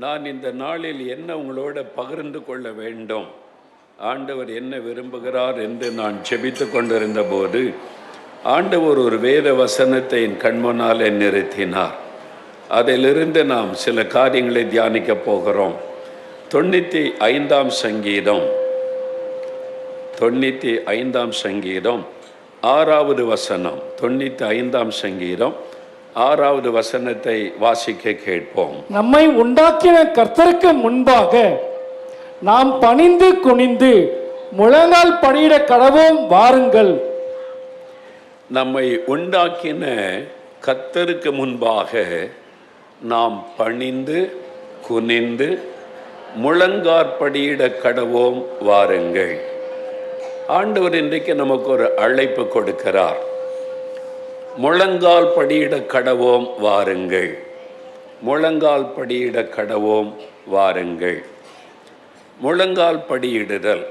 நான் இந்த நாளில் என்ன உங்களோட பகிர்ந்து கொள்ள வேண்டும், ஆண்டவர் என்ன விரும்புகிறார் என்று நான் ஜெபித்து கொண்டிருந்த போது ஆண்டவர் ஒரு வேத வசனத்தை என் கண்முன்னால் நிறுத்தினார். அதிலிருந்து நாம் சில காரியங்களை தியானிக்க போகிறோம். 95ஆம் சங்கீதம் 95ஆம் சங்கீதம் 6வது வசனம். 95ஆம் சங்கீதம் 6வது வசனத்தை வாசிக்க கேட்போம். நம்மை உண்டாக்கின கர்த்தருக்கு முன்பாக நாம் பணிந்து குனிந்து முழங்கால் படியிட கடவோம் வாருங்கள். நம்மை உண்டாக்கின கர்த்தருக்கு முன்பாக நாம் பணிந்து குனிந்து முழங்காற்படியிட கடவோம் வாருங்கள். ஆண்டவர் இன்றைக்கு நமக்கு ஒரு அழைப்பு கொடுக்கிறார். முழங்கால் படியிட கடவோம் வாருங்கள். முழங்கால் படியிட கடவோம் வாருங்கள். முழங்கால் படியிடுதல்,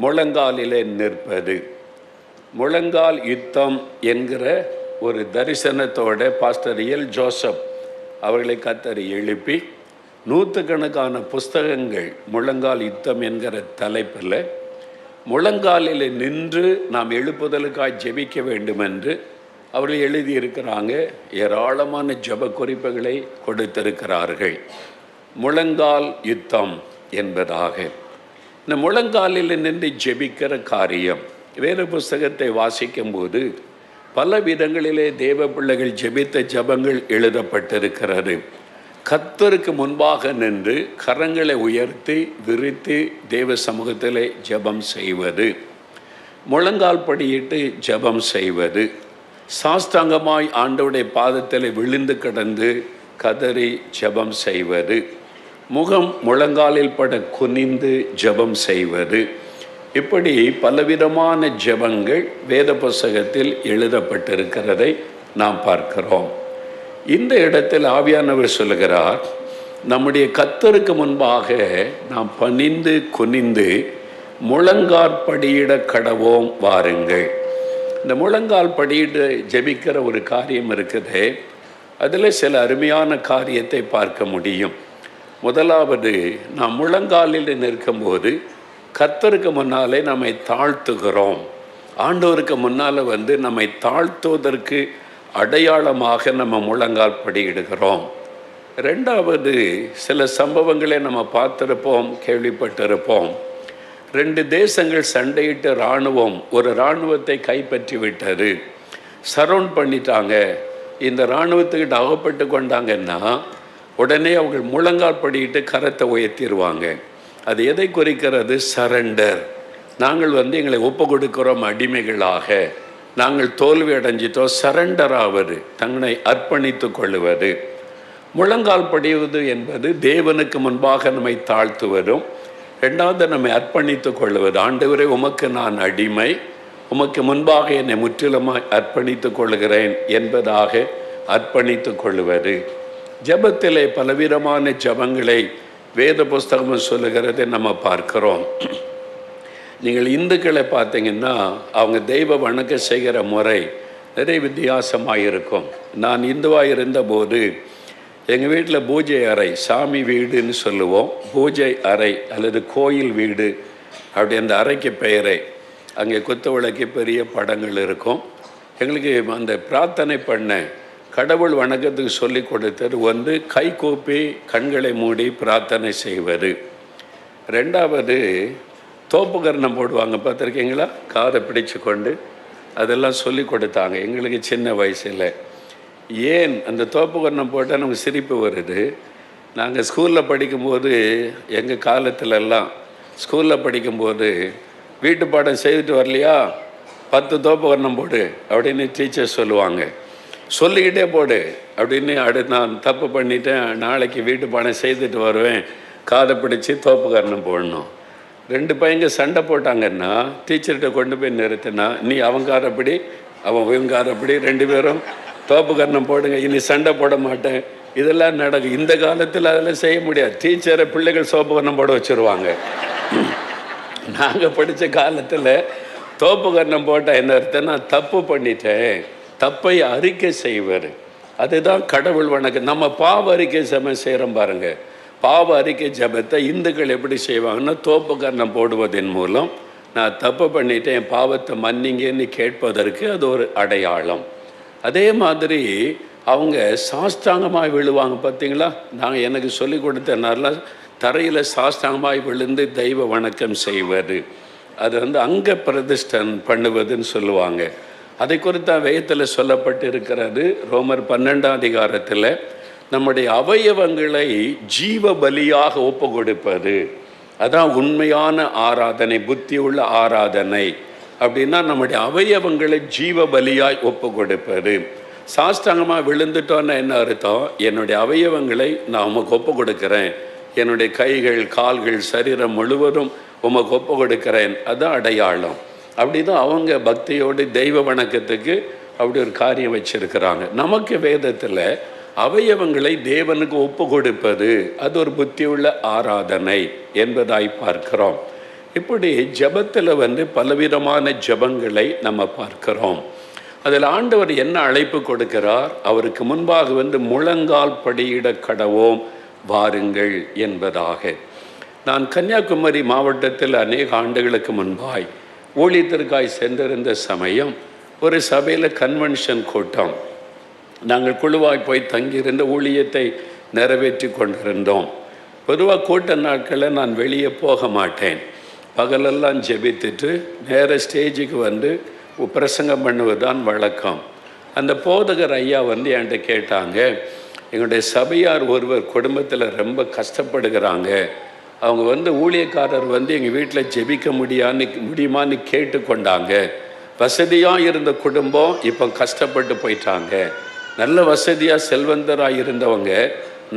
முழங்காலிலே நிற்பது, முழங்கால் யுத்தம் என்கிற ஒரு தரிசனத்தோட பாஸ்டர் எல் ஜோசப் அவர்களை கர்த்தர் எழுப்பி நூற்றுக்கணக்கான புஸ்தகங்கள் முழங்கால் யுத்தம் என்கிற தலைப்பில் முழங்காலில் நின்று நாம் எழுப்புதலுக்காய் ஜெபிக்க வேண்டும் என்று அவர்கள் எழுதியிருக்கிறாங்க. ஏராளமான ஜெப குறிப்புகளை கொடுத்திருக்கிறார்கள். முழங்கால் யுத்தம் என்பதாக இந்த முழங்காலில் நின்று ஜெபிக்கிற காரியம் வேத புஸ்தகத்தை வாசிக்கும்போது பல விதங்களிலே தேவ பிள்ளைகள் ஜெபித்த ஜெபங்கள் எழுதப்பட்டிருக்கிறது. கர்த்தருக்கு முன்பாக நின்று கரங்களை உயர்த்தி விரித்து தேவ சமூகத்திலே ஜெபம் செய்வது, முழங்கால் படியிட்டு ஜெபம் செய்வது, சாஷ்டாங்கமாய் ஆண்டவருடைய பாதத்தில் விழுந்து கிடந்து கதறி ஜெபம் செய்வது, முகம் முழங்காலில் பட குனிந்து ஜெபம் செய்வது, இப்படி பலவிதமான ஜெபங்கள் வேத புஸ்தகத்தில் எழுதப்பட்டிருக்கிறதை நாம் பார்க்கிறோம். இந்த இடத்தில் ஆவியானவர் சொல்லுகிறார், நம்முடைய கர்த்தருக்கு முன்பாக நாம் பணிந்து குனிந்து முழங்காற்படியிட கடவோம் வாருங்கள். இந்த முழங்கால் படியிட ஜெபிக்கிற ஒரு காரியம் இருக்குது. அதில் சில அருமையான காரியத்தை பார்க்க முடியும். முதலாவது, நாம் முழங்காலில் நிற்கும்போது கர்த்தருக்கு முன்னாலே நம்மை தாழ்த்துகிறோம். ஆண்டவருக்கு முன்னால் நம்மை தாழ்த்துவதற்கு அடையாளமாக நம்ம முழங்கால் படியிடுகிறோம். ரெண்டாவது, சில சம்பவங்களை நம்ம பார்த்திருப்போம், கேள்விப்பட்டிருப்போம். 2 தேசங்கள் சண்டையிட்டு இராணுவம் ஒரு இராணுவத்தை கைப்பற்றி விட்டது, சரவுண்ட் பண்ணிட்டாங்க. இந்த இராணுவத்துக்கிட்ட அகப்பட்டு கொண்டாங்கன்னா உடனே அவங்க முழங்கால் படியிட்டு கரத்தை உயர்த்திடுவாங்க. அது எதை குறிக்கிறது? சரண்டர். நாங்கள் எங்களை ஒப்பு கொடுக்கிறோம் அடிமைகளாக, நாங்கள் தோல்வி அடைஞ்சிட்டோம். சரண்டர் ஆவது, தங்களை அர்ப்பணித்து கொள்ளுவது. முழங்கால் படிவது என்பது தேவனுக்கு முன்பாக நம்மை தாழ்த்துவதும், ரெண்டாவது நம்மை அர்ப்பணித்து கொள்ளுவது. ஆண்டவரே, உமக்கு நான் அடிமை, உமக்கு முன்பாக என்னை முற்றிலுமாய் அர்ப்பணித்து கொள்கிறேன் என்பதாக அர்ப்பணித்து கொள்ளுவது. ஜெபத்திலே பலவிதமான ஜெபங்களை வேத புஸ்தகம் சொல்லுகிறதை நம்ம பார்க்கிறோம். நீங்கள் இந்துக்களை பார்த்தீங்கன்னா அவங்க தெய்வ வணக்கம் செய்கிற முறை நிறைய வித்தியாசமாக இருக்கும். நான் இந்துவாக இருந்தபோது எங்கள் வீட்டில் பூஜை அறை, சாமி வீடுன்னு சொல்லுவோம், பூஜை அறை அல்லது கோயில் வீடு அப்படி அந்த அறைக்கு பெயரை. அங்கே குத்து விளக்கு பெரிய படங்கள் இருக்கும். எங்களுக்கு அந்த பிரார்த்தனை பண்ண கடவுள் வணக்கத்துக்கு சொல்லி கொடுத்தது கை கூப்பி கண்களை மூடி பிரார்த்தனை செய்வது. ரெண்டாவது, தோப்புக்கரணம் போடுவாங்க, பார்த்துருக்கீங்களா? காதை பிடிச்சு கொண்டு அதெல்லாம் சொல்லி கொடுத்தாங்க எங்களுக்கு சின்ன வயசில். ஏன் அந்த தோப்புக்கரணம் போட்டால் நமக்கு சிரிப்பு வருது. நாங்கள் ஸ்கூலில் படிக்கும்போது, எங்கள் காலத்திலெல்லாம் ஸ்கூலில் படிக்கும்போது வீட்டு பாடம் செய்துட்டு வரலையா, 10 தோப்புக்கரணம் போடு அப்படின்னு டீச்சர் சொல்லுவாங்க. சொல்லிக்கிட்டே போடு அப்படின்னு. நான் தப்பு பண்ணிட்டேன், நாளைக்கு வீட்டு பாடம் செய்துட்டு வருவேன், காதை பிடிச்சி தோப்புக்கரணம் போடணும். 2 பையங்க சண்டை போட்டாங்கன்னா டீச்சர்கிட்ட கொண்டு போய் நிறுத்தினா, நீ அவங்காரப்படி அவன் இவங்காரப்படி 2 பேரும் தோப்புக்கரணம் போடுங்க, இனி சண்டை போட மாட்டேன். இதெல்லாம் நடக்கும். இந்த காலத்தில் அதெல்லாம் செய்ய முடியாது. டீச்சரை பிள்ளைகள் சோப்புக்கரணம் போட வச்சுருவாங்க. நாங்கள் படித்த காலத்தில் தோப்புக்கரணம் போட்டால் என்ன அர்த்தம்னா, தப்பு பண்ணிட்டேன், தப்பை அறிக்கை செய்வார். அதுதான் கடவுள் வணக்கம். நம்ம பாவ அறிக்கை செய்கிறோம் பாருங்க. பாவ அறிக்கை ஜெபத்தை இந்துக்கள் எப்படி செய்வாங்கன்னா தோப்பு கரணம் போடுவதன் மூலம் நான் தப்பு பண்ணிட்டேன் என் பாவத்தை மன்னிங்கன்னு கேட்பதற்கு அது ஒரு அடையாளம். அதே மாதிரி அவங்க சாஷ்டாங்கமாய் விழுவாங்க பார்த்தீங்களா. நாங்கள் எனக்கு சொல்லி கொடுத்தனால தரையில் சாஷ்டாங்கமாய் விழுந்து தெய்வ வணக்கம் செய்வது, அது அங்க பிரதிஷ்டன் பண்ணுவதுன்னு சொல்லுவாங்க. அதை குறித்த வேதத்தில் சொல்லப்பட்டு இருக்கிறது. ரோமர் 12ஆம் அதிகாரத்தில் நம்முடைய அவயவங்களை ஜீவ பலியாக ஒப்பு கொடுப்பது, அதான் உண்மையான ஆராதனை, புத்தி உள்ள ஆராதனை. அப்படின்னா நம்முடைய அவயவங்களை ஜீவ பலியாய் ஒப்பு கொடுப்பது. சாஷ்டாங்கமாக விழுந்துட்டோன்னா என்ன அர்த்தம்? என்னுடைய அவயவங்களை நான் உமக்கு ஒப்பு கொடுக்குறேன், என்னுடைய கைகள் கால்கள் சரீரம் முழுவதும் உமக்கு ஒப்பு கொடுக்குறேன், அதுதான் அடையாளம். அப்படி தான் அவங்க பக்தியோடு தெய்வ வணக்கத்துக்கு அப்படி ஒரு காரியம் வச்சிருக்கிறாங்க. நமக்கு வேதத்தில் அவயவங்களை தேவனுக்கு ஒப்பு கொடுப்பது அது ஒரு புத்தியுள்ள ஆராதனை என்பதாய் பார்க்கிறோம். இப்படி ஜெபத்தில் பலவிதமான ஜெபங்களை நம்ம பார்க்கிறோம். அதில் ஆண்டவர் என்ன அழைப்பு கொடுக்கிறார்? அவருக்கு முன்பாக முழங்கால் படியிட கடவோம் வாருங்கள் என்பதாக. நான் கன்னியாகுமரி மாவட்டத்தில் அநேக ஆண்டுகளுக்கு முன்பாய் ஊழியத்திற்காய் சென்றிருந்த சமயம் ஒரு சபையில் கன்வென்ஷன் கூட்டம். நாங்கள் குழுவாய் போய் தங்கியிருந்த ஊழியத்தை நிறைவேற்றி கொண்டிருந்தோம். பொதுவாக கூட்ட நாட்களில் நான் வெளியே போக மாட்டேன். பகலெல்லாம் ஜெபித்துட்டு நேர ஸ்டேஜுக்கு பிரசங்கம் பண்ணுவதுதான் வழக்கம். அந்த போதகர் ஐயா என்கிட்ட கேட்டாங்க, எங்களுடைய சபையார் ஒருவர் குடும்பத்தில் ரொம்ப கஷ்டப்படுகிறாங்க, அவங்க ஊழியக்காரர் எங்கள் வீட்டில் ஜெபிக்க முடியுமான்னு கேட்டுக்கொண்டாங்க. வசதியாக இருந்த குடும்பம் இப்போ கஷ்டப்பட்டு போயிட்டாங்க. நல்ல வசதியாக செல்வந்தராக இருந்தவங்க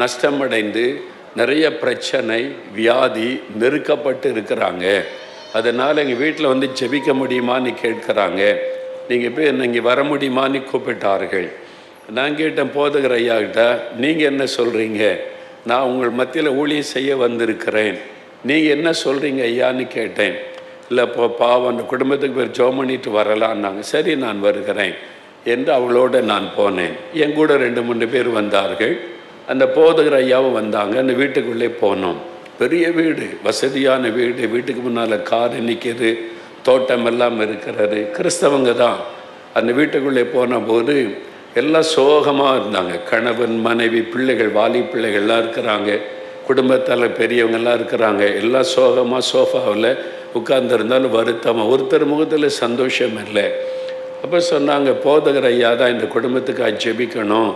நஷ்டமடைந்து நிறைய பிரச்சனை வியாதி நெருக்கப்பட்டு இருக்கிறாங்க. அதனால் எங்கள் வீட்டில் ஜெபிக்க முடியுமான்னு கேட்குறாங்க. நீங்கள் போய் என்ன இங்கே வர முடியுமான்னு கூப்பிட்டார்கள். நான் கேட்டேன் போதகர் ஐயாக்கிட்ட, நீங்கள் என்ன சொல்கிறீங்க? நான் உங்கள் மத்தியில் ஊழியம் செய்ய வந்திருக்கிறேன், நீங்கள் என்ன சொல்கிறீங்க ஐயான்னு கேட்டேன். இல்லை இப்போ பாவம் அந்த குடும்பத்துக்கு பேர் ஜெபம் பண்ணிட்டு வரலான்னாங்க. சரி நான் வருகிறேன் என்று அவளோடு நான் போனேன். என் கூட 2-3 பேர் வந்தார்கள். அந்த போதகர் ஐயாவும் வந்தாங்க. அந்த வீட்டுக்குள்ளே போனோம். பெரிய வீடு, வசதியான வீடு, வீட்டுக்கு முன்னால் கார் நிற்கிது, தோட்டம் எல்லாம் இருக்கிறது. கிறிஸ்தவங்க தான். அந்த வீட்டுக்குள்ளே போன போது எல்லாம் சோகமாக இருந்தாங்க. கணவன் மனைவி பிள்ளைகள் வாலி பிள்ளைகள்லாம் இருக்கிறாங்க, குடும்பத்தால் பெரியவங்கெல்லாம் இருக்கிறாங்க. எல்லாம் சோகமாக சோஃபாவில் உட்கார்ந்துருந்தாலும் வருத்தமாக, ஒருத்தர் முகத்தில் சந்தோஷம் இல்லை. அப்போ சொன்னாங்க, போதகர் ஐயா தான் இந்த குடும்பத்துக்கு ஜெபிக்கணும்,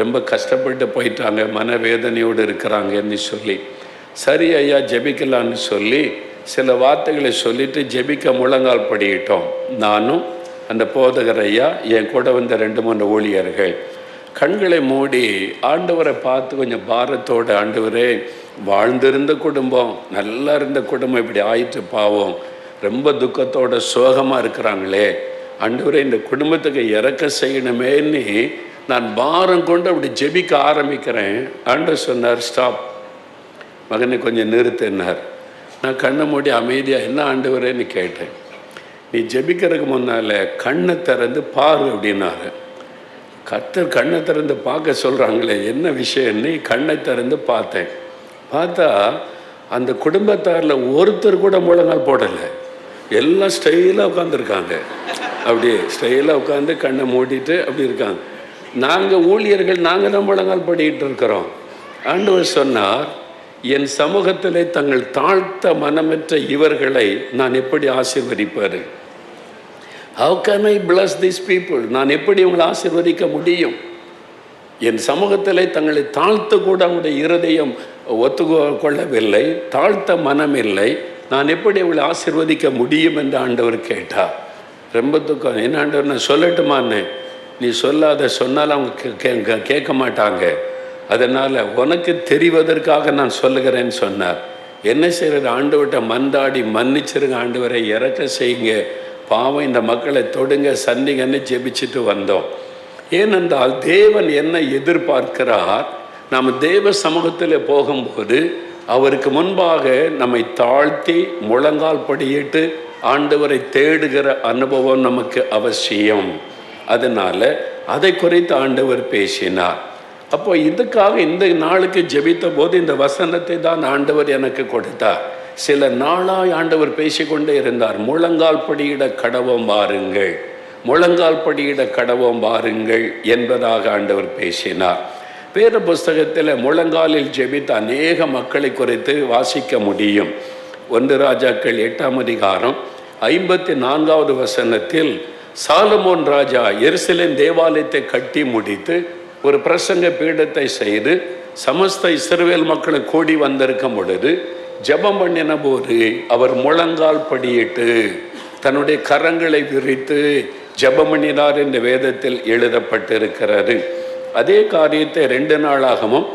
ரொம்ப கஷ்டப்பட்டு போயிட்டாங்க, மனவேதனையோடு இருக்கிறாங்கன்னு சொல்லி. சரி ஐயா ஜெபிக்கலான்னு சொல்லி சில வார்த்தைகளை சொல்லிவிட்டு ஜெபிக்க முழங்கால் படியிட்டோம். நானும் அந்த போதகர் ஐயா, என் கூட 2-3 ஊழியர்கள். கண்களை மூடி ஆண்டவரை பார்த்து கொஞ்சம் பாரத்தோடு, ஆண்டவரே வாழ்ந்திருந்த குடும்பம், நல்லா இருந்த குடும்பம் இப்படி ஆயிட்டு பாவம், ரொம்ப துக்கத்தோட சோகமாக இருக்கிறாங்களே, ஆண்டவரே இந்த குடும்பத்துக்கு இறக்க செய்யணுமேன்னு நான் பாரம் கொண்டு அப்படி ஜெபிக்க ஆரம்பிக்கிறேன். ஆண்டவர் சொன்னார், ஸ்டாப் மகனை கொஞ்சம் நிறுத்தினார். நான் கண்ணை மூடி அமைதியாக, என்ன ஆண்டவரேன்னு கேட்டேன். நீ ஜெபிக்கிறதுக்கு முன்னால் கண்ணை திறந்து பாரு அப்படின்னாரு. கர்த்தர் கண்ணை திறந்து பார்க்க சொல்கிறாங்களே, என்ன விஷயம்னு கண்ணை திறந்து பார்த்தேன். பார்த்தா அந்த குடும்பத்தாரில் ஒருத்தர் கூட முழங்கால் போடலை, எல்லாம் ஸ்டைலாக உட்காந்துருக்காங்க. அப்படியே ஸ்டைலாக உட்காந்து கண்ணை மூடிட்டு அப்படி இருக்காங்க. நாங்கள் ஊழியர்கள் நாங்கள் தான் முழங்கால் படிக்கிட்டு இருக்கிறோம். ஆண்டவர் சொன்னார், என் சமூகத்திலே தங்கள் தாழ்த்த மனமற்ற இவர்களை நான் எப்படி ஆசீர்வதிப்பார்? How can I bless these people? நான் எப்படி இவங்களை ஆசீர்வதிக்க முடியும்? என் சமூகத்திலே தங்களை தாழ்த்த கூட அவங்களுடைய இருதயம் ஒத்துக்கொள்ளவில்லை, தாழ்த்த மனம் இல்லை, நான் எப்படி இவங்களை ஆசீர்வதிக்க முடியும் என்று ஆண்டவர் கேட்டார். ரொம்ப துக்கம். என்ன ஆண்டவர், நான் சொல்லட்டுமான்னு? நீ சொன்னாலும் அவங்க கேட்க மாட்டாங்க, அதனால் உனக்கு தெரிவதற்காக நான் சொல்லுகிறேன்னு சொன்னார். என்ன செய்கிறது? ஆண்டவர்கிட்ட மன்றாடி, மன்னிச்சிருங்க ஆண்டவரை, இறக்க செய்யுங்க, பாவம் இந்த மக்களை தொடுங்க, சந்திங்கன்னு ஜெபிச்சுட்டு வந்தோம். ஏனென்றால் தேவன் என்ன எதிர்பார்க்கிறார்? நாம் தேவ சமூகத்தில் போகும்போது அவருக்கு முன்பாக நம்மை தாழ்த்தி முழங்கால் படியிட்டு ஆண்டவரை தேடுகிற அனுபவம் நமக்கு அவசியம். அதனால் அதை குறித்து ஆண்டவர் பேசினார். அப்போ இதுக்காக இந்த நாளுக்கு ஜெபித்த போது இந்த வசனத்தை தான் ஆண்டவர் எனக்கு கொடுத்தார். சில நாளாய் ஆண்டவர் பேசிக்கொண்டே இருந்தார். முழங்கால் படியிட கடவோம் வாருங்கள், முழங்கால் படியிட கடவோம் வாருங்கள் என்பதாக ஆண்டவர் பேசினார். வேத புஸ்தகத்தில் முழங்காலில் ஜெபித்த அநேக மக்களை குறித்து வாசிக்க முடியும். 1 ராஜாக்கள் 8ஆம் அதிகாரம் 54வது வசனத்தில் சாலமோன் ராஜா எருசலேம் தேவாலயத்தை கட்டி முடித்து ஒரு பிரசங்க பீடத்தை செய்து சமஸ்த இஸ்ரவேல் மக்களை கூடி வந்திருக்கும் பொழுது ஜெபம் பண்ணின போது அவர் முழங்கால் படியிட்டு தன்னுடைய கரங்களை விரித்து ஜெபம் பண்ணினார் என்ற வேதத்தில் எழுதப்பட்டிருக்கிறது. அதே காரியத்தை 2 நாளாகவும்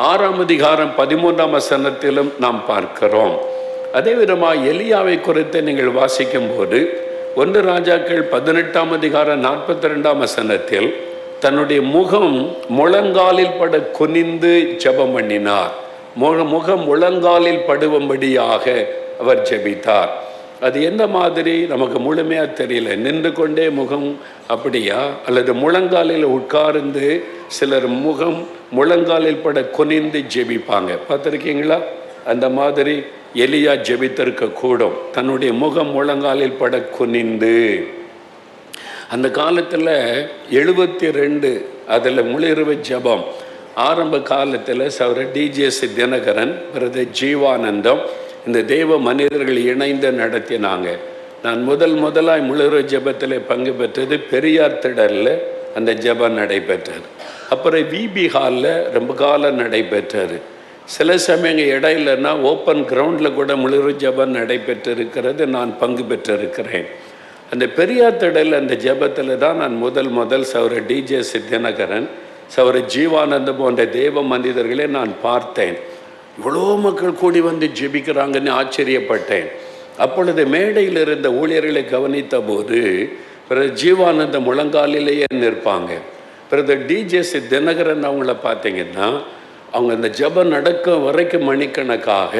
6ஆம் அதிகாரம் 13ஆம் வசனத்திலும் நாம் பார்க்கிறோம். அதே விதமாக எலியாவை குறித்து நீங்கள் வாசிக்கும் போது 1 ராஜாக்கள் 18ஆம் அதிகாரம் 42ஆம் வசனத்தில் தன்னுடைய முகம் முழங்காலில் பட குனிந்து ஜெபம் பண்ணினார். முகம் முழங்காலில் படுவும்படியாக அவர் ஜெபித்தார். அது எந்த மாதிரி நமக்கு முழுமையாக தெரியல. நின்று கொண்டே முகம் அப்படியா, அல்லது முழங்காலில் உட்கார்ந்து சிலர் முகம் முழங்காலில் பட குனிந்து ஜெபிப்பாங்க, பார்த்துருக்கீங்களா? அந்த மாதிரி எலியா ஜெபித்திருக்க கூடும். தன்னுடைய முகம் முழங்காலில் பட குனிந்து. அந்த காலத்தில் 72 அதில் முழிரவு ஜெபம் ஆரம்ப காலத்தில் சௌர டிஜிஎஸ் தினகரன், பிரதர் ஜீவானந்தம், இந்த தெய்வ மனிதர்கள் இணைந்து நடத்தினாங்க. நான் முதலாய் முழுரவு ஜெபத்தில் பங்கு பெற்றது பெரியார் திடலில் அந்த ஜெபம் நடைபெற்றது. அப்புறம் விபி ஹாலில் ரொம்ப காலம் நடைபெற்றது. சில சமயங்கள் இடையிலன்னா ஓப்பன் கிரவுண்டில் கூட முழுரவு ஜெபம் நடைபெற்றிருக்கிறது, நான் பங்கு பெற்றிருக்கிறேன். அந்த பெரியார் திடல் அந்த ஜெபத்தில் தான் நான் முதல் சௌர டிஜிஎஸ் தினகரன், சௌர ஜீவானந்தம் போன்ற தேவ மனிதர்களே நான் பார்த்தேன். இவ்வளோ மக்கள் கூடி வந்து ஜெபிக்கிறாங்கன்னு ஆச்சரியப்பட்டேன். அப்பொழுது மேடையில் இருந்த ஊழியர்களை கவனித்த போது பிரதர் ஜீவானந்த முழங்காலிலேயே நிற்பாங்க. பிரதர் டிஜிஎஸ் தினகரன் அவங்கள பார்த்தீங்கன்னா அவங்க அந்த ஜெபம் நடக்க வரைக்கும் மணிக்கணக்காக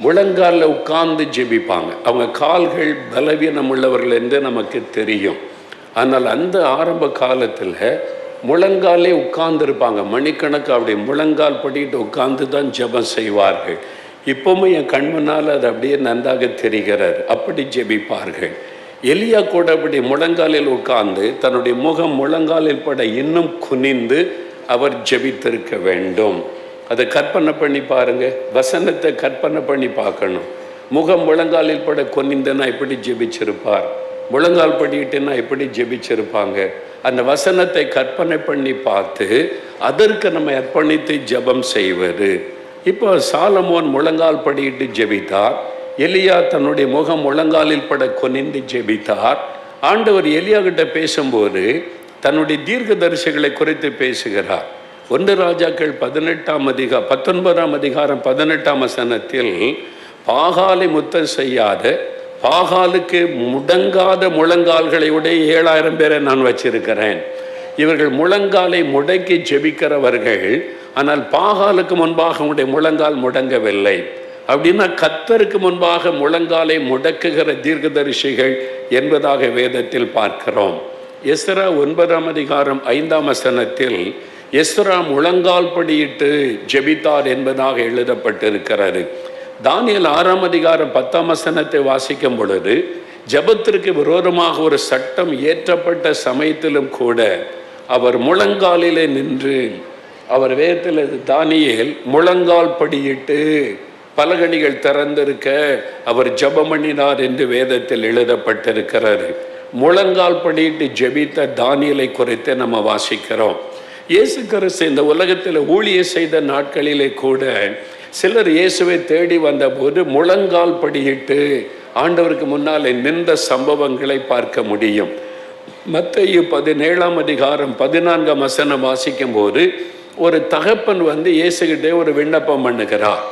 முழங்காலில் உட்கார்ந்து ஜெபிப்பாங்க. அவங்க கால்கள் பலவீனம் உள்ளவர்கள் என்று நமக்கு தெரியும். ஆனால் அந்த ஆரம்ப காலத்தில் முழங்காலே உட்கார்ந்துருப்பாங்க மணிக்கணக்கு. அப்படி முழங்கால் படிட்டு உட்கார்ந்து தான் ஜெபம் செய்வார்கள். இப்போவும் என் கண் முன்னால் அது அப்படியே நன்றாக தெரிகிறது. அப்படி ஜெபிப்பார்கள். எலியா கூட அப்படி முழங்காலில் உட்கார்ந்து தன்னுடைய முகம் முழங்காலில் பட இன்னும் குனிந்து அவர் ஜெபித்திருக்க வேண்டும். அதை கற்பனை பண்ணி பாருங்க, வசனத்தை கற்பனை பண்ணி பார்க்கணும். முகம் முழங்காலில் பட குனிந்துன்னா எப்படி ஜெபிச்சிருப்பார், முழங்கால் படிட்டுன்னா எப்படி ஜெபிச்சிருப்பாங்க. அந்த வசனத்தை கற்பனை பண்ணி பார்த்து அதற்கு நம்ம அர்ப்பணித்து ஜெபம் செய்வது. இப்போ சாலமோன் முழங்கால் படிட்டு ஜெபித்தார், எலியா தன்னுடைய முகம் முழங்காலில் பட குனிந்து ஜெபித்தார். ஆண்டவர் எலியா கிட்ட பேசும்போது தன்னுடைய தீர்க்க தரிசிகளை குறித்து பேசுகிறார். 1 ராஜாக்கள் 19ஆம் அதிகாரம் 18ஆம் வசனத்தில் பாகாலை முத்தம் செய்யாத, பாகாலுக்கு முடங்காத முழங்கால்களை உடைய 7000 பேரை நான் வச்சிருக்கிறேன். இவர்கள் முழங்காலை முடக்கி ஜெபிக்கிறவர்கள், ஆனால் பாகாலுக்கு முன்பாக உடைய முழங்கால் முடங்கவில்லை. அப்படின்னா கர்த்தருக்கு முன்பாக முழங்காலை முடக்குகிற தீர்க்கதரிசிகள் என்பதாக வேதத்தில் பார்க்கிறோம். எஸ்ரா 9ஆம் அதிகாரம் 5ஆம் வசனத்தில் எஸ்ரா முழங்கால் படியிட்டு ஜெபித்தார் என்பதாக எழுதப்பட்டிருக்கிறது. தானியேல் 6ஆம் அதிகாரம் 10ஆம் வசனத்தை வாசிக்கும் பொழுது ஜெபத்திற்கு விரோதமாக ஒரு சட்டம் ஏற்றப்பட்ட சமயத்திலும் கூட அவர் முழங்காலிலே நின்று, அவர் வேதத்தில் தானியேல் முழங்கால் படியிட்டு பலகணிகள் திறந்திருக்க அவர் ஜெபம் பண்ணினார் என்று வேதத்தில் எழுதப்பட்டிருக்கிறது. முழங்கால் படியிட்டு ஜெபித்த தானியேலை குறித்து நம்ம வாசிக்கிறோம். இயேசு கிறிஸ்து இந்த உலகத்தில் ஊழியம் செய்த நாட்களிலே கூட சிலர் இயேசுவை தேடி வந்தபோது முழங்கால் படியிட்டு ஆண்டவருக்கு முன்னால் நின்ற சம்பவங்களை பார்க்க முடியும். மத்தேயு 17ஆம் அதிகாரம் 14ஆம் வசனம் வாசிக்கும் போது ஒரு தகப்பன் வந்து இயேசுகிட்டே ஒரு விண்ணப்பம் பண்ணுகிறார்.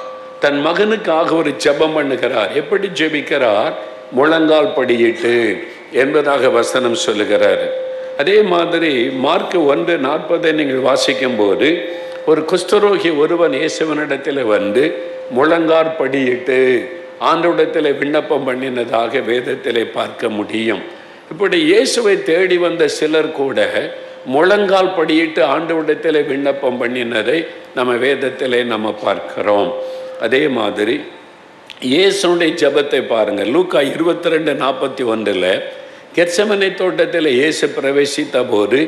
தன் மகனுக்காக ஒரு ஜெபம் பண்ணுகிறார். எப்படி ஜெபிக்கிறார்? முழங்கால் படியிட்டு என்பதாக வசனம் சொல்லுகிறார். அதே மாதிரி மார்க் 1:40 நீங்கள் வாசிக்கும் போது ஒரு குஷ்டரோகி ஒருவன் இயேசுவனிடத்தில் வந்து முழங்கால் படியிட்டு ஆண்டவரிடத்தில் விண்ணப்பம் பண்ணினதாக வேதத்திலே பார்க்க முடியும். இப்படி இயேசுவை தேடி வந்த சிலர் கூட முழங்கால் படியிட்டு ஆண்டவரிடத்திலே விண்ணப்பம் பண்ணினதை நம்ம வேதத்திலே நம்ம பார்க்கிறோம். அதே மாதிரி இயேசுடைய ஜெபத்தை பாருங்கள். லூக்கா 22:41 கெத்செமனே தோட்டத்தில் இயேசு பிரவேசித்த போது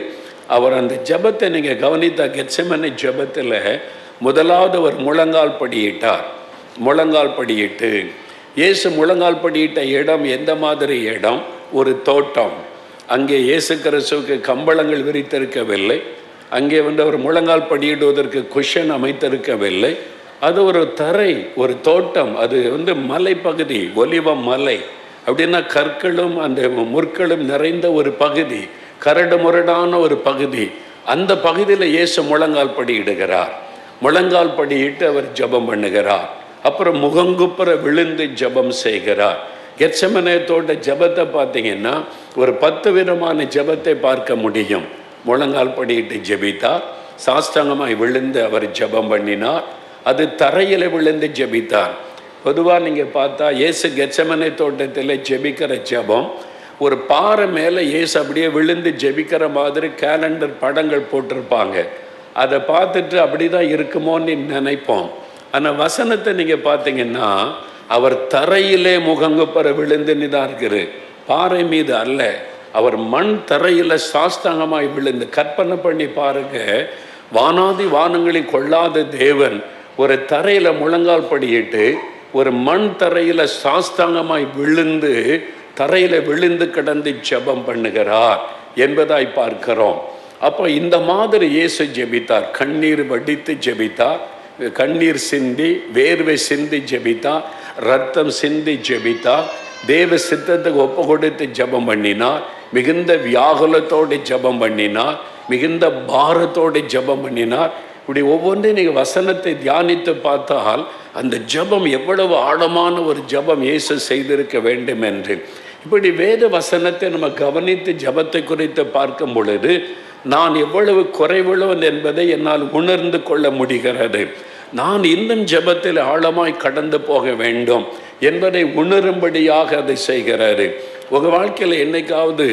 அவர் அந்த ஜெபத்தை நீங்கள் கவனித்த கெத்செமனே ஜெபத்தில் முதலாவது அவர் முழங்கால் படியிட்டார். முழங்கால் படியிட்டு இயேசு முழங்கால் படியிட்ட இடம் எந்த மாதிரி இடம்? ஒரு தோட்டம். அங்கே இயேசு கிறிஸ்துவுக்கு கம்பளங்கள் விரித்திருக்கவில்லை. அங்கே அவர் முழங்கால் படியிடுவதற்கு குஷன் அமைத்திருக்கவில்லை. அது ஒரு தரை, ஒரு தோட்டம். அது மலைப்பகுதி, ஒலிவ மலை அப்படின்னா கற்களும் அந்த முற்களும் நிறைந்த ஒரு பகுதி, கரடு முரடான ஒரு பகுதி. அந்த பகுதியில் இயேசு முழங்கால் படியிடுகிறார். முழங்கால் படியிட்டு அவர் ஜெபம் பண்ணுகிறார். அப்புறம் முகங்குப்புற விழுந்து ஜெபம் செய்கிறார். கெத்செமனே தோட்ட ஜெபத்தை பார்த்தீங்கன்னா ஒரு 10 விதமான ஜெபத்தை பார்க்க முடியும். முழங்கால் படியிட்டு ஜெபித்தார், சாஷ்டாங்கமாய் விழுந்து அவர் ஜெபம் பண்ணினார், அது தரையில் விழுந்து ஜெபித்தார். பொதுவாக நீங்கள் பார்த்தா இயேசு கெத்செமனே தோட்டத்தில் ஜெபிக்கிற ஜெபம் ஒரு பாறை மேலே இயேசு அப்படியே விழுந்து ஜெபிக்கிற மாதிரி கேலண்டர் படங்கள் போட்டிருப்பாங்க. அதை பார்த்துட்டு அப்படி தான் இருக்குமோன்னு நினைப்போம். ஆனால் வசனத்தை நீங்கள் பார்த்தீங்கன்னா அவர் தரையிலே முகங்குப்புற விழுந்துன்னு தான் இருக்குது, பாறை மீது அல்ல. அவர் மண் தரையில் சாஷ்டாங்கமாய் விழுந்து. கற்பனை பண்ணி பாருங்க, வானாதி வானங்களில் கொள்ளாத தேவன் ஒரு தரையில் முழங்கால் படியிட்டு ஒரு மண் தரையில் சாஷ்டாங்கமாய் விழுந்து தரையில் விழுந்து கிடந்து ஜெபம் பண்ணுகிறார் என்பதாய் பார்க்கிறோம். அப்போ இந்த மாதிரி இயேசு ஜெபித்தார். கண்ணீர் வடித்து ஜெபித்தார், கண்ணீர் சிந்தி வேர்வை சிந்தி ஜெபித்தார், ரத்தம் சிந்தி ஜெபித்தார், தேவ சித்தத்துக்கு ஒப்பு கொடுத்து ஜெபம் பண்ணினார், மிகுந்த வியாகுலத்தோடு ஜெபம் பண்ணினார், மிகுந்த பாரத்தோடு ஜெபம் பண்ணினார். இப்படி ஒவ்வொன்றையும் நீங்கள் வசனத்தை தியானித்து பார்த்தால் அந்த ஜெபம் எவ்வளவு ஆழமான ஒரு ஜெபம் இயேசு செய்திருக்க வேண்டும் என்று. இப்படி வேத வசனத்தை நம்ம கவனித்து ஜெபத்தை குறித்து பார்க்கும் பொழுது நான் எவ்வளவு குறைவுள்ளவன் என்பதை என்னால் உணர்ந்து கொள்ள முடிகிறது. நான் இன்னும் ஜெபத்தில் ஆழமாய் கடந்து போக வேண்டும் என்பதை உணரும்படியாக அதை செய்கிறாரு. உங்கள் வாழ்க்கையில் என்னைக்காவது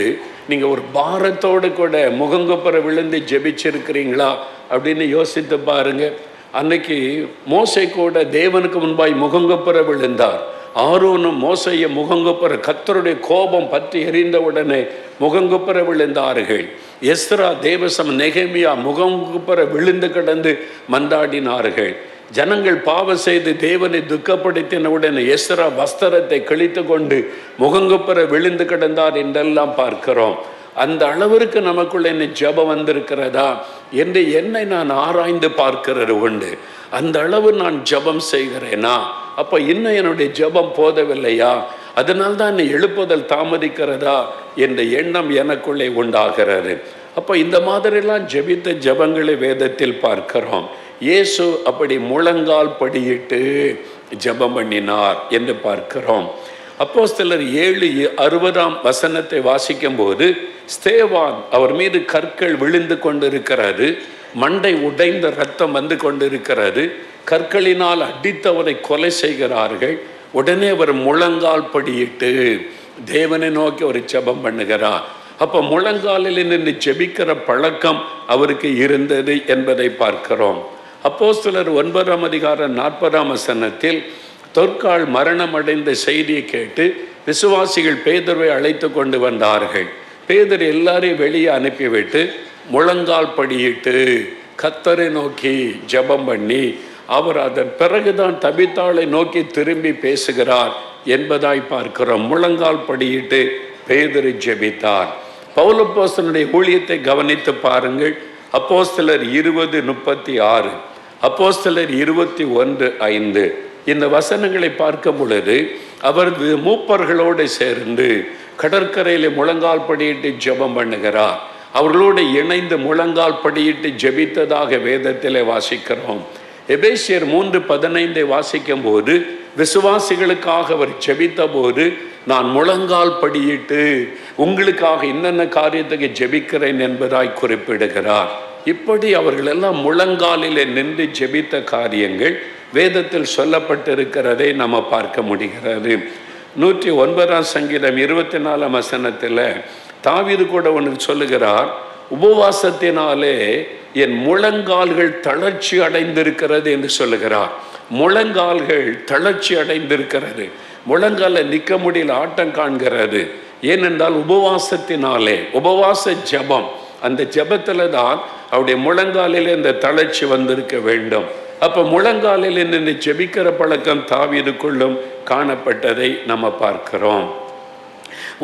நீங்கள் ஒரு பாரத்தோடு கூட முகங்குப்புற விழுந்து ஜெபிச்சிருக்கிறீங்களா அப்படின்னு யோசித்து பாருங்க. அன்னைக்கு மோசே கூட தேவனுக்கு முன்பாய் முகங்குப்புற விழுந்தார். ஆரோனும் மோசையை முகங்குப்புற, கர்த்தருடைய கோபம் பற்றி எரிந்த உடனே முகங்குப்புற விழுந்தார்கள். எஸ்ரா, தேவசம், நெகேமியா முகங்குப்புற விழுந்து கிடந்து மன்றாடினார்கள். ஜனங்கள் பாவம் செய்து தேவனை துக்கப்படுத்தின உடனே எஸ்ரா வஸ்திரத்தை கிழித்து கொண்டு முகங்குப்புற விழுந்து கிடந்தார் என்றெல்லாம் பார்க்கிறோம். அந்த அளவிற்கு நமக்குள்ள என்ன ஜெபம் வந்திருக்கிறதா என்று என்னை நான் ஆராய்ந்து பார்க்கிறது உண்டு. அந்த அளவு நான் ஜெபம் செய்கிறேனா? அப்போ இன்னும் என்னுடைய ஜெபம் போதவில்லையா? அதனால்தான் என்னை எழுப்புதல் தாமதிக்கிறதா என்ற எண்ணம் எனக்குள்ளே உண்டாகிறது. அப்போ இந்த மாதிரிலாம் ஜெபித்த ஜெபங்களை வேதத்தில் பார்க்கிறோம். இயேசு அப்படி முழங்கால் படியிட்டு ஜெபம் பண்ணினார் என்று பார்க்கிறோம். அப்போஸ்தலர் 7:60 வாசிக்கும் போது ஸ்தேவான், அவர் மீது கற்கள் விழுந்து கொண்டிருக்கிறது, மண்டை உடைந்த ரத்தம் வந்து கொண்டிருக்கிறது, கற்களினால் அடித்தவரை கொலை செய்கிறார்கள். உடனே அவர் முழங்கால் படியிட்டு தேவனை நோக்கி ஒரு ஜெபம் பண்ணுகிறார். அப்போ முழங்காலில் நின்று ஜெபிக்கிற பழக்கம் அவருக்கு இருந்தது என்பதை பார்க்கிறோம். அப்போஸ்தலர் 9:40 தொற்காள் மரணம் அடைந்த செய்தியை கேட்டு விசுவாசிகள் பேதுருவை அழைத்து கொண்டு வந்தார்கள். பேதுரு எல்லாரையும் வெளியே அனுப்பிவிட்டு முழங்கால் படியிட்டு கர்த்தரை நோக்கி ஜெபம் பண்ணி அவர் அதன் பிறகுதான் தபித்தாளை நோக்கி திரும்பி பேசுகிறார் என்பதாய் பார்க்கிறோம். முழங்கால் படியிட்டு பேதுரு ஜெபித்தார். பவுல் அப்போஸ்தலனுடைய ஊழியத்தை கவனித்து பாருங்கள். அப்போஸ்தலர் 20:36, அப்போஸ்தலர் 21:5 இந்த வசனங்களை பார்க்கும் பொழுது அவர் மூப்பர்களோடு சேர்ந்து கடற்கரையில் முழங்கால் படியிட்டு ஜெபம் பண்ணுகிறார். அவர்களோடு இணைந்து முழங்கால் படியிட்டு ஜெபித்ததாக வேதத்திலே வாசிக்கிறோம். எபேசியர் 3:15 வாசிக்கும் போது விசுவாசிகளுக்காக அவர் ஜெபித்த போது நான் முழங்கால் படியிட்டு உங்களுக்காக என்னென்ன காரியத்துக்கு ஜெபிக்கிறேன் என்பதாய் குறிப்பிடுகிறார். இப்படி அவர்கள் எல்லாம் முழங்காலிலே நின்று ஜெபித்த காரியங்கள் வேதத்தில் சொல்லப்பட்டிருக்கிறதை நம்ம பார்க்க முடிகிறது. 109 சங்கீதம் 24 தாவீது கூட ஒன்று சொல்லுகிறார், உபவாசத்தினாலே என் முழங்கால்கள் தளர்ச்சி அடைந்திருக்கிறது என்று சொல்லுகிறார். முழங்கால்கள் தளர்ச்சி அடைந்திருக்கிறது, முழங்கால நிற்க முடியல, ஆட்டம் காண்கிறது. ஏனென்றால் உபவாசத்தினாலே, உபவாச ஜபம், அந்த ஜபத்துல தான் அவருடைய முழங்காலில் இந்த தளர்ச்சி வந்திருக்க வேண்டும். அப்ப முழங்காலில் நின்று ஜெபிக்கிற பழக்கம் தாவீதுக்குள்ளும் காணப்பட்டதை நம்ம பார்க்கிறோம்.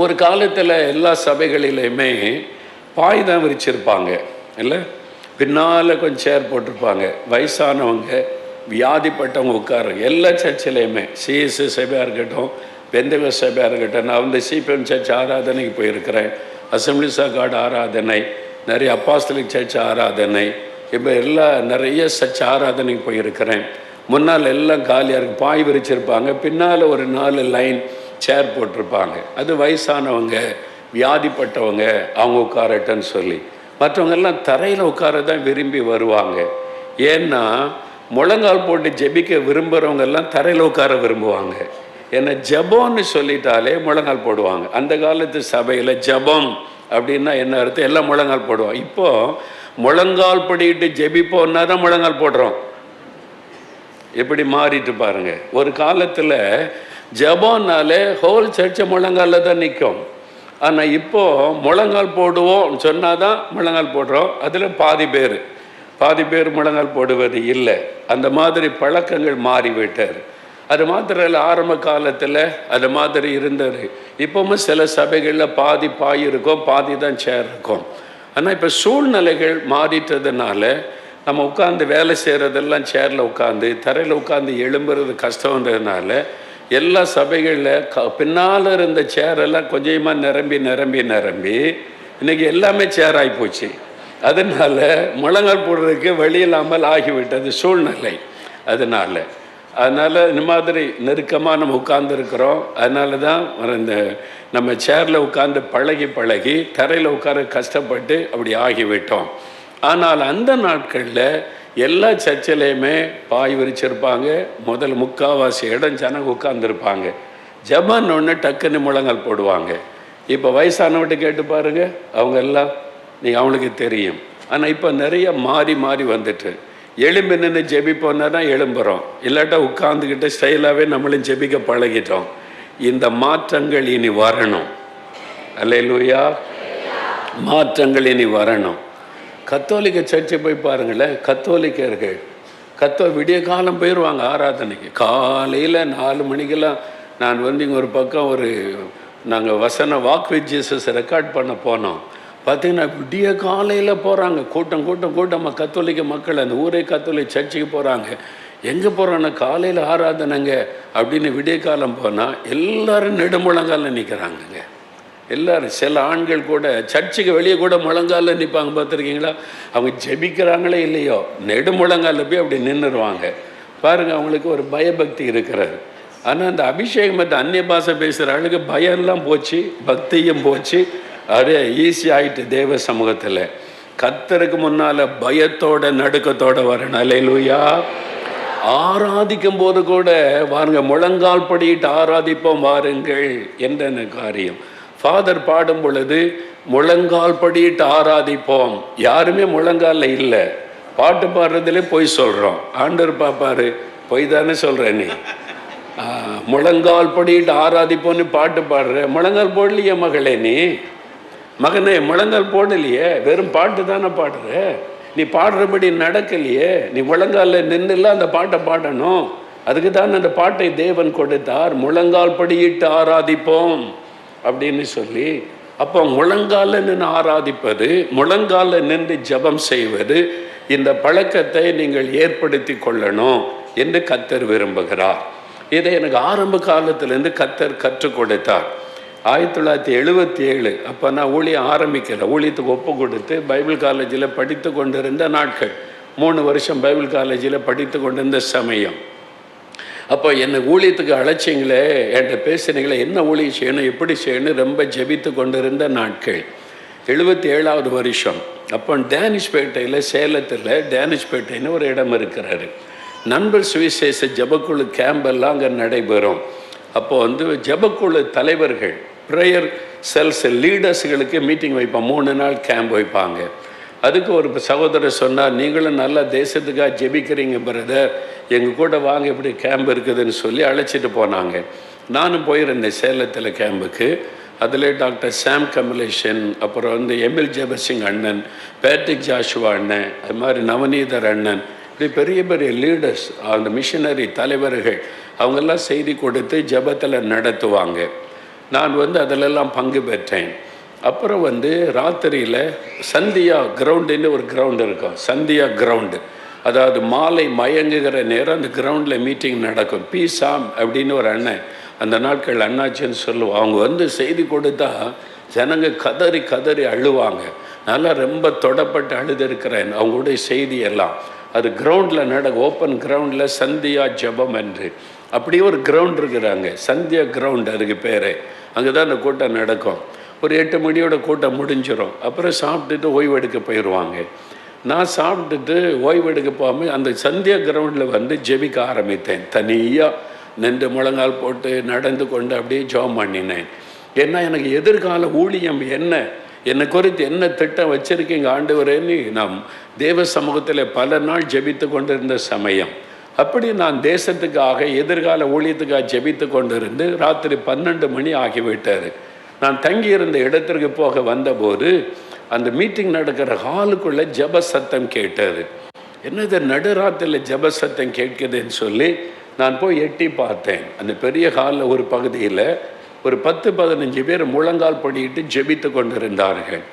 ஒரு காலத்துல எல்லா சபைகளிலுமே பாய் தான் விரிச்சிருப்பாங்க இல்லை, பின்னால கொஞ்சம் சேர் போட்டிருப்பாங்க. வயசானவங்க, வியாதிப்பட்டவங்க உட்காரு. எல்லா சர்ச்சிலையுமே, சிஎஸ்சி சபையாக இருக்கட்டும், பெந்தக சபையாக இருக்கட்டும். நான் வந்து சிபிஎம் சர்ச் ஆராதனைக்கு போயிருக்கிறேன், அசம்பிளிஸ் ஆஃப் காட் ஆராதனை, நிறைய அப்போஸ்தலிக் சர்ச் ஆராதனை, இப்போ நிறைய சர்ச் ஆராதனைக்கு போயிருக்கிறேன். முன்னால் எல்லாம் காலியாக இருக்கு, பாய் விரிச்சிருப்பாங்க, பின்னால் ஒரு 4 லைன் சேர் போட்டிருப்பாங்க. அது வயசானவங்க, வியாதிப்பட்டவங்க, அவங்க உட்காரட்டன்னு சொல்லி. மற்றவங்க எல்லாம் தரையில் உட்கார தான் விரும்பி வருவாங்க. ஏன்னா முழங்கால் போட்டு ஜெபிக்க விரும்புகிறவங்க எல்லாம் தரையில் உட்கார விரும்புவாங்க. ஏன்னா ஜபம்னு சொல்லிட்டாலே முழங்கால் போடுவாங்க. அந்த காலத்து சபையில் ஜபம் அப்படின்னா என்ன அர்த்தம்? எல்லாம் முழங்கால் போடுவாங்க. இப்போது முழங்கால் படிட்டு ஜெபிப்போன்னா தான் முழங்கால் போடுறோம். எப்படி மாறிட்டு பாருங்க. ஒரு காலத்தில் ஜபம்னாலே ஹோல் சர்ச்சை முழங்காலில் தான் நிற்கும். ஆனால் இப்போது முழங்கால் போடுவோம் சொன்னால் தான் முழங்கால் போடுறோம். அதில் பாதி பேர் முழங்கால் போடுவது இல்லை. அந்த மாதிரி பழக்கங்கள் மாறிவிட்டார். அது மாத்திரம் இல்லை, ஆரம்ப காலத்தில் அது மாதிரி இருந்தது. இப்போவும் சில சபைகளில் பாதி பாய் இருக்கும், பாதி தான் சேர் இருக்கும். ஆனால் இப்போ சூழ்நிலைகள் மாறிட்டதுனால நம்ம உட்காந்து வேலை செய்கிறதெல்லாம் சேரில் உட்காந்து, தரையில் உட்காந்து எழும்புறது கஷ்டன்றதுனால எல்லா சபைகளில் பின்னால் இருந்த சேரெல்லாம் கொஞ்சமாக நிரம்பி இன்றைக்கி எல்லாமே சேர் ஆகி போச்சு. அதனால் முழங்கால் போடுறதுக்கு வழி இல்லாமல் ஆகிவிட்டது சூழ்நிலை. அதனால் இந்த மாதிரி நெருக்கமாக நம்ம உட்கார்ந்துருக்கிறோம். அதனால தான் இந்த நம்ம சேரில் உட்காந்து பழகி தரையில் உட்கார கஷ்டப்பட்டு அப்படி ஆகிவிட்டோம். ஆனால் அந்த நாட்களில் எல்லா சர்ச்சிலையுமே பாய் விரிச்சிருப்பாங்க. முதல் 3/4 இடம் ஜனங்க உட்கார்ந்துருப்பாங்க. ஜபான் ஒன்று டக்குன்னு முழங்கால் போடுவாங்க. இப்போ வயசானவன்ட்டு கேட்டு பாருங்க, அவங்க எல்லாம் அவங்களுக்கு தெரியும். ஆனால் இப்போ நிறைய மாறி வந்துட்டு எலும்பு நின்று ஜெபிப்போன்னா தான் எழும்புகிறோம், இல்லாட்டா உட்காந்துக்கிட்டு ஸ்டைலாகவே நம்மளும் ஜெபிக்க பழகிட்டோம். இந்த மாற்றங்கள் இனி வரணும். அல்லேலூயா, மாற்றங்கள் இனி வரணும். கத்தோலிக்க சர்ச்சை போய் பாருங்களேன், கத்தோலிக்கர்கள் விடிய காலம் போயிடுவாங்க ஆராதனைக்கு. காலையில் 4 மணிக்கெல்லாம் நான் வந்து இங்கே ஒரு பக்கம் நாங்கள் வசன வாக் வித் ஜீசஸ் ரெக்கார்ட் பண்ண போனோம். பார்த்தீங்கன்னா விடிய காலையில் போகிறாங்க, கூட்டமாக கத்தோலிக்க மக்கள், அந்த ஊரே கத்தோலிக்க சர்ச்சுக்கு போகிறாங்க. எங்கே போகிறாங்கன்னா காலையில் ஆராதனைங்க அப்படின்னு விடிய காலம் போனால் எல்லோரும் நெடுமுழங்கால நிற்கிறாங்கங்க. எல்லோரும், சில ஆண்கள் கூட சர்ச்சுக்கு வெளியே கூட முழங்கால நிற்பாங்க, பார்த்துருக்கீங்களா? அவங்க ஜெபிக்கிறாங்களே இல்லையோ நெடுமுழங்கால போய் அப்படி நின்றுருவாங்க. பாருங்கள், அவங்களுக்கு ஒரு பயபக்தி இருக்கிறது. ஆனால் அந்த அபிஷேகம் வந்து அந்நிய பாஷை பேசுகிற ஆளுக்கு பயம்லாம் போச்சு, பக்தியும் போச்சு. அப்படியே ஈஸி ஆகிட்டு தேவ சமூகத்தில். கர்த்தருக்கு முன்னால் பயத்தோட நடுக்கத்தோடு வரணும். அல்லேலூயா. ஆராதிக்கும் போது கூட வாருங்க, முழங்கால் படியிட்டு ஆராதிப்போம் வாருங்கள் என்ற காரியம். ஃபாதர் பாடும் பொழுது முழங்கால் படியிட்டு ஆராதிப்போம். யாருமே முழங்காலில் இல்லை. பாட்டு பாடுறதுலே பொய் சொல்கிறோம். ஆண்டவர் பார்ப்பாரு, பொய் தானே சொல்கிற நீ. முழங்கால் படியிட்டு ஆராதிப்போன்னு பாட்டு பாடுற, முழங்கால் போடலையே மகளே, நீ மகனே முழங்கால் போடலையே, வெறும் பாட்டு தானே பாடுற. நீ பாடுறபடி நடக்கலையே. நீ முழங்காலில் நின்றுல அந்த பாட்டை பாடணும். அதுக்கு தான் அந்த பாட்டை தேவன் கொடுத்தார், முழங்கால் படியிட்டு ஆராதிப்போம் அப்படின்னு சொல்லி. அப்போ முழங்கால நின்று ஆராதிப்பது, முழங்கால நின்று ஜபம் செய்வது, இந்த பழக்கத்தை நீங்கள் ஏற்படுத்தி கொள்ளணும் என்று கர்த்தர் விரும்புகிறார். இதை எனக்கு ஆரம்ப காலத்திலேருந்து கர்த்தர் கற்றுக் கொடுத்தார். 1977 அப்போ நான் ஊழியம் ஆரம்பிக்கலை. ஊழியத்துக்கு ஒப்பு கொடுத்து பைபிள் காலேஜில் படித்து கொண்டிருந்த நாட்கள், 3 வருஷம் பைபிள் காலேஜில் படித்து கொண்டிருந்த சமயம். அப்போ என்னை ஊழியத்துக்கு அழைச்சிங்களே, என்கிட்ட பேசுனீங்களே, என்ன ஊழியம் செய்யணும், எப்படி செய்யணும், ரொம்ப ஜெபித்து கொண்டிருந்த நாட்கள். 77வது வருஷம். அப்போ டேனிஷ்பேட்டையில், சேலத்தில் டேனிஷ்பேட்டைன்னு ஒரு இடம் இருக்கிறாரு. நண்பர் சுவிசேஷ ஜபக்குழு கேம்பெல்லாம் அங்கே நடைபெறும். அப்போது வந்து ஜபக்குழு தலைவர்கள், ப்ரேயர் செல்ஸ் லீடர்ஸுகளுக்கு மீட்டிங் வைப்பான், 3 நாள் கேம்ப் வைப்பாங்க. அதுக்கு ஒரு சகோதரர் சொன்னார், நீங்களும் நல்லா தேசத்துக்காக ஜெபிக்கிறீங்க பிரதர், எங்கள் கூட வாங்க, இப்படி கேம்ப் இருக்குதுன்னு சொல்லி அழைச்சிட்டு போனாங்க. நானும் போயிருந்தேன் சேலத்தில் கேம்புக்கு. அதில் டாக்டர் சாம் கமலேஷன், அப்புறம் வந்து எம்எல் ஜெபசிங் அண்ணன், பேட்ரிக் ஜாஷுவா அண்ணன், அது மாதிரி நவநீதர் அண்ணன், இப்படி பெரிய பெரிய லீடர்ஸ், அந்த மிஷனரி தலைவர்கள் அவங்கெல்லாம் செய்தி கொடுத்து ஜெபத்தில் நடத்துவாங்க. நான் வந்து அதிலெல்லாம் பங்கு பெற்றேன். அப்புறம் வந்து ராத்திரியில் சந்தியா கிரவுண்டுன்னு ஒரு கிரவுண்டு இருக்கும், சந்தியா கிரவுண்டு. அதாவது மாலை மயங்குகிற நேரம் அந்த கிரவுண்டில் மீட்டிங் நடக்கும். பி சாம் அப்படின்னு ஒரு அண்ணன், அந்த நாட்கள் அண்ணாச்சின்னு சொல்லுவோம். அவங்க வந்து செய்தி கொடுத்தா ஜனங்க கதறி கதறி அழுவாங்க. நல்லா ரொம்ப தொடப்பட்டு அழுதுருக்கிறேன் அவங்களுடைய செய்தியெல்லாம். அது கிரவுண்டில் நடக்கும், ஓப்பன் கிரவுண்டில் சந்தியா ஜபம் என்று அப்படியே ஒரு கிரவுண்ட் இருக்கிறாங்க, சந்தியா கிரவுண்ட் அதுக்கு பேர். அங்கே தான் அந்த கூட்டம் நடக்கும். ஒரு 8 மணியோட கூட்டம் முடிஞ்சிடும். அப்புறம் சாப்பிட்டுட்டு ஓய்வெடுக்க போயிடுவாங்க. நான் சாப்பிட்டுட்டு ஓய்வெடுக்க போகாமல் அந்த சந்தியா கிரவுண்டில் வந்து ஜெபிக்க ஆரம்பித்தேன். தனியாக நின்று முழங்கால் போட்டு நடந்து கொண்டு அப்படியே ஜெபம் பண்ணினேன். ஏன்னா எனக்கு எதிர்கால ஊழியம் என்ன, என்னை குறித்து என்ன திட்டம் வச்சுருக்கீங்க ஆண்டவரேன்னு நாம் தேவ சமூகத்தில் பல நாள் ஜெபித்து கொண்டிருந்த சமயம். அப்படி நான் தேசத்துக்காக எதிர்கால ஊழியத்துக்காக ஜெபித்து கொண்டிருந்து ராத்திரி 12 மணி ஆகிவிட்டார். நான் தங்கியிருந்த இடத்திற்கு போக வந்தபோது அந்த மீட்டிங் நடக்கிற ஹாலுக்குள்ளே ஜப சத்தம் கேட்டது. என்னது நடுராத்திரில் ஜப சத்தம் கேட்குதுன்னு சொல்லி நான் போய் எட்டி பார்த்தேன். அந்த பெரிய ஹாலில் ஒரு பகுதியில் ஒரு 10-15 பேர் முழங்கால் படிட்டு ஜெபித்து கொண்டிருந்தார்கள்.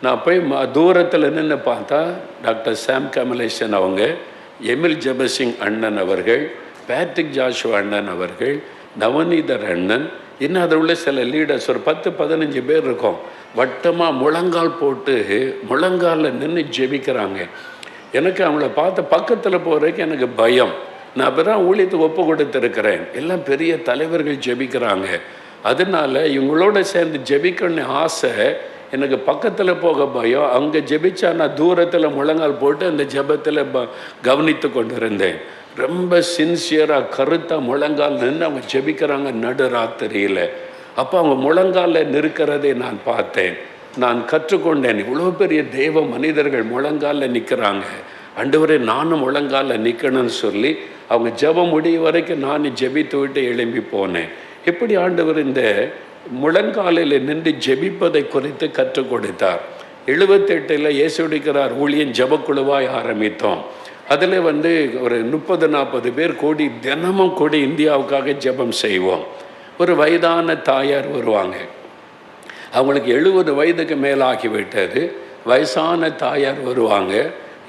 நான் போய் தூரத்தில் நின்று பார்த்தா டாக்டர் சாம் கமலேஷன் அவங்க, எம்எல் ஜெபசிங் அண்ணன் அவர்கள், பேட்ரிக் ஜாஷுவா அண்ணன் அவர்கள், நவநீதர் அண்ணன், இன்னும் அதில் உள்ள சில லீடர்ஸ் ஒரு 10-15 பேர் இருக்கும். வட்டமாக முழங்கால் போட்டு முழங்காலில் நின்று ஜெபிக்கிறாங்க. எனக்கு அவங்கள பார்த்து பக்கத்தில் போகிறதுக்கு எனக்கு பயம். நான் அப்போ தான் ஊழியத்துக்கு ஒப்பு கொடுத்துருக்கிறேன். எல்லாம் பெரிய தலைவர்கள் ஜெபிக்கிறாங்க. அதனால இவங்களோட சேர்ந்து ஜெபிக்கணும்னு ஆசை. எனக்கு பக்கத்தில் போக பயம். அங்கே ஜெபிச்சா நான் தூரத்தில் முழங்கால் போட்டு அந்த ஜெபத்தில் கவனித்து கொண்டு இருந்தேன். ரொம்ப சின்சியராக கருத்தாக முழங்கால் நின்று அவங்க ஜெபிக்கிறாங்க நடுராத்திரியில். அப்போ அவங்க முழங்காலில் நிற்கிறதை நான் பார்த்தேன். நான் கற்றுக்கொண்டேன், இவ்வளோ பெரிய தேவ மனிதர்கள் முழங்காலில் நிற்கிறாங்க, ஆண்டவரே நானும் முழங்காலில் நிற்கணும்னு சொல்லி அவங்க ஜெபம் முடியும் வரைக்கும் நான் ஜெபித்து விட்டு எழும்பி போனேன். இப்படி ஆண்டவர் இந்த முழங்காலில் நின்று ஜெபிப்பதை குறித்து கற்றுக் கொடுத்தார். 78 இயேசுடிக்கிறார் ஊழியன் ஜெபக்குழுவாய் ஆரம்பித்தோம். அதில் வந்து ஒரு 30-40 பேர் கூடி தினமும் கூடி இந்தியாவுக்காக ஜெபம் செய்வோம். ஒரு வயதான தாயார் வருவாங்க, அவங்களுக்கு 70 வயதுக்கு மேலே ஆகிவிட்டது. வயசான தாயார் வருவாங்க.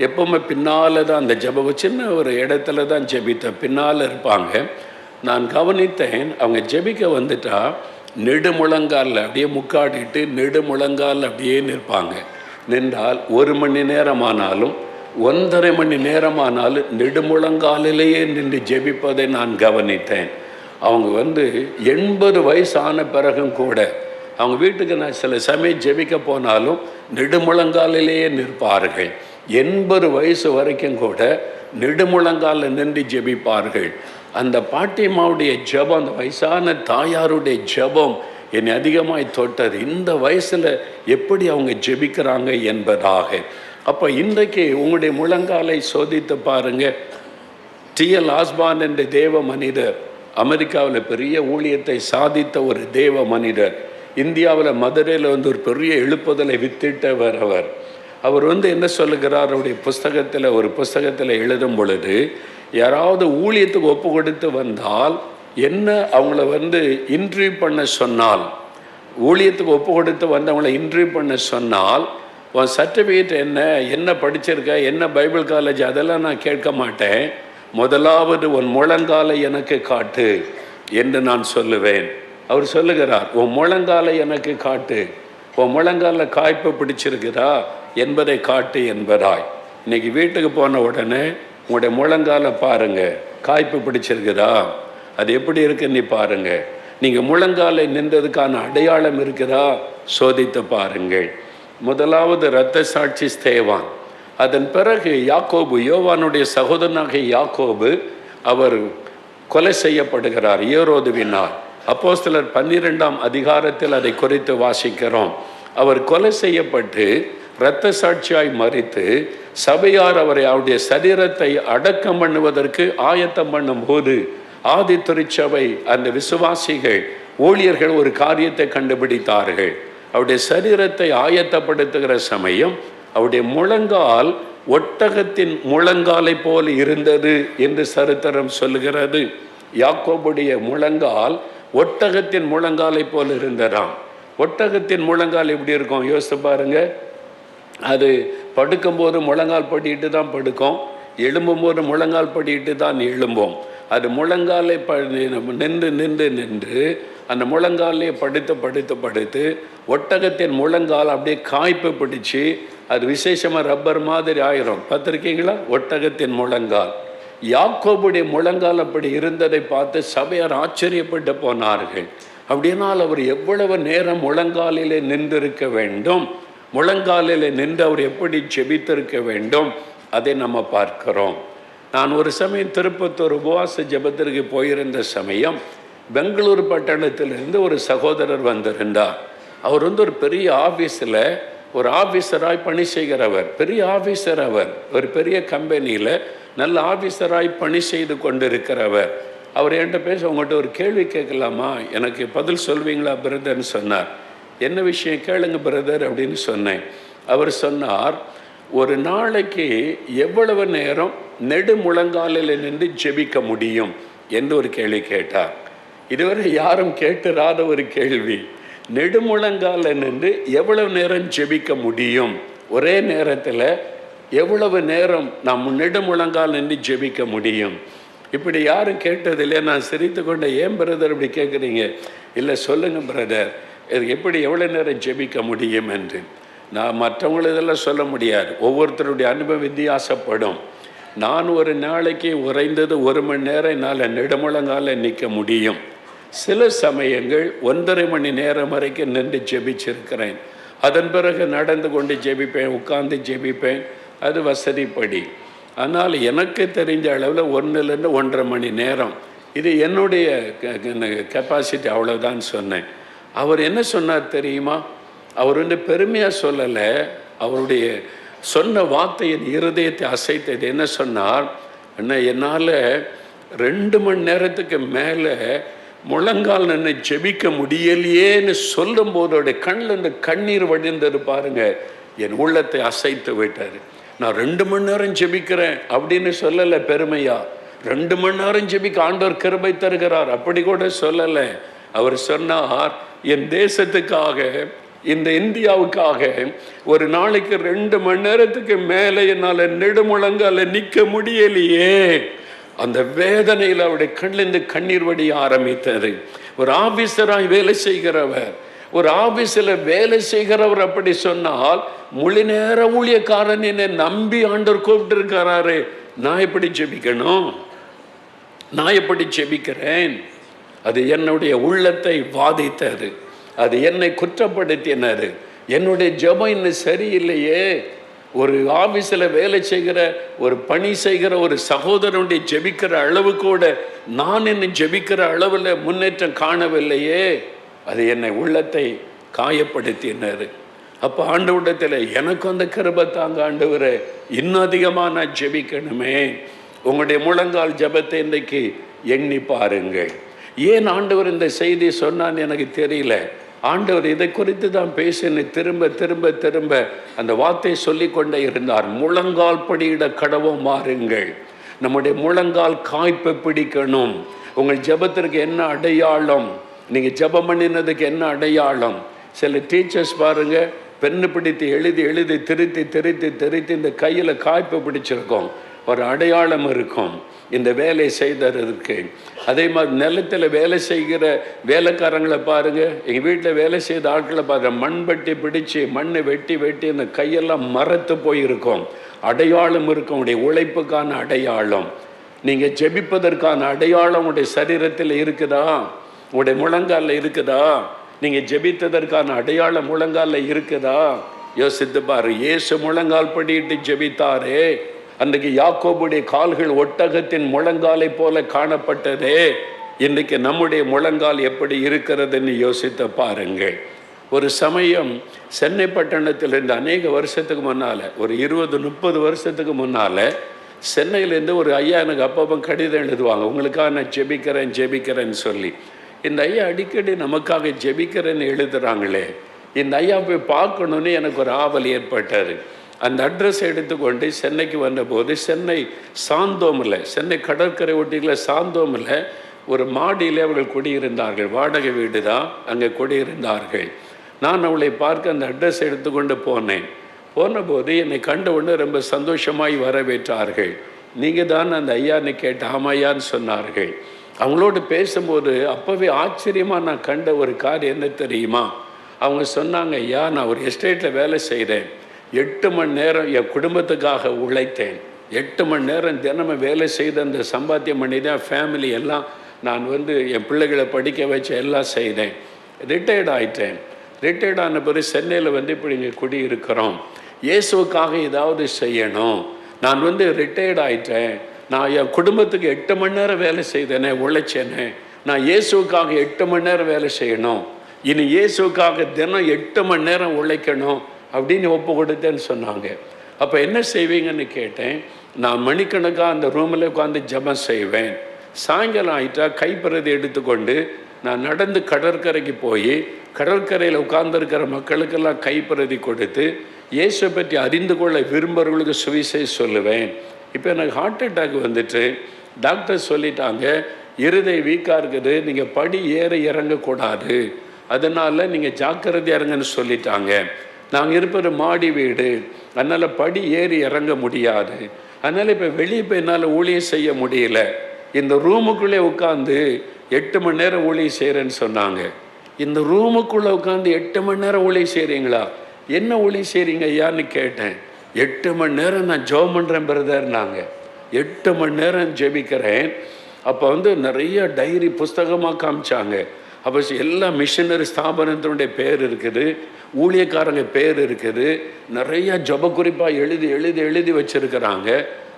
எப்பவுமே பின்னால் தான் அந்த ஜெபம், சின்ன ஒரு இடத்துல தான் ஜெபித்த பின்னால் இருப்பாங்க. நான் கவனித்தேன், அவங்க ஜெபிக்க வந்துட்டா நெடுமுழங்காலில் அப்படியே முக்காடிட்டு நெடுமுழங்கால் அப்படியே நிற்பாங்க. நின்றால் 1 மணி நேரமானாலும் 1.5 மணி நேரமானாலும் நெடுமுழங்காலிலேயே நின்று ஜெபிப்பதை நான் கவனித்தேன். அவங்க வந்து 80 வயசான பிறகும் கூட அவங்க வீட்டுக்கு நான் சில சமயம் ஜெபிக்க போனாலும் நெடுமுழங்காலிலேயே நிற்பார்கள். 80 வயசு வரைக்கும் கூட நெடுமுழங்காலில் நின்று ஜெபிப்பார்கள். அந்த பாட்டியம்மாவுடைய ஜெபம், அந்த வயசான தாயாருடைய ஜெபம் என்னை அதிகமாய் தொட்டது. இந்த வயசில் எப்படி அவங்க ஜெபிக்கிறாங்க என்பதாக. அப்போ இன்றைக்கு உங்களுடைய முழங்காலை சோதித்து பாருங்க. டி.எல். ஆஸ்பான் என்ற தேவ மனிதர், அமெரிக்காவில் பெரிய ஊழியத்தை சாதித்த ஒரு தேவ மனிதர், இந்தியாவில் மதுரையில் வந்து ஒரு பெரிய எழுப்புதலை வித்திட்டவர். அவர் வந்து என்ன சொல்லுகிறார், அவருடைய புஸ்தகத்தில் ஒரு புஸ்தகத்தில் எழுதும் பொழுது, யாராவது ஊழியத்துக்கு ஒப்பு கொடுத்து வந்தால் என்ன அவங்கள வந்து இன்டர்வியூ பண்ண சொன்னால், ஊழியத்துக்கு ஒப்பு கொடுத்து வந்தவங்கள இன்டர்வியூ பண்ண சொன்னால், உன் சர்டிஃபிகேட் என்ன படிச்சிருக்க, என்ன பைபிள் காலேஜ், அதெல்லாம் நான் கேட்க மாட்டேன். முதலாவது உன் முழங்காலை எனக்கு காட்டு என்று நான் சொல்லுவேன். அவர் சொல்லுகிறார், உன் முழங்காலை எனக்கு காட்டு, உன் முழங்காலில் காய்ப்பு பிடிச்சிருக்குதா என்பதை காட்டு என்பதாய். இன்னைக்கு வீட்டுக்கு போன உடனே உங்களுடைய முழங்காலை பாருங்க, காய்ப்பு பிடிச்சிருக்குதா, அது எப்படி இருக்குன்னு நீ பாருங்க. நீங்கள் முழங்காலை நின்றதுக்கான அடையாளம் இருக்குதா சோதித்து பாருங்கள். முதலாவது இரத்த சாட்சி ஸ்தேவான். அதன் பிறகு யாக்கோபு, யோவானுடைய சகோதரனாக யாக்கோபு, அவர் கொலை செய்யப்படுகிறார் ஏரோதுவினால். அப்போஸ்தலர் 12ஆம் அதிகாரத்தில் அதை குறித்து வாசிக்கிறோம். அவர் கொலை செய்யப்பட்டு இரத்த சாட்சியாய் மரித்து சபையார் அவரை அவருடைய சரீரத்தை அடக்கம் பண்ணுவதற்கு ஆயத்தம் பண்ணும் போது ஆதி திருச்சபை அந்த விசுவாசிகள் ஊழியர்கள் ஒரு காரியத்தை கண்டுபிடித்தார்கள். அவருடைய சரீரத்தை ஆயத்தப்படுத்துகிற சமயம் அவருடைய முழங்கால் ஒட்டகத்தின் முழங்காலை போல் இருந்தது என்று சரித்திரம் சொல்லுகிறது. யாக்கோபுடைய முழங்கால் ஒட்டகத்தின் முழங்காலை போல் இருந்ததாம். ஒட்டகத்தின் முழங்கால் எப்படி இருக்கும் யோசித்து பாருங்க. அது படுக்கும்போது முழங்கால் படிட்டு தான் படுக்கும், எழும்பும்போது முழங்கால் படிட்டு தான் எழும்போம். அது முழங்காலை நின்று நின்று நின்று அந்த முழங்காலே படுத்து படுத்து படுத்து ஒட்டகத்தின் முழங்கால் அப்படியே காய்ப்பு பிடிச்சி அது விசேஷமாக ரப்பர் மாதிரி ஆயிரும். பார்த்துருக்கீங்களா? ஒட்டகத்தின் முழங்கால். யாக்கோபுடைய முழங்கால் அப்படி இருந்ததை பார்த்து சபையார் ஆச்சரியப்பட்டு போனார்கள். அப்படினால் அவர் எவ்வளவு நேரம் முழங்காலிலே நின்றிருக்க வேண்டும், முழங்காலில் நின்று அவர் எப்படி ஜெபித்திருக்க வேண்டும், அதை நம்ம பார்க்கிறோம். நான் ஒரு சமயம் திருப்பத்தூர் உபவாச ஜெபத்திற்கு போயிருந்த சமயம் பெங்களூர் பட்டணத்திலிருந்து ஒரு சகோதரர் வந்திருந்தார். அவர் ஒரு பெரிய ஆஃபீஸில் ஒரு ஆஃபீஸராய் பணி செய்கிறவர், பெரிய ஆஃபீஸர். அவர் ஒரு பெரிய கம்பெனியில் நல்ல ஆஃபீஸராய் பணி செய்து கொண்டிருக்கிறவர். அவர் என்கிட்ட பேச, உங்கள்கிட்ட ஒரு கேள்வி கேட்கலாமா, எனக்கு பதில் சொல்வீங்களா பிரதர்ன்னு சொன்னார். என்ன விஷயம் கேளுங்க பிரதர் அப்படின்னு சொன்னேன். அவர் சொன்னார், ஒரு நாளைக்கு எவ்வளவு நேரம் நெடுமுழங்காலில் நின்று ஜெபிக்க முடியும் என்று ஒரு கேள்வி கேட்டார். இதுவரை யாரும் கேட்டுறாத ஒரு கேள்வி. நெடுமுழங்காலில் நின்று எவ்வளவு நேரம் ஜெபிக்க முடியும், ஒரே நேரத்தில் எவ்வளவு நேரம் நாம் நெடுமுழங்கால் நின்று ஜெபிக்க முடியும், இப்படி யாரும் கேட்டதில்லை. நான் சிரித்து கொண்ட, ஏன் பிரதர் இப்படி கேட்குறீங்க? இல்லை சொல்லுங்கள் பிரதர், எப்படி எவ்வளோ நேரம் ஜெபிக்க முடியும் என்று. நான் மற்றவங்களை இதெல்லாம் சொல்ல முடியாது, ஒவ்வொருத்தருடைய அனுபவம் வித்தியாசப்படும். நான் ஒரு நாளைக்கு உறைந்தது 1 மணி நேரம் என்னால் நெடுமுழங்கால நிற்க முடியும். சில சமயங்கள் 1.5 மணி நேரம் வரைக்கும் நின்று ஜெபிச்சிருக்கிறேன். அதன் பிறகு நடந்து கொண்டு ஜெபிப்பேன், உட்கார்ந்து ஜெபிப்பேன், அது வசதிப்படி. ஆனால் எனக்கு தெரிஞ்ச அளவில் 1லேருந்து 1.5 மணி நேரம், இது என்னுடைய கெப்பாசிட்டி, அவ்வளோதான் சொன்னேன். அவர் என்ன சொன்னார் தெரியுமா? அவர் பெருமையாக சொல்லலை, அவருடைய சொன்ன வார்த்தையின் இருதயத்தை அசைத்தது. என்ன சொன்னார்? என்னால் 2 மணி நேரத்துக்கு மேலே முழங்கால் நின்று ஜெபிக்க முடியலையேன்னு சொல்லும் போது அவருடைய கண்ணில் கண்ணீர் வடிந்தது பாருங்க, என் உள்ளத்தை அசைத்து விட்டார். நான் 2 மணி நேரம் ஜெபிக்கிறேன் அப்படின்னு சொல்லலை பெருமையா. 2 மணி நேரம் ஜெபிக்க ஆண்டவர் கிருபை தருகிறார் அப்படி கூட சொல்லலை. அவர் சொன்னார், என் தேசத்துக்காக, இந்த இந்தியாவுக்காக ஒரு நாளைக்கு 2 மணி நேரத்துக்கு மேலே என்னால் நெடுமுழங்கால நிற்க முடியலையே. அந்த வேதனையில் அவருடைய கண்ணிலிருந்து கண்ணீர் வடிய ஆரம்பித்தது. ஒரு ஆபீசராய் வேலை செய்கிறவர், ஒரு ஆபீஸில் வேலை செய்கிறவர் அப்படி சொன்னால், முழு நேர ஊழியக்காரன் என்னை நம்பி ஆண்டவர் கூப்பிட்டு இருக்கிறாரு, நான் எப்படி ஜெபிக்கணும், நான் எப்படி ஜெபிக்கிறேன்? அது என்னுடைய உள்ளத்தை வாதித்தது, அது என்னை குற்றப்படுத்தினது. என்னுடைய ஜெபம் இன்னும் சரியில்லையே. ஒரு ஆபீஸில் வேலை செய்கிற, ஒரு பணி செய்கிற ஒரு சகோதரனுடைய ஜெபிக்கிற அளவு கூட நான் என்ன ஜெபிக்கிற அளவில் முன்னேற்றம் காணவில்லையே. அது என்னை உள்ளத்தை காயப்படுத்தினார். அப்போ ஆண்டவரிடத்தில் எனக்கு அந்த கிருபை தாங்க ஆண்டவரே, இன்னும் அதிகமாக நான் ஜெபிக்கணுமே. உங்களுடைய முழங்கால் ஜெபத்தை இன்றைக்கு எண்ணி பாருங்கள். ஏன் ஆண்டவர் இந்த செய்தி சொன்னான்னு எனக்கு தெரியல. ஆண்டவர் இதை குறித்து தான் பேசினு திரும்ப திரும்ப திரும்ப அந்த வார்த்தை சொல்லி கொண்டே இருந்தார். முழங்கால் படியிட கடவும் மாறுங்கள். நம்முடைய முழங்கால் காய்ப்பை பிடிக்கணும். உங்கள் ஜெபத்திற்கு என்ன அடையாளம், நீங்கள் ஜெபம் பண்ணினதுக்கு என்ன அடையாளம்? சில டீச்சர்ஸ் பாருங்க, பெண்ணு பிடித்து எழுதி எழுதி திருத்தி திருத்தி திருத்தி இந்த கையில் காய்ப்பு பிடிச்சிருக்கோம், ஒரு அடையாளம் இருக்கும் இந்த வேலை செய்ததற்கு. அதே மாதிரி நிலத்தில் வேலை செய்கிற வேலைக்காரங்களை பாருங்க, எங்கள் வீட்டில் வேலை செய்த ஆட்களை பாருங்க, மண்பட்டி பிடிச்சி மண்ணை வெட்டி வெட்டி இந்த கையெல்லாம் மரத்து போயிருக்கும், அடையாளம் இருக்கும், உடைய உழைப்புக்கான அடையாளம். நீங்கள் ஜெபிப்பதற்கான அடையாளம் உடைய சரீரத்தில் இருக்குதா, உடைய முழங்காலில் இருக்குதா? நீங்கள் ஜெபித்ததற்கான அடையாளம் முழங்காலில் இருக்குதா? யோசித்து பாரு. இயேசு முழங்கால் படியிட்டு ஜெபித்தாரே, அன்றைக்கு யாக்கோபுடைய கால்கள் ஒட்டகத்தின் முழங்காலை போல காணப்பட்டதே. இன்றைக்கு நம்முடைய முழங்கால் எப்படி இருக்கிறதுன்னு யோசித்து பாருங்கள். ஒரு சமயம் சென்னை பட்டணத்திலிருந்து அநேக வருஷத்துக்கு முன்னால், ஒரு 20-30 வருஷத்துக்கு முன்னால், சென்னையிலேருந்து ஒரு ஐயா எனக்கு அப்பப்போ கடிதம் எழுதுவாங்க, உங்களுக்காக நான் ஜெபிக்கிறேன்னு சொல்லி. இந்த ஐயா அடிக்கடி நமக்காக ஜெபிக்கிறேன்னு எழுதுகிறாங்களே, இந்த ஐயா போய் பார்க்கணுன்னு எனக்கு ஒரு ஆவல் ஏற்பட்டது. அந்த அட்ரஸ் எடுத்துக்கொண்டு சென்னைக்கு வந்தபோது, சென்னை சாந்தோமில், சென்னை கடற்கரை ஒட்டியில் சாந்தோமில் ஒரு மாடியில் அவர்கள் குடியிருந்தார்கள். வாடகை வீடு தான், அங்கே குடியிருந்தார்கள். நான் அவளை பார்க்க அந்த அட்ரஸ் எடுத்துக்கொண்டு போனபோது என்னை கண்ட உடனே ரொம்ப சந்தோஷமாய் வரவேற்றார்கள். நீங்கள் தான் அந்த ஐயான்னு கேட்ட, ஆமாயான்னு சொன்னார்கள். அவங்களோடு பேசும்போது அப்போவே ஆச்சரியமாக நான் கண்ட ஒரு காரியம் என்ன தெரியுமா? அவங்க சொன்னாங்க, ஐயா நான் ஒரு எஸ்டேட்டில் வேலை செய்கிறேன், 8 மணி நேரம் என் குடும்பத்துக்காக உழைத்தேன், 8 மணி நேரம் தினமும் வேலை செய்த அந்த சம்பாத்தியம் பண்ணி தான் ஃபேமிலி எல்லாம் நான் என் பிள்ளைகளை படிக்க வச்சு எல்லாம் செய்தேன். ரிட்டையர்ட் ஆகிட்டேன். ரிட்டையர்ட் ஆன பிறகு சென்னையில் இப்படி இங்கே குடியிருக்கிறோம். இயேசுக்காக ஏதாவது செய்யணும். நான் ரிட்டையர்ட் ஆகிட்டேன். நான் என் குடும்பத்துக்கு 8 மணி நேரம் வேலை செய்தேனே, உழைச்சேனே. நான் இயேசுக்காக 8 மணி நேரம் வேலை செய்யணும். இனி இயேசுக்காக தினம் 8 மணி நேரம் உழைக்கணும் அப்படின்னு ஒப்பு கொடுத்தேன்னு சொன்னாங்க. அப்போ என்ன செய்வீங்கன்னு கேட்டேன். நான் மணிக்கணக்காக அந்த ரூமில் உட்காந்து ஜெபம் செய்வேன். சாயங்காலம் ஆகிட்டா கைப்பிரதி எடுத்துக்கொண்டு நான் நடந்து கடற்கரைக்கு போய் கடற்கரையில் உட்கார்ந்துருக்கிற மக்களுக்கெல்லாம் கைப்பிரதி கொடுத்து இயேசுவை பற்றி அறிந்து கொள்ள விரும்புகிறவர்களுக்கு சுவிசேஷம் சொல்லுவேன். இப்போ எனக்கு ஹார்ட் அட்டாக் வந்துட்டு டாக்டர் சொல்லிட்டாங்க, இருதய வீக்காக இருக்குது, நீங்கள் படி ஏற இறங்கக்கூடாது, அதனால் நீங்கள் ஜாக்கிரதையாக இறங்கன்னு சொல்லிட்டாங்க. நாங்கள் இருப்பது மாடி வீடு, அதனால் படி ஏறி இறங்க முடியாது. அதனால் இப்போ வெளியே போய் என்னால் ஊழியம் செய்ய முடியல. இந்த ரூமுக்குள்ளே உட்காந்து 8 மணி நேரம் ஊழியம் செய்கிறேன்னு சொன்னாங்க. இந்த ரூமுக்குள்ளே உட்காந்து 8 மணி நேரம் ஊழியம் செய்கிறீங்களா? என்ன ஊழியம் செய்கிறீங்க ஐயான்னு கேட்டேன். 8 மணி நேரம் நான் ஜெபம் பண்ணுறேன் பிரதர்னாங்க. 8 மணி நேரம் ஜெபிக்கிறேன். அப்போ நிறைய டைரி புஸ்தகமாக காமிச்சாங்க. அப்போ எல்லா மிஷனரி ஸ்தாபனத்தினுடைய பேர் இருக்குது, ஊழியக்காரங்க பேர் இருக்குது, நிறைய ஜெப குறிப்பாக எழுதி வச்சுருக்கிறாங்க.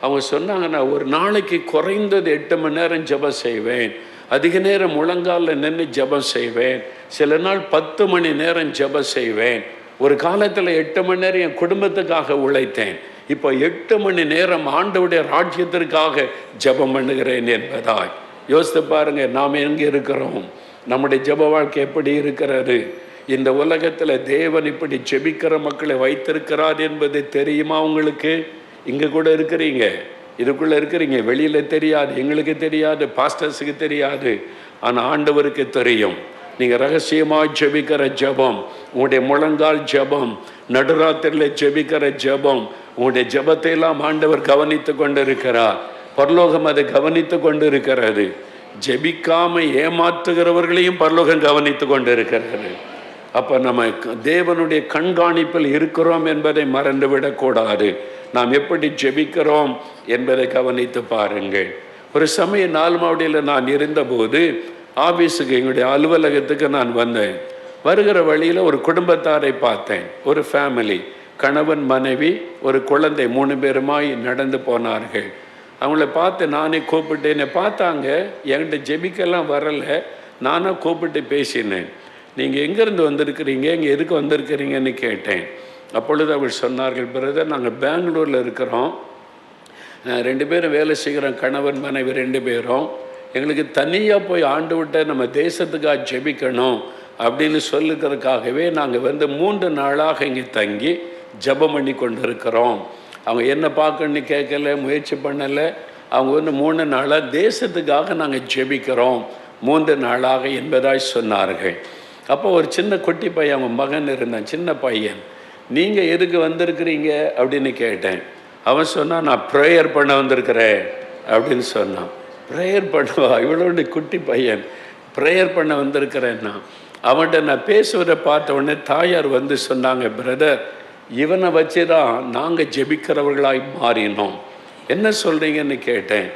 அவங்க சொன்னாங்க, நான் ஒரு நாளைக்கு குறைந்தது 8 மணி நேரம் ஜெபம் செய்வேன், அதிக நேரம் முழங்காலில் நின்று ஜெபம் செய்வேன், சில நாள் 10 மணி நேரம் ஜெபம் செய்வேன். ஒரு காலத்தில் 8 மணி நேரம் என் குடும்பத்துக்காக உழைத்தேன், இப்போ 8 மணி நேரம் ஆண்டவருடைய ராஜ்யத்திற்காக ஜெபம் பண்ணுகிறேன் என்பதாய். யோசித்து பாருங்க, நாம் எங்கே இருக்கிறோம், நம்முடைய ஜெப வாழ்க்கை எப்படி இருக்கிறது? இந்த உலகத்தில் தேவன் இப்படி ஜெபிக்கிற மக்களை வைத்திருக்கிறார் என்பது தெரியுமா உங்களுக்கு? இங்கே கூட இருக்கிறீங்க, இதுக்குள்ளே இருக்கிறீங்க, வெளியில் தெரியாது, எங்களுக்கு தெரியாது, பாஸ்டர்ஸுக்கு தெரியாது, ஆனால் ஆண்டவருக்கு தெரியும். நீங்கள் ரகசியமாக ஜெபிக்கிற ஜெபம், உங்களுடைய முழங்கால் ஜெபம், நடுராத்திரியில் ஜெபிக்கிற ஜெபம், உங்களுடைய ஜெபத்தை எல்லாம் ஆண்டவர் கவனித்து கொண்டு இருக்கிறார். பரலோகம் அதை கவனித்து கொண்டு இருக்கிறது. ஜெபிக்காமல் ஏமாற்றுகிறவர்களையும் பரலோகம் கவனித்து கொண்டு இருக்கிறது. அப்போ நம்ம தேவனுடைய கண்காணிப்பில் இருக்கிறோம் என்பதை மறந்துவிடக்கூடாது. நாம் எப்படி ஜெபிக்கிறோம் என்பதை கவனித்து பாருங்கள். ஒரு சமயம் நால்மாவடியில் நான் இருந்தபோது ஆஃபீஸுக்கு, எங்களுடைய அலுவலகத்துக்கு நான் வந்தேன். வருகிற வழியில் ஒரு குடும்பத்தாரை பார்த்தேன். ஒரு ஃபேமிலி, கணவன் மனைவி ஒரு குழந்தை, 3 பேருமாய் நடந்து போனார்கள். அவங்கள பார்த்து நானே கூப்பிட்டு, என்னை பார்த்தாங்க, என்கிட்ட ஜெபிக்கெல்லாம் வரலை, நானாக கூப்பிட்டு பேசினேன். நீங்கள் எங்கேருந்து வந்திருக்கிறீங்க, இங்கே எதுக்கு வந்திருக்கிறீங்கன்னு கேட்டேன். அப்பொழுது அவர்கள் சொன்னார்கள், பிரதர் நாங்கள் பெங்களூரில் இருக்கிறோம், 2 பேரும் வேலை செய்கிறோம், கணவன் மனைவி 2 பேரும், எங்களுக்கு தனியாக போய் ஆண்டு விட்ட நம்ம தேசத்துக்காக ஜெபிக்கணும் அப்படின்னு சொல்லுறதுக்காகவே நாங்கள் 3 நாளாக இங்கே தங்கி ஜெபம் பண்ணி கொண்டு இருக்கிறோம். அவங்க என்ன பார்க்கணுன்னு கேட்கல, முயற்சி பண்ணலை. அவங்க 3 நாளாக தேசத்துக்காக நாங்கள் ஜெபிக்கிறோம் 3 நாளாக என்பதாய் சொன்னார்கள். அப்போ ஒரு சின்ன குட்டி பையன், அவங்க மகன் இருந்தான், சின்ன பையன், நீங்கள் எதுக்கு வந்திருக்கிறீங்க அப்படின்னு கேட்டேன். அவன் சொன்னான், நான் ப்ரேயர் பண்ண வந்திருக்கிறேன் அப்படின்னு சொன்னான். ப்ரேயர் பண்ணுவா, இவ்வளோண்டு குட்டி பையன், ப்ரேயர் பண்ண வந்திருக்கிறேன்னா. அவன்கிட்ட நான் பேசுவதை பார்த்த உடனே தாயார் சொன்னாங்க, பிரதர் இவனை வச்சு தான் நாங்கள் ஜெபிக்கிறவர்களாய் மாறினோம். என்ன சொல்கிறீங்கன்னு கேட்டேன்.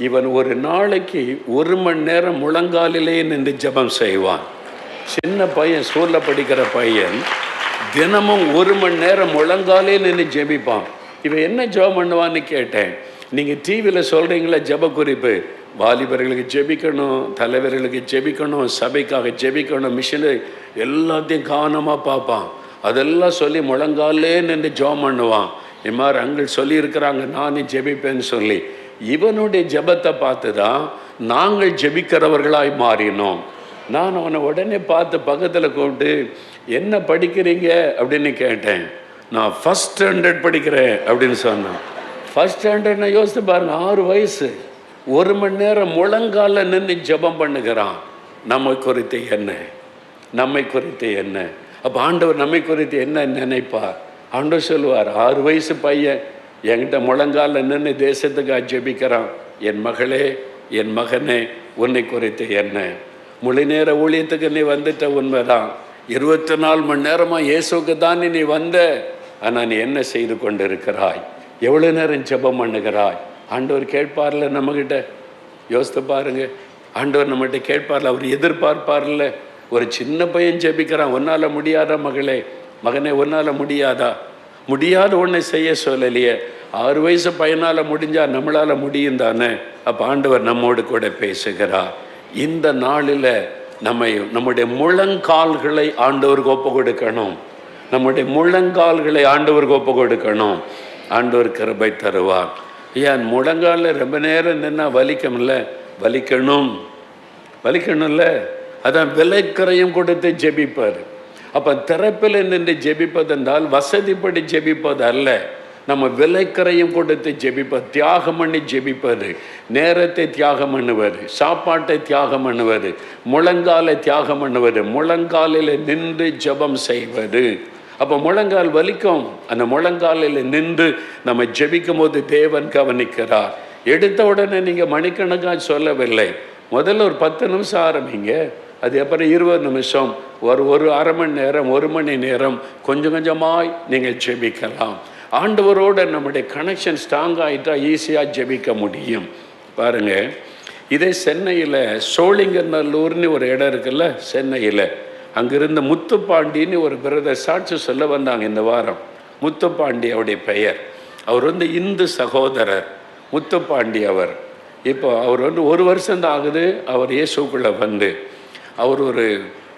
இவன் ஒரு நாளைக்கு 1 மணி நேரம் முழங்காலிலே நின்று ஜெபம் செய்வான். சின்ன பையன், ஸ்கூலில் படிக்கிற பையன், தினமும் 1 மணி நேரம் முழங்காலே நின்று ஜெபிப்பான். இவன் என்ன ஜெபம் பண்ணுவான்னு கேட்டேன். நீங்கள் டிவியில் சொல்கிறீங்களே ஜெப குறிப்பு, வாலிபர்களுக்கு ஜெபிக்கணும், தலைவர்களுக்கு ஜெபிக்கணும், சபைக்காக ஜெபிக்கணும், மிஷினரி எல்லாத்தையும் கவனமாக பார்ப்பான். அதெல்லாம் சொல்லி முழங்காலே நின்று ஜெபம் பண்ணுவான். இது மாதிரி அங்கள் சொல்லியிருக்கிறாங்க நானும் ஜெபிப்பேன்னு சொல்லி. இவனுடைய ஜெபத்தை பார்த்து தான் நாங்கள் ஜெபிக்கிறவர்களாய் மாறினோம். நான் அவனை உடனே பார்த்து பக்கத்தில் கூப்பிட்டு என்ன படிக்கிறீங்க அப்படின்னு கேட்டேன். நான் ஃபஸ்ட் ஸ்டாண்டர்ட் படிக்கிறேன் அப்படின்னு சொன்னான். ஃபஸ்ட் ஸ்டாண்டர்ட் நான் யோசித்து பாருங்க, 6 வயசு, 1 மணி நேரம் முழங்கால நின்று ஜெபம் பண்ணுகிறான். நம்மை குறித்து என்ன, நம்மை குறித்து என்ன? அப்போ ஆண்டவர் நம்மை குறித்து என்ன நினைப்பார்? ஆண்டவர் சொல்லுவார், 6 வயசு பையன் என்கிட்ட முழங்கால நின்று தேசத்துக்காக ஜெபிக்கிறான். என் மகளே, என் மகனே, உன்னை குறித்து என்ன? முழு நேர ஊழியத்துக்கு நீ வந்துட்ட உண்மைதான், 24 மணி நேரமாக இயேசுக்கு தான் நீ வந்த. ஆனால் நீ என்ன செய்து கொண்டு இருக்கிறாய்? எவ்வளோ நேரம் ஜெபம் பண்ணுகிறாய்? ஆண்டவர் கேட்பார்ல நம்மகிட்ட? யோசித்து பாருங்க, ஆண்டவர் நம்மகிட்ட கேட்பார்ல, அவர் எதிர்பார்ப்பார்ல. ஒரு சின்ன பையன் ஜெபிக்கிறான், உன்னால் முடியாதா மகளே, மகனே உன்னால் முடியாதா? முடியாத ஒன்றை செய்ய சொல்லலையே. 6 வயசு பையனால் முடிஞ்சா நம்மளால் முடியும் தானே. அப்போ ஆண்டவர் நம்மோடு கூட பேசுகிறார். இந்த நாளில் நம்முடைய முழங்கால்களை ஆண்டவருக்கு ஒப்பு கொடுக்கணும். நம்முடைய முழங்கால்களை ஆண்டவருக்கு ஒப்பு கொடுக்கணும். ஆண்டவர் கிருபை தருவார். ஏன் முழங்காலில் ரொம்ப நேரம் நின்னா வலிக்கும்ல? வலிக்கணும்ல. அதான் விலைக்கரையும் கொடுத்து ஜெபிப்பார். அப்போ திறப்பில் நின்று ஜெபிப்பதென்றால் வசதிப்படி ஜெபிப்பது அல்ல. நம்ம விலைக்கரையும் கொடுத்து ஜெபிப்பது, தியாகம் பண்ணி ஜெபிப்பது, நேரத்தை தியாகம் பண்ணுவது, சாப்பாட்டை தியாகம் பண்ணுவது, முழங்காலை தியாகம் பண்ணுவது, முழங்காலில் நின்று ஜெபம் செய்வது. அப்போ முழங்கால் வலிக்கும். அந்த முழங்காலில் நின்று நம்ம ஜெபிக்கும் போது தேவன் கவனிக்கிறார். எடுத்த உடனே நீங்கள் மணிக்கணக்காக சொல்லவில்லை. முதல்ல ஒரு 10 நிமிஷம் ஆரம்பிங்க. அது அப்புறம் 20 நிமிஷம், ஒரு அரை மணி நேரம், 1 மணி நேரம் கொஞ்சம் கொஞ்சமாய் நீங்கள் ஜெபிக்கலாம். ஆண்டவரோட நம்முடைய கனெக்ஷன் ஸ்ட்ராங் ஆகிட்டா ஈஸியாக ஜெபிக்க முடியும். பாருங்கள், இதே சென்னையில் சோழிங்கநல்லூர்னு ஒரு இடம் இருக்குல்ல சென்னையில், அங்கிருந்த முத்துப்பாண்டின்னு ஒரு பிரதர் சாட்சி சொல்ல வந்தாங்க இந்த வாரம். முத்துப்பாண்டி அவருடைய பெயர். அவர் இந்து சகோதரர் முத்துப்பாண்டி. இப்போ அவர் 1 வருஷம்தான் ஆகுது அவர் இயேசுக்குள்ளே வந்து. அவர் ஒரு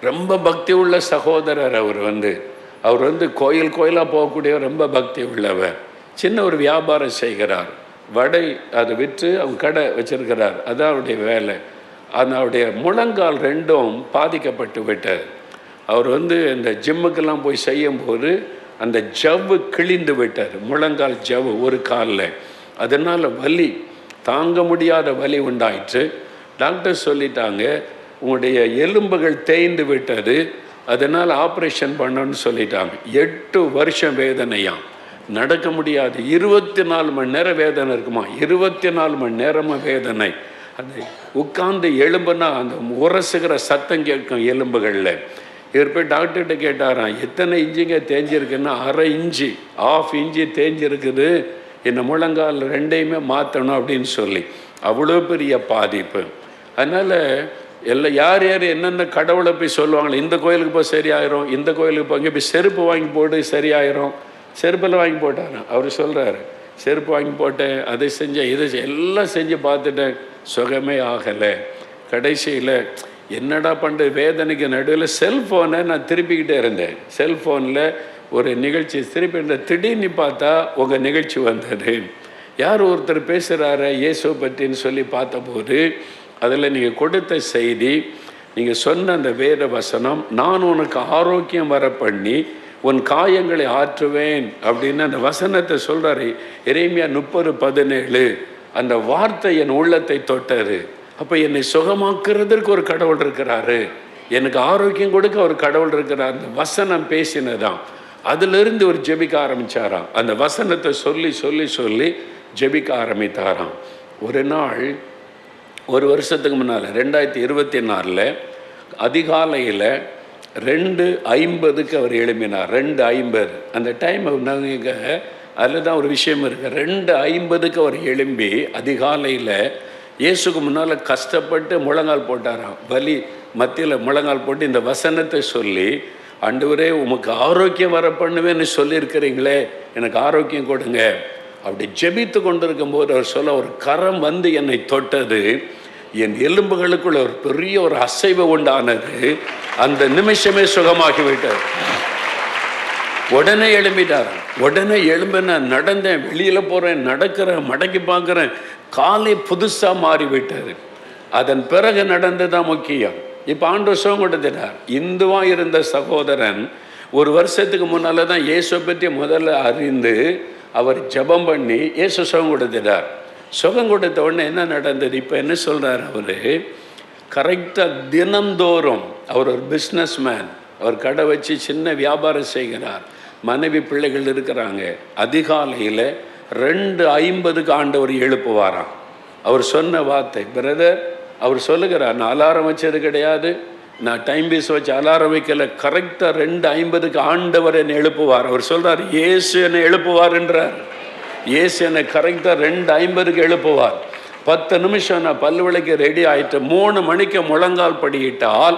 ரொம்ப பக்தி உள்ள சகோதரர். அவர் கோயிலாக போகக்கூடிய ரொம்ப பக்தி உள்ளவர். சின்ன ஒரு வியாபாரம் செய்கிறார். வடை அதை விற்று அவங்க கடை வச்சிருக்கிறார். அதான் அவருடைய வேலை. அவருடைய முழங்கால் 2ம் பாதிக்கப்பட்டு விட்டார். அவர் இந்த ஜிம்முக்கெல்லாம் போய் செய்யும்போது அந்த ஜவ்வு கிழிந்து விட்டார். முழங்கால் ஜவ்வு ஒரு காலில். அதனால் வலி, தாங்க முடியாத வலி உண்டாயிற்று. டாக்டர் சொல்லிட்டாங்க, உங்களுடைய எலும்புகள் தேய்ந்து விட்டது, அதனால் ஆப்ரேஷன் பண்ணணும்னு சொல்லிட்டாங்க. 8 வருஷம் வேதனையாம், நடக்க முடியாது. 24 மணி நேரம் வேதனை இருக்குமா? 24 மணி நேரமாக வேதனை. அந்த உட்கார்ந்து எலும்புனா அந்த உரசுகிற சத்தம் கேட்கும் எலும்புகளில். இவர் போய் டாக்டர்கிட்ட கேட்டாராம், எத்தனை இன்ச்சுங்க தேஞ்சிருக்குன்னா, 1/2 இன்ச்சு 1/2 இன்ச்சு தேஞ்சிருக்குது, இந்த முழங்கால் 2ஐயுமே மாற்றணும் அப்படின்னு சொல்லி. அவ்வளோ பெரிய பாதிப்பு. அதனால் யார் என்னென்ன கடவுளை போய் சொல்லுவாங்களே, இந்த கோயிலுக்கு போய் சரியாயிரும், இந்த கோயிலுக்கு போய், இங்கே போய் செருப்பு வாங்கி போட்டு சரியாயிரும். செருப்பெல்லாம் வாங்கி போட்டார். அவர் சொல்கிறாரு, செருப்பு வாங்கி போட்டேன், அதை செஞ்சேன், இதை எல்லாம் செஞ்சு பார்த்துட்டேன், சுகமே ஆகலை. கடைசியில் என்னடா பண்ணுறது, வேதனைக்கு நடுவில் செல்ஃபோனை நான் திருப்பிக்கிட்டே இருந்தேன். செல்ஃபோனில் ஒரு நிகழ்ச்சி திருப்பி திடீர்னு பார்த்தா உங்கள் நிகழ்ச்சி வந்தது. யார் ஒருத்தர் பேசுகிறாரு இயேசு பற்றின்னு சொல்லி பார்த்தபோது அதில் நீங்கள் கொடுத்த செய்தி, நீங்கள் சொன்ன அந்த வேத வசனம், நான் உனக்கு ஆரோக்கியம் வர பண்ணி உன் காயங்களை ஆற்றுவேன் அப்படின்னு அந்த வசனத்தை சொல்கிறாரு. எரேமியா 30:17. அந்த வார்த்தை என் உள்ளத்தை தொட்டது. அப்போ என்னை சுகமாக்குறதற்கு ஒரு கடவுள் இருக்கிறாரு, எனக்கு ஆரோக்கியம் கொடுக்க ஒரு கடவுள் இருக்கிறார். அந்த வசனம் பேசினதான். அதிலிருந்து ஒரு ஜெபிக்க ஆரம்பித்தாராம். அந்த வசனத்தை சொல்லி சொல்லி சொல்லி ஜெபிக்க ஆரம்பித்தாராம். ஒரு நாள், 1 வருஷத்துக்கு முன்னால் 2024 அதிகாலையில் 2:50 அவர் எழுப்பினார். 2:50 அந்த டைம் நாங்கள் அதில் தான் ஒரு விஷயம் இருக்குது. 2:50 அவர் எழும்பி அதிகாலையில் இயேசுக்கு முன்னால் கஷ்டப்பட்டு முழங்கால் போட்டாராம். வலி மத்தியில் முழங்கால் போட்டு இந்த வசனத்தை சொல்லி, ஆண்டவரே உமக்கு ஆரோக்கியம் வர பண்ணுவேன்னு சொல்லியிருக்கிறீங்களே, எனக்கு ஆரோக்கியம் கொடுங்க. அப்படி ஜெபித்து கொண்டிருக்கும் போது அவர் சொல்ல, ஒரு கரம் என்னை தொட்டது, என் எலும்புகளுக்குள்ள ஒரு பெரிய ஒரு அசைவு உண்டானது. அந்த நிமிஷமே சுகமாகிவிட்டார். உடனே எழும்பிட்டார். உடனே எழும்ப நான் நடந்தேன், வெளியில போறேன், நடக்கிறேன், மடக்கி பார்க்கிறேன், காலை புதுசா மாறிவிட்டார். அதன் பிறகு நடந்ததுதான் முக்கியம். இப்ப ஆண்டவர் சுகம் கொடுத்துட்டார். இந்துவா இருந்த சகோதரன் ஒரு வருஷத்துக்கு முன்னால தான் இயேசுவை பற்றி முதல்ல அறிந்து அவர் ஜெபம் பண்ணி இயேசு சுகம் கொடுத்துட்டார். சுகம் கொடுத்த உடனே என்ன நடந்தது? இப்போ என்ன சொல்றார் அவரு? கரெக்டாக தினந்தோறும் அவர் ஒரு பிஸ்னஸ் மேன், அவர் கடை வச்சு சின்ன வியாபாரம் செய்கிறார், மனைவி பிள்ளைகள் இருக்கிறாங்க. அதிகாலையில் 2:50 ஆண்டவர் எழுப்புவாராம். அவர் சொன்ன வார்த்தை, பிரதர், அவர் சொல்லுகிறார், நான் அலாரம் வச்சது கிடையாது, நான் டைம் பீஸ் வச்சு அலாரம் வைக்கல, கரெக்டாக 2:50 ஆண்டவர் என்னை எழுப்புவார். அவர் சொல்றார், இயேசு என்னை எழுப்புவார் என்றார். இயேசு என்னை கரெக்டாக 2:50 எழுப்புவார். 10 நிமிஷம் நான் பல்லு விளக்கு ரெடி ஆயிட்டு 3 மணிக்கு முழங்கால் படியிட்டால்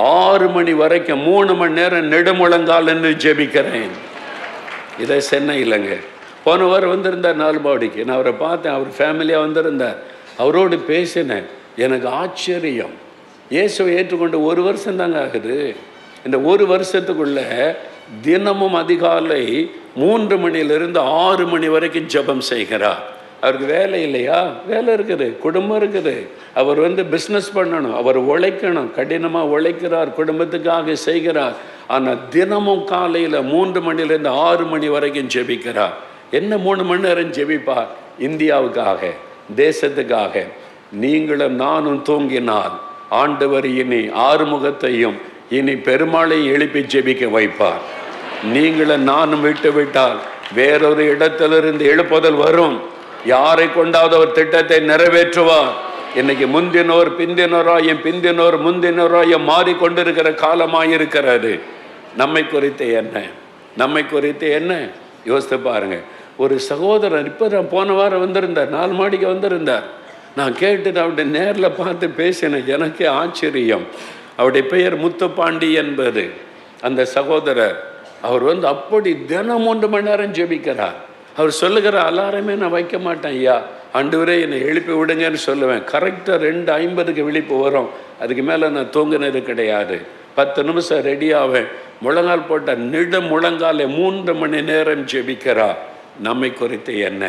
6 மணி வரைக்கும் 3 மணி நேரம் நெடுமுழங்கால் என்று ஜெபிக்கிறேன். இதை சென்னையிலங்க. போன வாரம் வந்திருந்தார் நாலுபாடிக்கு. நான் அவரை பார்த்தேன், அவர் ஃபேமிலியாக வந்திருந்தார். அவரோடு பேசினேன். எனக்கு ஆச்சரியம். இயேசுவை ஏற்றுக்கொண்டு 1 வருஷம் தாங்க ஆகுது. இந்த 1 வருஷத்துக்குள்ள தினமும் அதிகாலை 3 மணியிலிருந்து 6 மணி வரைக்கும் ஜெபம் செய்கிறார். அவருக்கு வேலை இல்லையா? வேலை இருக்குது, குடும்பம் இருக்குது. அவர் பிஸ்னஸ் பண்ணணும், அவர் உழைக்கணும், கடினமாக உழைக்கிறார், குடும்பத்துக்காக செய்கிறார். ஆனால் தினமும் காலையில் 3 மணிலேருந்து 6 மணி வரைக்கும் ஜெபிக்கிறார். என்ன 3 மணி நேரம் ஜெபிப்பார்? இந்தியாவுக்காக, தேசத்துக்காக. நீங்களும் நானும் தூங்கினால் ஆண்டவர் இனி ஆறுமுகத்தையும் இனி பெருமாளையும் எழுப்பி ஜெபிக்க வைப்பார். நீங்களும் நானும் விட்டால் வேறொரு இடத்திலிருந்து எழுப்புதல் வரும். யாரை கொண்டாவது அவர் திட்டத்தை நிறைவேற்றுவார். இன்னைக்கு முந்தினோர் பிந்தினோராயும் பிந்தினோர் முந்தினோராயும் மாறிக்கொண்டிருக்கிற காலமாயிருக்கிறது. நம்மை குறித்து என்ன? நம்மை குறித்து என்ன யோசித்து பாருங்க. ஒரு சகோதரர் இப்போ தான் போன வாரம் வந்திருந்தார், 4 மாடிக்கு வந்திருந்தார். நான் கேட்டுட்டு அவருடைய நேரில் பார்த்து பேசினேன். எனக்கே ஆச்சரியம். அவருடைய பெயர் முத்துப்பாண்டி என்பது. அந்த சகோதரர் அவர் அப்படி தினம் 3 மணி நேரம் ஜெபிக்கிறார். அவர் சொல்லுகிற அலாரமே நான் வைக்க மாட்டேன், ஐயா ஆண்டவரே என்னை எழுப்பி விடுங்கன்னு சொல்லுவேன். கரெக்டாக 2:50 விழிப்பு வரும். அதுக்கு மேலே நான் தூங்கினது கிடையாது. 10 நிமிஷம் ரெடியாவேன். முழங்கால் போட்ட முழங்காலை 3 மணி நேரம் ஜெபிக்கிறார். நம்மை குறித்து என்ன?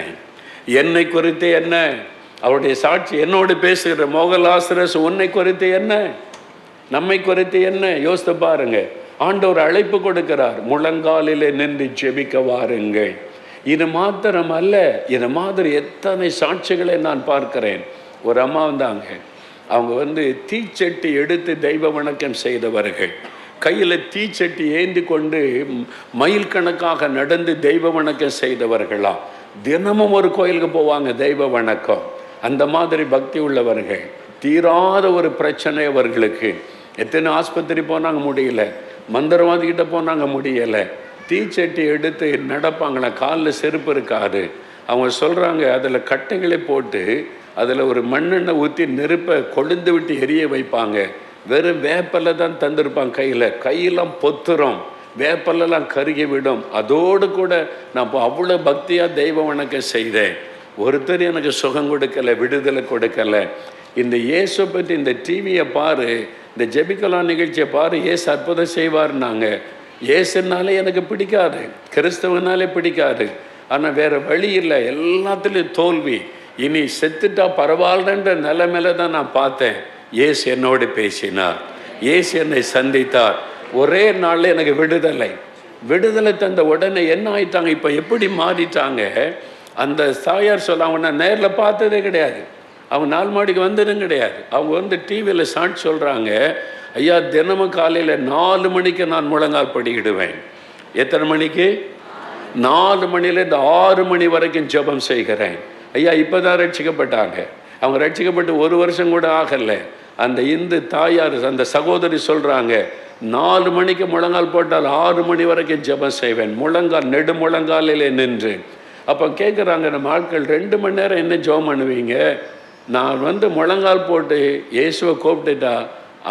என்னை குறித்து என்ன? அவருடைய சாட்சி என்னோடு பேசுகிற மோகலாசரஸ் உன்னை குறித்து என்ன? நம்மை குறித்து என்ன? யோசித்து பாருங்க. ஆண்டவர் அழைப்பு கொடுக்கிறார், முழங்காலிலே நின்று ஜெபிக்க வாருங்கள். இது மாத்திரம் அல்ல, இது மாதிரி எத்தனை சாட்சிகளை நான் பார்க்கிறேன். ஒரு அம்மா வந்தாங்க. அவங்க தீச்சட்டி எடுத்து தெய்வ வணக்கம் செய்தவர்கள். கையில் தீச்சட்டி ஏந்தி கொண்டு மைல் கணக்காக நடந்து தெய்வ வணக்கம் செய்தவர்களாம். தினமும் ஒரு கோயிலுக்கு போவாங்க தெய்வ வணக்கம். அந்த மாதிரி பக்தி உள்ளவர்கள். தீராத ஒரு பிரச்சனை அவர்களுக்கு. எத்தனை ஆஸ்பத்திரி போனாங்க, முடியல. மந்திரவாதிகிட்ட போனாங்க, முடியலை. தீச்சட்டி எடுத்து நடப்பாங்களா, காலில் செருப்பு இருக்காது. அவங்க சொல்கிறாங்க, அதில் கட்டைகளை போட்டு அதில் ஒரு மண்ணெண்ணெய் ஊற்றி நெருப்பை கொழுந்து விட்டு எரிய வைப்பாங்க. வெறும் வேப்பலை தான் தந்திருப்பாங்க. கையெல்லாம் பொத்துரும், வேப்பலெல்லாம் கருகி விடும். அதோடு கூட நான் அவ்வளோ பக்தியாக தெய்வ வணக்கம் செய்தேன். ஒருத்தர் எனக்கு சுகம் கொடுக்கலை, விடுதலை கொடுக்கலை. இந்த இயேசு பற்றி இந்த டிவியை பாரு, இந்த ஜெபிக்கலாம் நிகழ்ச்சியை பாரு, இயேசு அற்புதம் செய்வார்னாங்க. இயேசுனாலே எனக்கு பிடிக்காது, கிறிஸ்தவனாலே பிடிக்காது. ஆனால் வேறு வழி இல்லை, எல்லாத்துலேயும் தோல்வி. இனி செத்துட்டா பரவாயில்லன்ற நிலைமையில தான் நான் பார்த்தேன். இயேசு என்னோடு பேசினார், இயேசு என்னை சந்தித்தார். ஒரே நாளில் எனக்கு விடுதலை தந்த உடனே என்ன ஆயிட்டாங்க, இப்போ எப்படி மாறிட்டாங்க. அந்த தாயார் சொல்ல, அவங்க நான் நேரில் பார்த்ததே கிடையாது, அவங்க 4 மாடிக்கு வந்ததும் கிடையாது. அவங்க டிவியில் சாட்சி சொல்கிறாங்க, ஐயா தினமும் காலையில் 4 மணிக்கு நான் முழங்கால் படிக்கிடுவேன். எத்தனை மணிக்கு? 4 மணிலேருந்து 6 மணி வரைக்கும் ஜெபம் செய்கிறேன். ஐயா இப்போ தான் ரட்சிக்கப்பட்டாங்க. அவங்க ரட்சிக்கப்பட்டு 1 வருஷம் கூட ஆகலை. அந்த இந்து தாயார், அந்த சகோதரி சொல்கிறாங்க, 4 மணிக்கு முழங்கால் போட்டால் 6 மணி வரைக்கும் ஜெபம் செய்வேன், நெடுமுழங்காலிலே நின்று. அப்போ கேட்குறாங்க நம்ம ஆட்கள், 2 மணி நேரம் என்ன ஜெபம் பண்ணுவீங்க? நான் முழங்கால் போட்டு இயேசுவை கூப்பிட்டுட்டா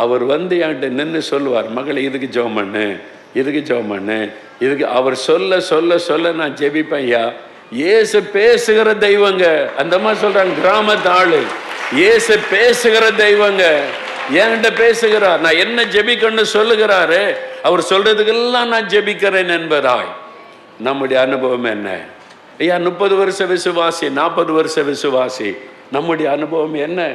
அவர் என்கிட்ட நின்று சொல்லுவார், மகளை இதுக்கு ஜெபம் பண்ணு, இதுக்கு ஜெபம் பண்ணு, இதுக்கு. அவர் சொல்ல சொல்ல சொல்ல நான் ஜெபிப்பேன். ஐயா இயேசு பேசுகிற தெய்வங்க. அந்த மாதிரி சொல்கிறாங்க. கிராமத்து ஆளு இயேசு பேசுகிற தெய்வங்க. என்கிட்ட பேசுகிறார். நான் என்ன ஜெபிக்கணும்னு சொல்லுகிறாரு. அவர் சொல்றதுக்கெல்லாம் நான் ஜெபிக்கிறேன் என்பதாய். நம்முடைய அனுபவம் என்ன? ஐயா 30 வருஷ விசுவாசி, 40 வருஷ விசுவாசி, நம்முடைய அனுபவம் என்ன?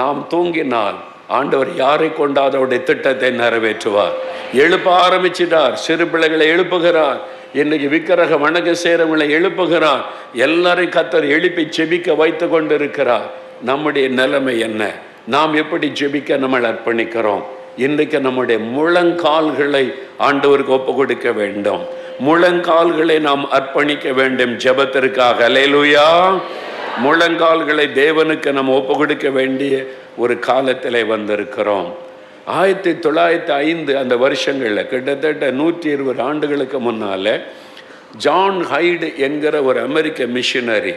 நாம் தூங்கினால் ஆண்டவர் யாரை கொண்டாத அவருடைய திட்டத்தை நிறைவேற்றுவார். எழுப்ப ஆரம்பிச்சிட்டார். சிறு பிள்ளைகளை எழுப்புகிறார். இன்னைக்கு விக்கிரக வணக்க செய்கிறவங்களை எழுப்புகிறார். எல்லாரையும் கர்த்தர் எழுப்பி ஜெபிக்க வைத்து கொண்டிருக்கிறார். நம்முடைய நிலைமை என்ன? நாம் எப்படி ஜெபிக்க நம்மளை அர்ப்பணிக்கிறோம்? இன்றைக்கு நம்முடைய முழங்கால்களை ஆண்டவருக்கு ஒப்பு கொடுக்க வேண்டும். முழங்கால்களை நாம் அர்ப்பணிக்க வேண்டும் ஜெபத்திற்காக. அல்லேலூயா. முழங்கால்களை தேவனுக்கு நம்ம ஒப்பு கொடுக்க வேண்டிய ஒரு காலத்திலே வந்திருக்கிறோம். 1905 அந்த வருஷங்களில் கிட்டத்தட்ட 120 ஆண்டுகளுக்கு முன்னால் ஜான் ஹைடு என்கிற ஒரு அமெரிக்க மிஷினரி,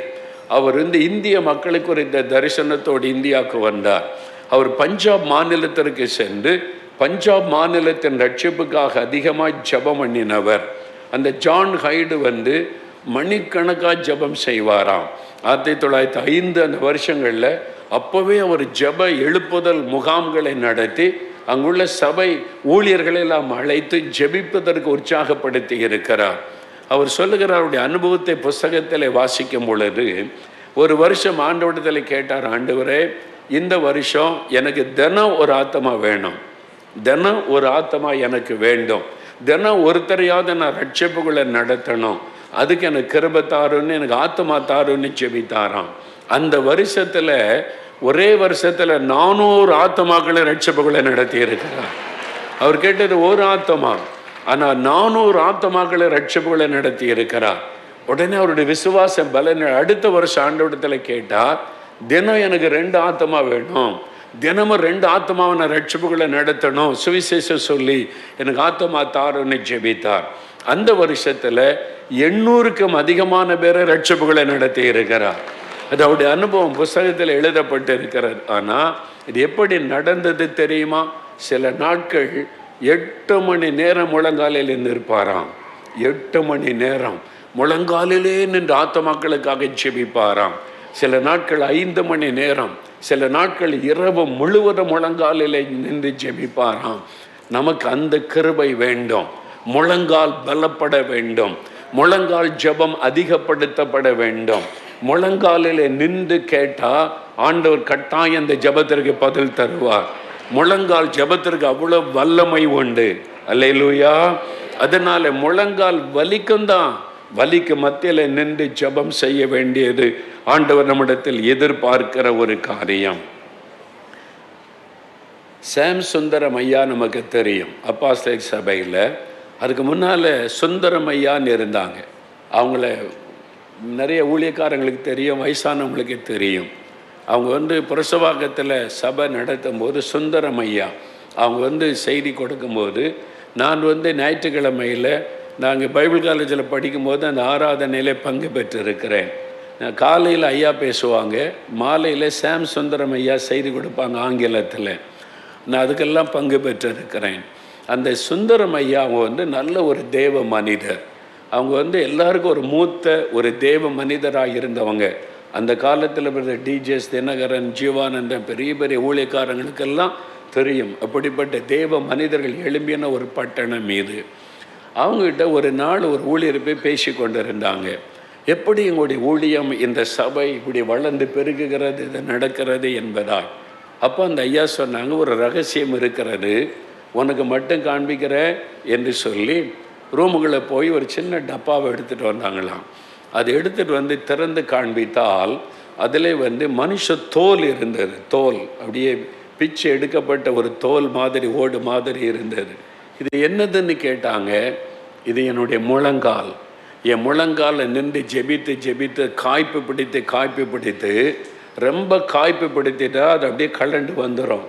அவர் இந்திய மக்களுக்கு ஒரு இந்த தரிசனத்தோடு இந்தியாவுக்கு வந்தார். அவர் பஞ்சாப் மாநிலத்திற்கு சென்று பஞ்சாப் மாநிலத்தின் ரட்சிப்புக்காக அதிகமாக ஜெபம் பண்ணினவர். அந்த ஜான் ஹைடு மணிக்கணக்காக ஜெபம் செய்வாராம். 1905 அந்த வருஷங்களில் அப்போவே அவர் ஜெப எழுப்புதல் முகாம்களை நடத்தி அங்குள்ள சபை ஊழியர்களை எல்லாம் அழைத்து ஜெபிப்பதற்கு உற்சாகப்படுத்தி இருக்கிறார். அவர் சொல்லுகிற அவருடைய அனுபவத்தை புஸ்தகத்தில் வாசிக்கும் பொழுது, ஒரு வருஷம் ஆண்டவரிடத்தில் கேட்டார், ஆண்டவரே இந்த வருஷம் எனக்கு தினம் ஒரு ஆத்மா வேணும், தினம் ஒரு ஆத்மா எனக்கு வேண்டும், தினம் ஒருத்தரையாவது நான் ரட்சிப்புகளை நடத்தணும், அதுக்கு எனக்கு கிருபை தாருன்னு, எனக்கு ஆத்மா தாருன்னு ஜெபித்தாராம். அந்த வருஷத்தில் ஒரே வருஷத்தில் 400 ஆத்மாக்களை ரட்சிப்புகளை நடத்தி இருக்கிறார். அவர் கேட்டது ஒரு ஆத்மா, ஆனால் 400 ஆத்மாக்களை ரட்சிப்புகளை நடத்தி இருக்கிறார். உடனே அவருடைய விசுவாசம் பலன். அடுத்த வருஷம் ஆண்டவரிடத்தில் கேட்டார், தினம் எனக்கு 2 ஆத்மா வேணும், தினமும் 2 ஆத்மாவை நான் ரட்சிப்புகளை நடத்தணும், சுவிசேஷம் சொல்லி எனக்கு ஆத்மா தாருன்னு ஜெபித்தார். அந்த வருஷத்தில் 800க்கும் அதிகமான பேரை ரட்சிப்புகளை நடத்தி இருக்கிறார். அது அவருடைய அனுபவம் புஸ்தகத்தில் எழுதப்பட்டு இருக்கிறது. ஆனால் இது எப்படி நடந்தது தெரியுமா? சில நாட்கள் 8 மணி நேரம் முழங்காலில் நிற்பாராம். 8 மணி நேரம் முழங்காலிலே நின்று ஆத்மாக்களுக்காக ஜெபிப்பாராம். சில நாட்கள் 5 மணி நேரம், சில நாட்கள் இரவு முழுவதும் முழங்காலிலே நின்று ஜெபிப்பாராம். நமக்கு அந்த கிருபை வேண்டும். முழங்கால் பலப்பட வேண்டும். முழங்கால் ஜெபம் அதிகப்படுத்தப்பட வேண்டும். முழங்காலிலே நின்று கேட்டா ஆண்டவர் கட்டாயம் அந்த ஜெபத்திற்கு பதில் தருவார். முழங்கால் ஜெபத்திற்கு அவ்வளவு வல்லமை உண்டு. அல்லேலூயா. அதனால முழங்கால் வலிக்கும் தான், வலிக்கு மத்தியில் நின்று ஜெபம் செய்ய வேண்டியது ஆண்டவர் நம்மிடத்தில் எதிர்பார்க்கிற ஒரு காரியம். சாம் சுந்தரம் ஐயா நமக்கு தெரியும், அப்போஸ்தலர் சபையில். அதுக்கு முன்னால் சுந்தரம் ஐயான்னு இருந்தாங்க. அவங்கள நிறைய ஊழியக்காரங்களுக்கு தெரியும், வயசானவங்களுக்கு தெரியும். அவங்க புரசவாக்கத்தில் சபை நடத்தும் போது சுந்தரம் ஐயா அவங்க செய்தி கொடுக்கும்போது, நான் ஞாயிற்றுக்கிழமையில் நாங்கள் பைபிள் காலேஜில் படிக்கும்போது அந்த ஆராதனையில் பங்கு பெற்றிருக்கிறேன். நான் காலையில் ஐயா பேசுவாங்க, மாலையில் சாம் சுந்தரம் ஐயா செய்தி கொடுப்பாங்க ஆங்கிலத்தில். நான் அதுக்கெல்லாம் பங்கு பெற்றிருக்கிறேன். அந்த சுந்தரம் ஐயா அவங்க நல்ல ஒரு தேவ மனிதர். அவங்க எல்லாருக்கும் ஒரு மூத்த ஒரு தேவ மனிதராக இருந்தவங்க. அந்த காலத்தில் இருந்த டிஜேஎஸ் தினகரன், ஜீவானந்தன், பெரிய பெரிய ஊழியக்காரங்களுக்கெல்லாம் தெரியும் அப்படிப்பட்ட தேவ மனிதர்கள் எழும்பின ஒரு பட்டணம் இது. அவங்ககிட்ட ஒரு நாள் ஒரு ஊழியர் போய் பேசி கொண்டிருந்தாங்க, எப்படி எங்களுடைய ஊழியம் இந்த சபை இப்படி வளர்ந்து பெருகுகிறது, இது நடக்கிறது என்பதால். அப்போ அந்த ஐயா சொன்னாங்க, ஒரு ரகசியம் இருக்கிறது, உனக்கு மட்டும் காண்பிக்கிறேன் என்று சொல்லி ரூமுகளை போய் ஒரு சின்ன டப்பாவை எடுத்துகிட்டு வந்தாங்களாம். அதை எடுத்துகிட்டு திறந்து காண்பித்தால் அதில் மனுஷ தோல் இருந்தது. தோல் அப்படியே பிச்சு எடுக்கப்பட்ட ஒரு தோல் மாதிரி, ஓடு மாதிரி இருந்தது. இது என்னதுன்னு கேட்டாங்க. இது என்னுடைய முழங்கால். என் முழங்காலில் நின்று ஜெபித்து ஜெபித்து காய்ப்பு பிடித்து ரொம்ப காய்ப்பு பிடித்திட்டா அது அப்படியே கலண்டு வந்துடும்.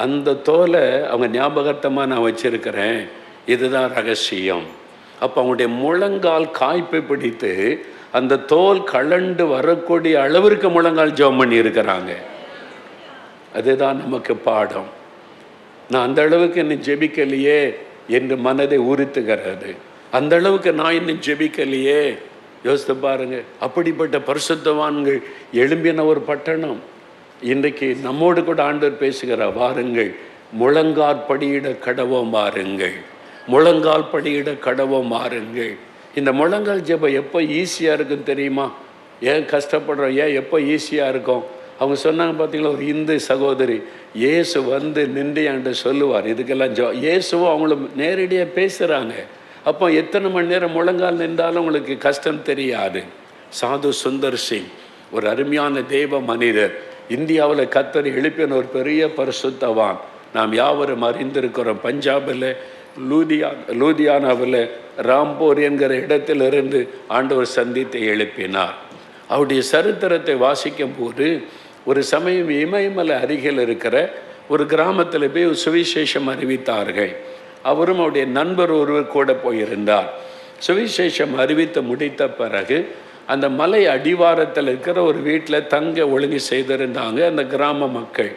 அந்த தோலை அவங்க ஞாபகத்தமாக நான் வச்சிருக்கிறேன். இதுதான் ரகசியம். அப்போ அவங்களுடைய முழங்கால் காய்ப்பு பிடித்து அந்த தோல் கலண்டு வரக்கூடிய அளவிற்கு முழங்கால் ஜெபம் பண்ணி இருக்கிறாங்க. அதுதான் நமக்கு பாடம். நான் அந்த அளவுக்கு இன்னும் ஜெபிக்கலையே என்று மனதை உறுத்துகிறது. அந்த அளவுக்கு நான் இன்னும் ஜெபிக்கலையே. யோசித்து பாருங்க, அப்படிப்பட்ட பரிசுத்தவான்கள் எழும்பின ஒரு பட்டணம். இன்றைக்கு நம்மோடு கூட ஆண்டவர் பேசுகிறார், வாருங்கள் முழங்கால் படியிட கடவோம் வாருங்கள், முழங்கால் படியிட கடவோம் வாருங்கள். இந்த முழங்கால் ஜெபம் எப்போ ஈஸியாக இருக்குன்னு தெரியுமா? ஏன் கஷ்டப்படுறோம், ஏன் எப்போ ஈஸியாக இருக்கும்? அவங்க சொன்னாங்க பார்த்தீங்களா, ஒரு இந்து சகோதரி, இயேசு வந்து நின்று என்கிட்ட சொல்லுவார் இதுக்கெல்லாம் இயேசுவும் அவங்களும் நேரடியாக பேசுகிறாங்க. அப்போ எத்தனை மணி நேரம் முழங்கால் நின்றாலும் உங்களுக்கு கஷ்டம் தெரியாது. சாது சுந்தர் சிங் ஒரு அருமையான தெய்வ மனிதர், இந்தியாவில் கர்த்தர் எழுப்பின ஒரு பெரிய பரிசுத்தவான். நாம் யாவரும் அறிந்திருக்கிறோம். பஞ்சாபில் லூதியானாவில் ராம்போர் என்கிற இடத்திலிருந்து ஆண்டவர் சந்தித்தை எழுப்பினார். அவருடைய சரித்திரத்தை வாசிக்கும் போது ஒரு சமயம் இமயமலை அருகில் இருக்கிற ஒரு கிராமத்தில் போய் சுவிசேஷம் அறிவித்தார்கள். அவரும் அவருடைய நண்பர் ஒருவர் கூட போயிருந்தார். சுவிசேஷம் அறிவித்து முடித்த பிறகு அந்த மலை அடிவாரத்தில் இருக்கிற ஒரு வீட்டில் தங்க ஒழுங்கு செய்திருந்தாங்க. அந்த கிராம மக்கள்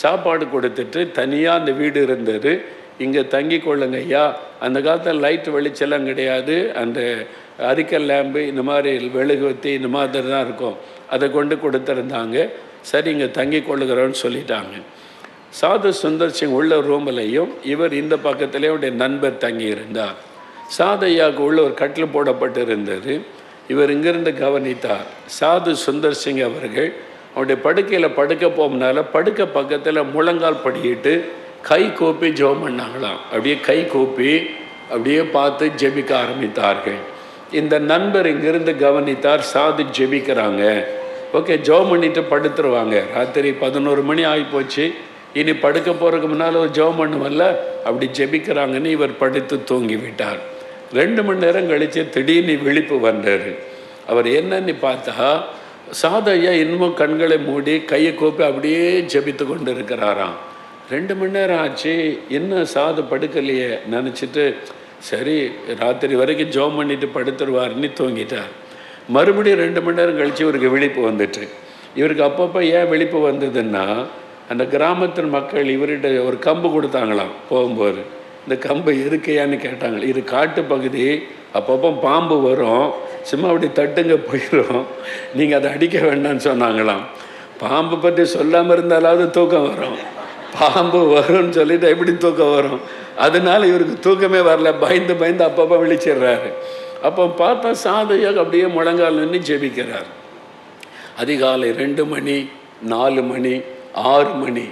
சாப்பாடு கொடுத்துட்டு தனியாக அந்த வீடு இருந்தது. இங்கே தங்கி கொள்ளுங்க ஐயா, அந்த காலத்தில் லைட் வெளிச்செல்லாம் கிடையாது, அந்த அரிக்கல் லேம்பு இந்த மாதிரி மெழுகுவத்தி இந்த மாதிரி தான் இருக்கும், அதை கொண்டு கொடுத்துருந்தாங்க. சரி இங்கே தங்கி கொள்ளுகிறோன்னு சொல்லிட்டாங்க. சாது சுந்தர் சிங் உள்ள ரூம்லையும் இவர் இந்த பக்கத்துலேயே அவருடைய நண்பர் தங்கி இருந்தார். சாதையாவுக்கு உள்ள ஒரு கட்டில் போடப்பட்டு இருந்தது. இவர் இங்கிருந்து கவனித்தார். சாது சுந்தர் சிங் அவர்கள் அவருடைய படுக்கையில் படுக்க போகும்னால படுக்க பக்கத்தில் முழங்கால் படிக்கிட்டு கை கூப்பி ஜெபம் பண்ணாங்களாம். அப்படியே கை கூப்பி அப்படியே பார்த்து ஜெபிக்க ஆரம்பித்தார்கள். இந்த நண்பர் இங்கிருந்து கவனித்தார், சாது ஜெபிக்கிறாங்க. ஓகே, ஜெபம் பண்ணிட்டு படுத்துருவாங்க. ராத்திரி 11 மணி ஆகிப்போச்சு, இனி படுக்க போகிறதுக்கு முன்னால் ஒரு ஜெபம் பண்ணுவல்ல, அப்படி ஜெபிக்கிறாங்கன்னு இவர் படுத்து தூங்கி விட்டார். 2 மணி நேரம் கழித்து திடீர்னு விழிப்பு வந்தார். அவர் என்னன்னு பார்த்தா சாதையா இன்னமும் கண்களை மூடி கையை கூப்பி அப்படியே ஜெபித்து கொண்டு இருக்கிறாராம். 2 மணி நேரம் ஆச்சு, இன்னும் சாது படுக்கலையே நினச்சிட்டு சரி ராத்திரி வரைக்கும் ஜெபம் பண்ணிட்டு படுத்துருவார்னு தூங்கிட்டார். மறுபடியும் 2 மணி நேரம் கழித்து இவருக்கு விழிப்பு வந்துட்டு. இவருக்கு அப்பப்போ ஏன் விழிப்பு வந்ததுன்னா, அந்த கிராமத்தின் மக்கள் இவர்கிட்ட ஒரு கம்பு கொடுத்தாங்களாம். போகும்போது இந்த கம்பு இருக்கையான்னு கேட்டாங்க. இது காட்டு பகுதி, அப்பப்போ பாம்பு வரும், சும்மா அப்படி தட்டுங்க போயிடும், நீங்கள் அதை அடிக்க வேண்டாம்னு சொன்னாங்களாம். பாம்பு பற்றி சொல்லாமல் இருந்தாலாவது தூக்கம் வரும், பாம்பு வரும்னு சொல்லிட்டு எப்படி தூக்கம் வரும்? அதனால இவருக்கு தூக்கமே வரல, பயந்து பயந்து அப்பப்போ விழிச்சிடுறாரு. அப்போ பார்த்தா சாதையாக அப்படியே முழங்கால் நின்று ஜெபிக்கிறார். அதிகாலை 2 மணி 4 மணி 6 மணி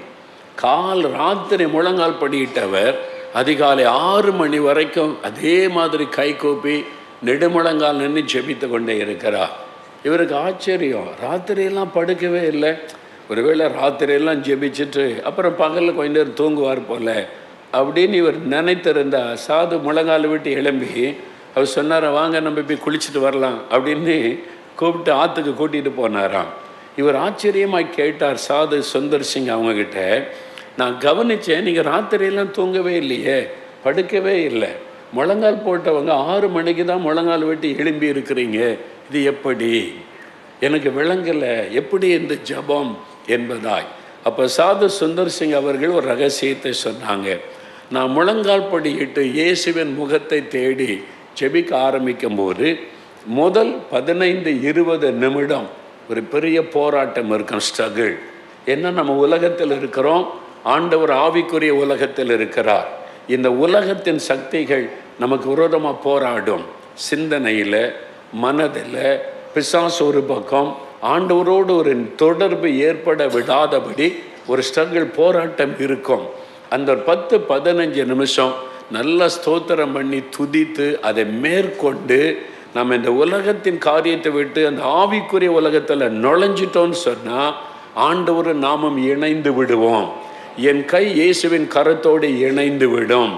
ராத்திரி முழங்கால் படியிட்டவர் அதிகாலை 6 மணி வரைக்கும் அதே மாதிரி கை கூப்பி நெடுமுழங்கால் நின்று ஜெபித்து கொண்டே இருக்கிறார். இவருக்கு ஆச்சரியம், ராத்திரியெல்லாம் படுக்கவே இல்லை. ஒருவேளை ராத்திரியெல்லாம் ஜெபிச்சுட்டு அப்புறம் பகலில் கொஞ்ச நேரம் தூங்குவார் போல அப்படின்னு இவர் நினைத்திருந்தா, சாது முழங்கால் விட்டு எழும்பி அவர் சொன்னார், வாங்க நம்ம போய் குளிச்சுட்டு வரலாம் அப்படின்னு கூப்பிட்டு ஆற்றுக்கு கூட்டிகிட்டு போனாராம். இவர் ஆச்சரியமாக கேட்டார் சாது சுந்தர் சிங் அவங்கக்கிட்ட, நான் கவனித்தேன், நீங்கள் ராத்திரியெல்லாம் தூங்கவே இல்லையே, படுக்கவே இல்லை, முழங்கால் போட்டவங்க 6 மணிக்கு தான் முழங்கால் விட்டு எழும்பி இருக்கிறீங்க, இது எப்படி? எனக்கு விளங்கலை, எப்படி இந்த ஜபம் என்பதாய். அப்போ சாது சுந்தர் சிங் அவர்கள் ஒரு ரகசியத்தை சொன்னாங்க. நான் முழங்கால் படியிட்டு இயேசுவின் முகத்தை தேடி ஜெபிக்க ஆரம்பிக்கும் போது முதல் 15-20 நிமிடம் ஒரு பெரிய போராட்டம் இருக்கும், ஸ்ட்ரகிள். என்ன, நம்ம உலகத்தில் இருக்கிறோம், ஆண்டவர் ஆவிக்குரிய உலகத்தில் இருக்கிறார். இந்த உலகத்தின் சக்திகள் நமக்கு விரோதமாக போராடும். சிந்தனையில், மனதில் பிசாசு ஒரு பக்கம், ஆண்டவரோடு ஒரு தொடர்பு ஏற்பட விடாதபடி ஒரு ஸ்ட்ரகிள், போராட்டம் இருக்கும். அந்த 10-15 நிமிஷம் நல்ல ஸ்தோத்திரம் பண்ணி துதித்து அதை மேற்கொண்டு நம்ம இந்த உலகத்தின் காரியத்தை விட்டு அந்த ஆவிக்குரிய உலகத்தில் நுழைஞ்சிட்டோன்னு சொன்னால் ஆண்டவர் நாமும் இணைந்து விடுவோம். என் கை இயேசுவின் கரத்தோடு இணைந்து விடும்.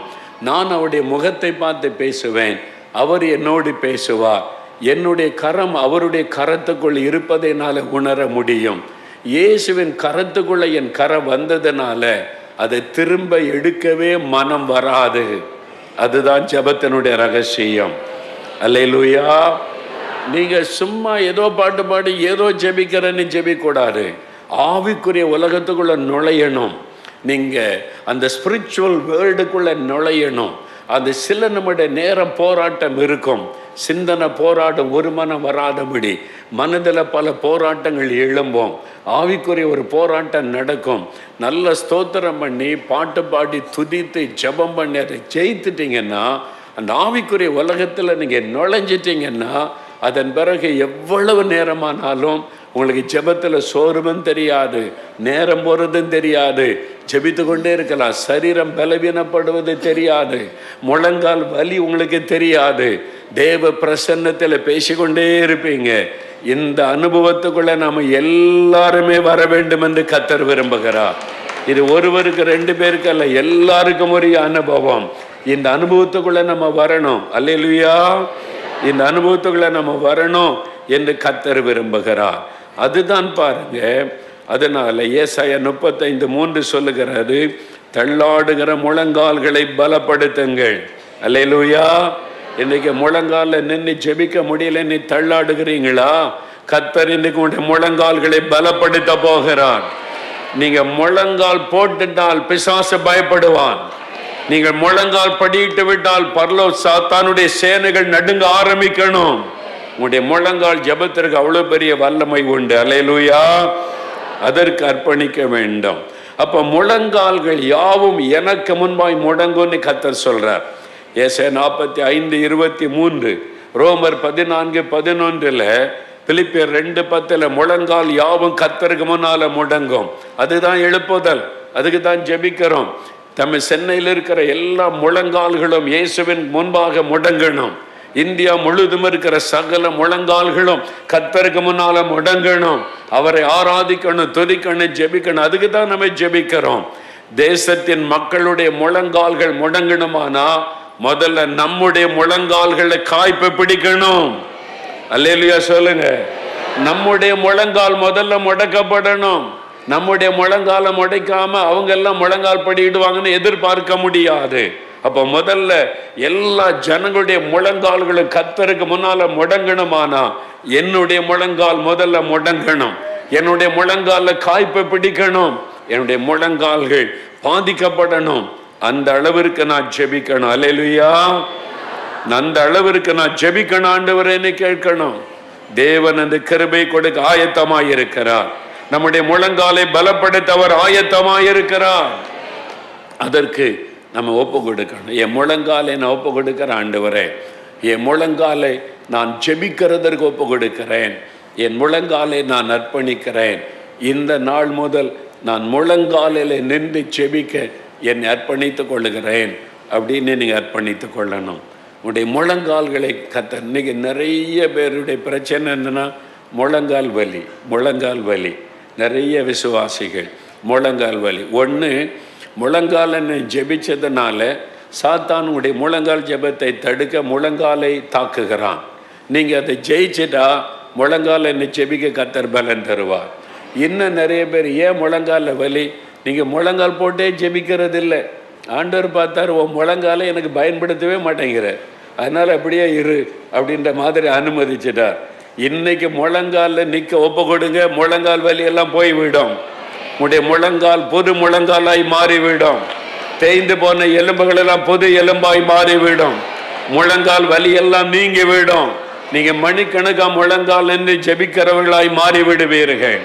நான் அவருடைய முகத்தை பார்த்து பேசுவேன், அவர் என்னோடு பேசுவார். என்னுடைய கரம் அவருடைய கரத்துக்குள் இருப்பதை என்னால் உணர முடியும். இயேசுவின் கரத்துக்குள்ள என் கரம் வந்ததுனால அதை திரும்ப எடுக்கவே மனம் வராது. அதுதான் ஜெபத்தினுடைய ரகசியம். அல்லேலூயா. நீங்கள் சும்மா ஏதோ பாட்டு பாடி ஏதோ ஜெபிக்கிறேன்னு ஜெபிக்கூடாது. ஆவிக்குரிய உலகத்துக்குள்ளே நுழையணும். நீங்கள் அந்த ஸ்பிரிச்சுவல் வேர்ல்டுக்குள்ளே நுழையணும். அது சில நம்முடைய நேரம் போராட்டம் இருக்கும். சிந்தனை போராடும், ஒரு மனம் வராதபடி மனதில் பல போராட்டங்கள் எழும்போம். ஆவிக்குரிய ஒரு போராட்டம் நடக்கும். நல்ல ஸ்தோத்திரம் பண்ணி பாட்டு பாடி துதித்து ஜெபம் பண்ணி அதை ஜெயித்துட்டீங்கன்னா, அந்த ஆவிக்குரிய உலகத்தில் நீங்கள் நுழைஞ்சிட்டிங்கன்னா, அதன் பிறகு எவ்வளவு நேரமானாலும் உங்களுக்கு ஜெபத்தில் சோர்வும் தெரியாது, நேரம் போகிறதும் தெரியாது, ஜெபித்து கொண்டே இருக்கலாம். சரீரம் பலவீனப்படுவது தெரியாது, முழங்கால் வலி உங்களுக்கு தெரியாது, தேவ பிரசன்னத்தில் பேசிக்கொண்டே இருப்பீங்க. இந்த அனுபவத்துக்குள்ள நாம எல்லாருமே வர வேண்டும் என்று கர்த்தர் விரும்புகிறார். இது ஒருவருக்கு 2 பேருக்கு அல்ல, எல்லாருக்கும் ஒரு அனுபவம். இந்த அனுபவத்துக்குள்ள நம்ம வரணும். அல்லேலூயா. இந்த அனுபவத்துக்குள்ள நம்ம வரணும் என்று கர்த்தர் விரும்புகிறார். அதுதான் பாருங்க. அதனால ஏசாயா 35:3 சொல்லுகிறது, தள்ளாடுகிற முழங்கால்களை பலப்படுத்துங்கள். அல்லேலூயா. இன்னைக்கு முழங்கால நின்று ஜெபிக்க முடியல, நீ தள்ளாடுகிறீங்களா? கர்த்தர் இன்னைக்கு உங்களுடைய முழங்கால்களை பலப்படுத்த போகிறார். நீங்க முழங்கால் போட்டுட்டால் பிசாசு பயப்படுவான். நீங்கள் முழங்கால் படியிட்டு விட்டால் பரலோக சாத்தானுடைய சேனைகள் நடுங்க ஆரம்பிக்கணும். உங்களுடைய முழங்கால் ஜெபத்திற்கு அவ்வளவு பெரிய வல்லமை உண்டு. அல்லேலூயா. அதற்கு அர்ப்பணிக்க வேண்டும். அப்ப முழங்கால்கள் யாவும் எனக்கு முன்பாய் முடங்கும்னு கர்த்தர் சொல்றார். ஏசாயா 45:23, ரோமர் 14:11, பிலிப்பியர் 2:10 முழங்கால் யாவும் கர்த்தருக்கு முன்னால முடங்கும். அதுதான் எழுப்புதல், அதுக்கு தான் ஜெபிக்கிறோம். நம்ம சென்னையில் இருக்கிற எல்லா முழங்கால்களும் இயேசுவின் முன்பாக முடங்கணும். இந்தியா முழுதும் இருக்கிற சகல முழங்கால்களும் கர்த்தருக்கு முன்னால முடங்கணும். அவரை ஆராதிக்கணும், துதிக்கணும், ஜெபிக்கணும். அதுக்கு தான் நம்ம ஜெபிக்கிறோம். தேசத்தின் மக்களுடைய முழங்கால்கள் முடங்கணுமானா முதல்ல நம்முடைய முழங்கால்களை காய்ப்பு பிடிக்கணும். அல்லேலூயா சொல்லுங்க. நம்முடைய முழங்கால் முதல்ல முடக்கப்படணும். நம்முடைய முழங்கால முடைக்காம அவங்க எல்லாம் முழங்கால் படிடுவாங்கன்னு எதிர்பார்க்க முடியாது. அப்ப முதல்ல எல்லா ஜனங்களுடைய முழங்கால்களும் கர்த்தருக்கு முன்னால முடங்கணுமானா என்னுடைய முழங்கால் முதல்ல முடங்கணும். என்னுடைய முழங்கால காய்ப்பை பிடிக்கணும். என்னுடைய முழங்கால்கள் பாதிக்கப்படணும். அந்த அளவிற்கு நான் ஜெபிக்கணும். அல்லேலூயா. அந்த அளவிற்கு நான் ஜெபிக்கணும். ஆண்டவரேன்னு கேட்கணும். தேவன் அந்த கிருபை கொடுக்க ஆயத்தமாயிருக்கிறார். நம்முடைய முழங்காலை பலப்படுத்த அவர் ஆயத்தமாயிருக்கிறார். அதற்கு நம்ம ஒப்பு கொடுக்கணும். என் முழங்காலை நான் ஒப்பு கொடுக்கிறேன் ஆண்டவரே. என் முழங்காலை நான் ஜெபிக்கிறதற்கு ஒப்பு கொடுக்கிறேன். என் முழங்காலை நான் அர்ப்பணிக்கிறேன். இந்த நாள் முதல் நான் முழங்காலில் நின்று ஜெபிக்க என்னை அர்ப்பணித்துக் கொள்ளுகிறேன் அப்படின்னு நீங்கள் அர்ப்பணித்துக் கொள்ளணும். உங்களுடைய முழங்கால்களை கர்த்தர். இன்னைக்கு நிறைய பேருடைய பிரச்சனை என்னன்னா முழங்கால் வலி. முழங்கால் வலி நிறைய விசுவாசிகள் முழங்கால் வலி. ஒன்று, முழங்காலன்னு ஜெபிச்சதுனால சாத்தானுடைய முழங்கால் ஜெபத்தை தடுக்க முழங்காலை தாக்குகிறான். நீங்கள் அதை ஜெயிச்சிட்டா முழங்கால என்ன ஜெபிக்க கர்த்தர் பலன் தருவார். இன்னும் நிறைய பேர் ஏன் முழங்கால வலி, நீங்கள் முழங்கால் போட்டே ஜெபிக்கிறது இல்லை. ஆண்டவர் பார்த்தார், உன் முழங்காலை எனக்கு பயன்படுத்தவே மாட்டேங்கிற, அதனால் அப்படியே இரு அப்படின்ற மாதிரி அனுமதிச்சிட்டார். இன்னைக்கு முழங்கால நிற்க ஒப்பு கொடுங்க. முழங்கால் வலி எல்லாம் போய்விடும். உடைய முழங்கால் புது முழங்காலாய் மாறிவிடும். தேய்ந்து போன எலும்புகள் எல்லாம் புது எலும்பாய் மாறிவிடும். முழங்கால் வலி எல்லாம் நீங்கி விடும். நீங்க மணிக்கணக்கா முழங்கால் என்று ஜெபிக்கிறவர்களாய் மாறிவிடுவீர்கள்.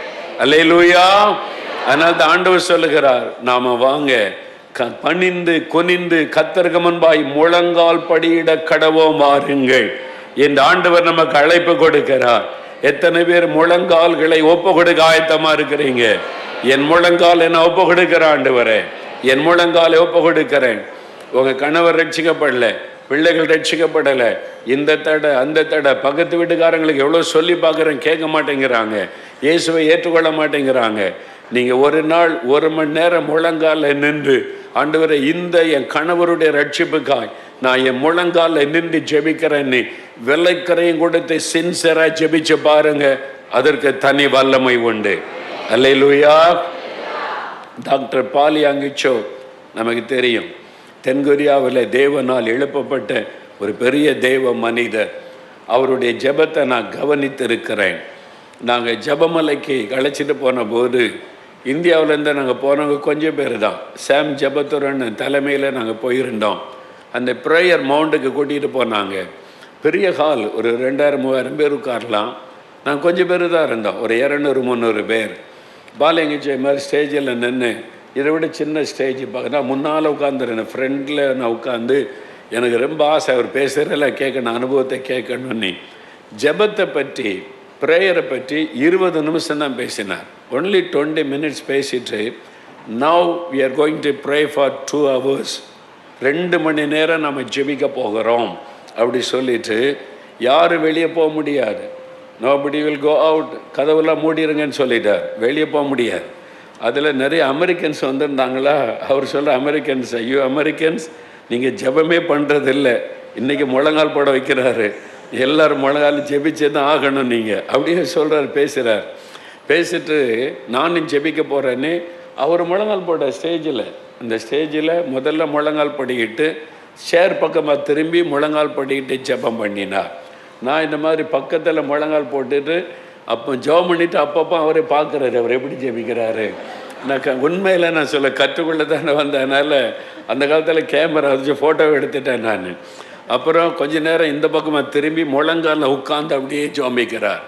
அல்லேலூயா. அதனால தான் ஆண்டவர் சொல்லுகிறார், நாம வாங்க பணிந்து குனிந்து கர்த்தருக்கு முன்பாய் முழங்கால் படியிட கடவோம் வாருங்கள் என்று ஆண்டவர் நமக்கு அழைப்பு கொடுக்கிறார். எத்தனை பேர் முழங்கால்களை ஒப்பு கொடுக்க ஆயத்தமா இருக்கிறீங்க? என் முழங்கால் என்ன ஒப்பு கொடுக்கிற ஆண்டவரே, என் முழங்காலை ஒப்பு கொடுக்கிறேன். உங்க கணவர் ரட்சிக்கப்படல, பிள்ளைகள் ரட்சிக்கப்படலை, இந்த தடை அந்த தடை, பக்கத்து வீட்டுக்காரங்களுக்கு எவ்வளோ சொல்லி பார்க்குறேன், கேட்க மாட்டேங்கிறாங்க, இயேசுவை ஏற்றுக்கொள்ள மாட்டேங்கிறாங்க. நீங்கள் ஒரு நாள் 1 மணி நேரம் முழங்கால நின்று, ஆண்டவரை இந்த என் கணவருடைய ரட்சிப்புக்காய் நான் என் முழங்கால நின்று ஜெபிக்கிறேன்னு வெள்ளைக்கரையும் கொடுத்து சின்சராக ஜெபிச்சு பாருங்க, அதற்கு தனி வல்லமை உண்டு. அல்லேலூயா. டாக்டர் பாலியாங்கிச்சோ நமக்கு தெரியும், தென்கொரியாவில் தேவனால் எழுப்பப்பட்ட ஒரு பெரிய தேவ மனிதர். அவருடைய ஜெபத்தை நான் கவனித்திருக்கிறேன். நாங்கள் ஜெபமலைக்கு அழைச்சிட்டு போன போது இந்தியாவிலேருந்து நாங்கள் போனவங்க கொஞ்சம் பேர் தான். சாம் ஜெபத்துரன் தலைமையில் நாங்கள் போயிருந்தோம். அந்த ப்ரேயர் மவுண்டுக்கு கூட்டிகிட்டு போனாங்க. பெரிய ஹால், ஒரு 2000-3000 பேர் உட்காரலாம். நான் கொஞ்சம் பேர் தான் இருந்தோம், ஒரு 200-300 பேர். பாலங்கிச்சை மாதிரி ஸ்டேஜில் நின்று, இதை விட சின்ன ஸ்டேஜ் பார்க்க நான் முன்னால் உட்காந்துருந்தேன். ஃப்ரெண்டில் நான் உட்காந்து எனக்கு ரொம்ப ஆசை அவர் பேசுகிறதெல்லாம் கேட்கணும், அனுபவத்தை கேட்கணும்னு. ஜெபத்தை பற்றி, ப்ரேயரை பற்றி 20 நிமிஷம் தான் பேசினார். ஒன்லி 20 மினிட்ஸ் பேசிட்டு, now we are going to pray for 2 hours, 2 மணி நேரம் நம்ம ஜெபிக்க போகிறோம் அப்படி சொல்லிட்டு யாரும் வெளியே போக முடியாது. நோபடி வில் கோ அவுட், கதவெல்லாம் மூடிடுங்கன்னு சொல்லிட்டார், வெளியே போக முடியாது. அதில் நிறைய அமெரிக்கன்ஸ் வந்திருந்தாங்களா, அவர் சொல்கிற அமெரிக்கன்ஸ், ஐயோ அமெரிக்கன்ஸ் நீங்கள் ஜெபமே பண்ணுறதில்ல, இன்றைக்கி முழங்கால் போட வைக்கிறாரு, எல்லோரும் முழங்கால் ஜெபிச்சே தான் ஆகணும் நீங்கள் அப்படியே சொல்கிறார். பேசிட்டு நானும் ஜெபிக்க போகிறேன்னு அவர் முழங்கால் போட்ட ஸ்டேஜில், அந்த ஸ்டேஜில் முதல்ல முழங்கால் படிக்கிட்டு சேர் பக்கமாக திரும்பி முழங்கால் படிக்கிட்டு ஜெபம் பண்ணினார். நான் இந்த மாதிரி பக்கத்தில் முழங்கால் போட்டுட்டு அப்போ ஜெபம் பண்ணிவிட்டு அப்பப்போ அவரே பார்க்குறாரு, அவர் எப்படி ஜெபிக்கிறாரு. நான் உண்மையில் நான் சொல்ல கற்றுக்கொள்ள தானே வந்ததுனால அந்த காலத்தில் கேமரா வச்சு ஃபோட்டோ எடுத்துட்டேன் நான். அப்புறம் கொஞ்ச நேரம் இந்த பக்கமாக திரும்பி முழங்காலில் உட்காந்து அப்படியே ஜெபிக்கிறார்.